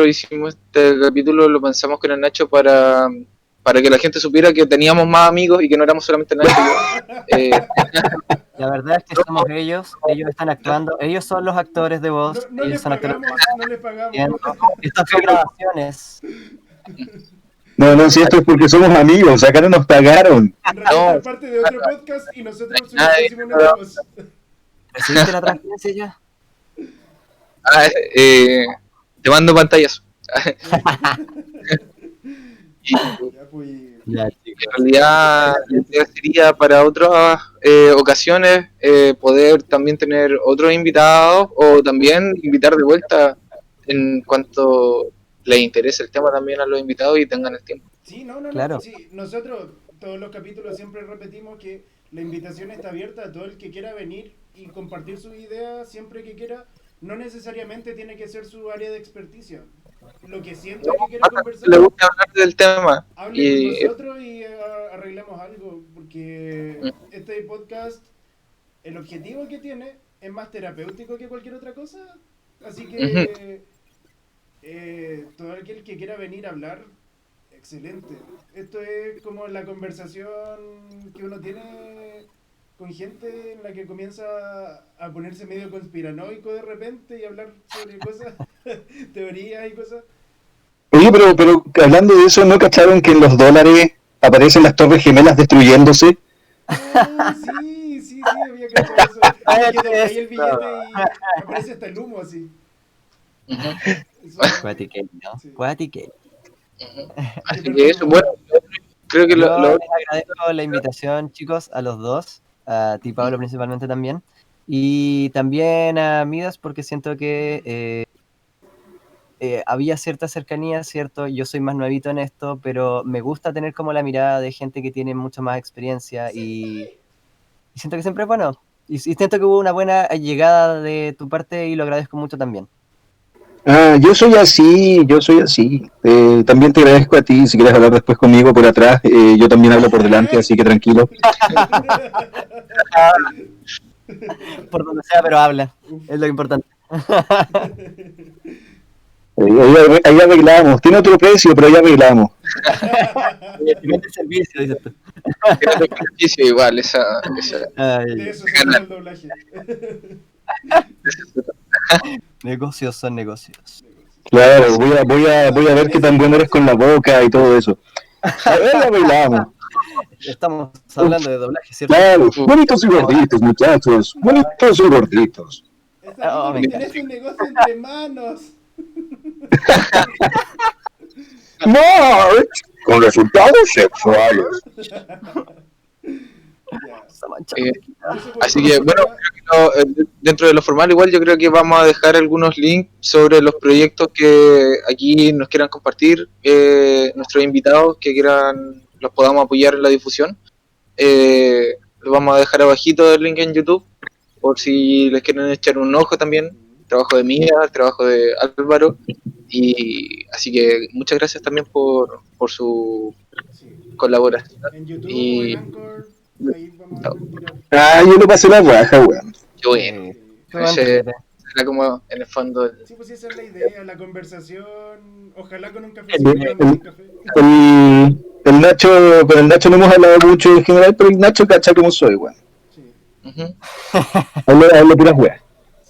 hicimos este capítulo, lo pensamos con el Nacho para para que la gente supiera que teníamos más amigos y que no éramos solamente Nacho y yo. La verdad es que somos ellos están actuando, ellos son los actores de voz, No ellos les son actores pagamos, no les pagamos. de voz. Estas son grabaciones. No, si esto es porque somos amigos, acá no nos pagaron. En realidad No. es parte de otro podcast y nosotros Ay, pusimos nuestra voz. ¿Recibiste la transferencia ya? Te mando pantallas. Y Ya, pues, Ya, en chicos. realidad la idea sería para otras ocasiones poder también tener otros invitados o también invitar de vuelta en cuanto les interese el tema también a los invitados y tengan el tiempo. sí, no. Claro. Sí, nosotros, todos los capítulos siempre repetimos que la invitación está abierta a todo el que quiera venir y compartir sus ideas siempre que quiera. No necesariamente tiene que ser su área de experticia. Lo que sienta que quiera conversar, Le gusta hablar del tema hable y con nosotros y arreglemos algo. Porque este podcast, el objetivo que tiene es más terapéutico que cualquier otra cosa. Así que todo aquel que quiera venir a hablar, excelente. Esto es como la conversación que uno tiene con gente en la que comienza a ponerse medio conspiranoico de repente y hablar sobre cosas, teorías y cosas. Oye, pero hablando de eso, ¿no cacharon que en los dólares aparecen las torres gemelas destruyéndose? Oh, sí, había cachado eso. Y que dobláis el billete y aparece hasta el humo así. Eso- Cuaticate, ¿no? Sí. Cuaticate. así que eso, bueno, creo que Yo lo les agradezco la invitación, chicos, a los dos, a ti, Pablo, principalmente también, y también a Midas, porque siento que había cierta cercanía, ¿cierto? Yo soy más nuevito en esto, pero me gusta tener como la mirada de gente que tiene mucha más experiencia y siento que siempre es bueno. Y siento que hubo una buena llegada de tu parte y lo agradezco mucho también. Yo soy así. También te agradezco a ti, si quieres hablar después conmigo por atrás, yo también hablo por delante, así que tranquilo. Por donde sea, pero habla. Es lo importante. Ahí arreglamos, tiene otro precio, pero ahí arreglamos. Vende servicio, dices tú. tiene otro beneficio igual, esa Ay, De eso se trata el doblaje. negocios son negocios. Claro, voy a ver qué tan bueno eres con la boca y todo eso. Ahí arreglamos. Estamos hablando de doblaje, ¿cierto? Claro, bonitos y gorditos, muchachos, bonitos y gorditos. Esta me niña tienes un negocio entre manos. March, con resultados sexuales. Ya. Esa mancha. Eh, Yo sé por Así qué que, no- bueno, dentro de lo formal, igual yo creo que vamos a dejar algunos links sobre los proyectos que aquí nos quieran compartir, nuestros invitados que quieran, los podamos apoyar en la difusión. Lo vamos a dejar abajito del link en YouTube, por si les quieren echar un ojo también. Trabajo de Mía, el trabajo de Álvaro. Y así que muchas gracias también por su Sí. colaboración. En YouTube Y- o en Anchor, ahí vamos a tirar. Yo lo pasé la raja, weón. Qué bueno. Ese era como en el fondo Sí, pues esa es la idea, la conversación, ojalá con un café. El Nacho, con el Nacho no hemos hablado mucho en general, pero el Nacho cacha como soy, weón. Sí. Ujú. Hablo puras weas.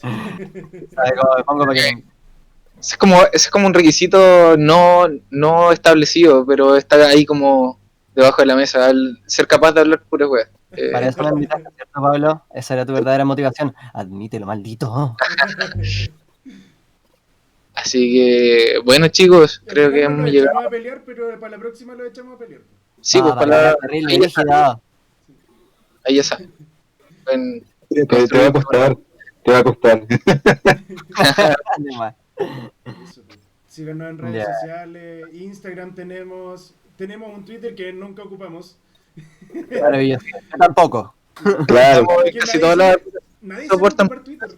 ¿Sabes cómo me pongo para que Ese es como un requisito no establecido, pero está ahí como debajo de la mesa, al ser capaz de hablar pura wea. para eso me invitaste, ¿cierto, Pablo? Esa era tu verdadera motivación. Admítelo, maldito. Así que, bueno chicos, Al creo final que no hemos nos llegado. echamos a pelear, pero para la próxima lo echamos a pelear. Sí, pues para la... terrible, ahí está. rígido. Ahí está. Pueden Te va a construir- costar, te va a costar. Eso, pues. Síganos en redes Ya. sociales, Instagram tenemos un Twitter que nunca ocupamos. Maravilloso. Yo tampoco. Claro. Estamos en casi todas las... Nadie sabe soportan- ocupar Twitter.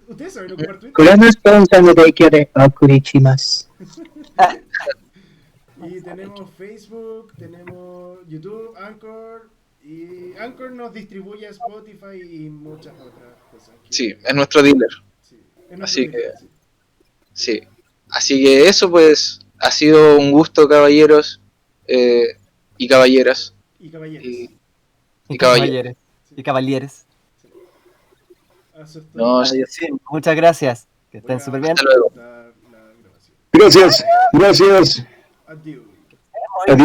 ¿Ustedes saben ocupar Twitter? これのスポンサーの提供でお送りします。 Y tenemos Facebook, tenemos YouTube, Anchor, y Anchor nos distribuye a Spotify y muchas otras cosas. Sí, es nuestro dealer. Sí, es nuestro Así dealer, que- sí. Sí. Así que eso pues ha sido un gusto, caballeros. y caballeras. Y caballeros. Y caballeros. Y caballeres. Eso es todo. No, Adiós, sí, muchas gracias. Que estén Voy a súper bien. hasta luego. cortar la grabación. Gracias, gracias. Adiós. Adiós.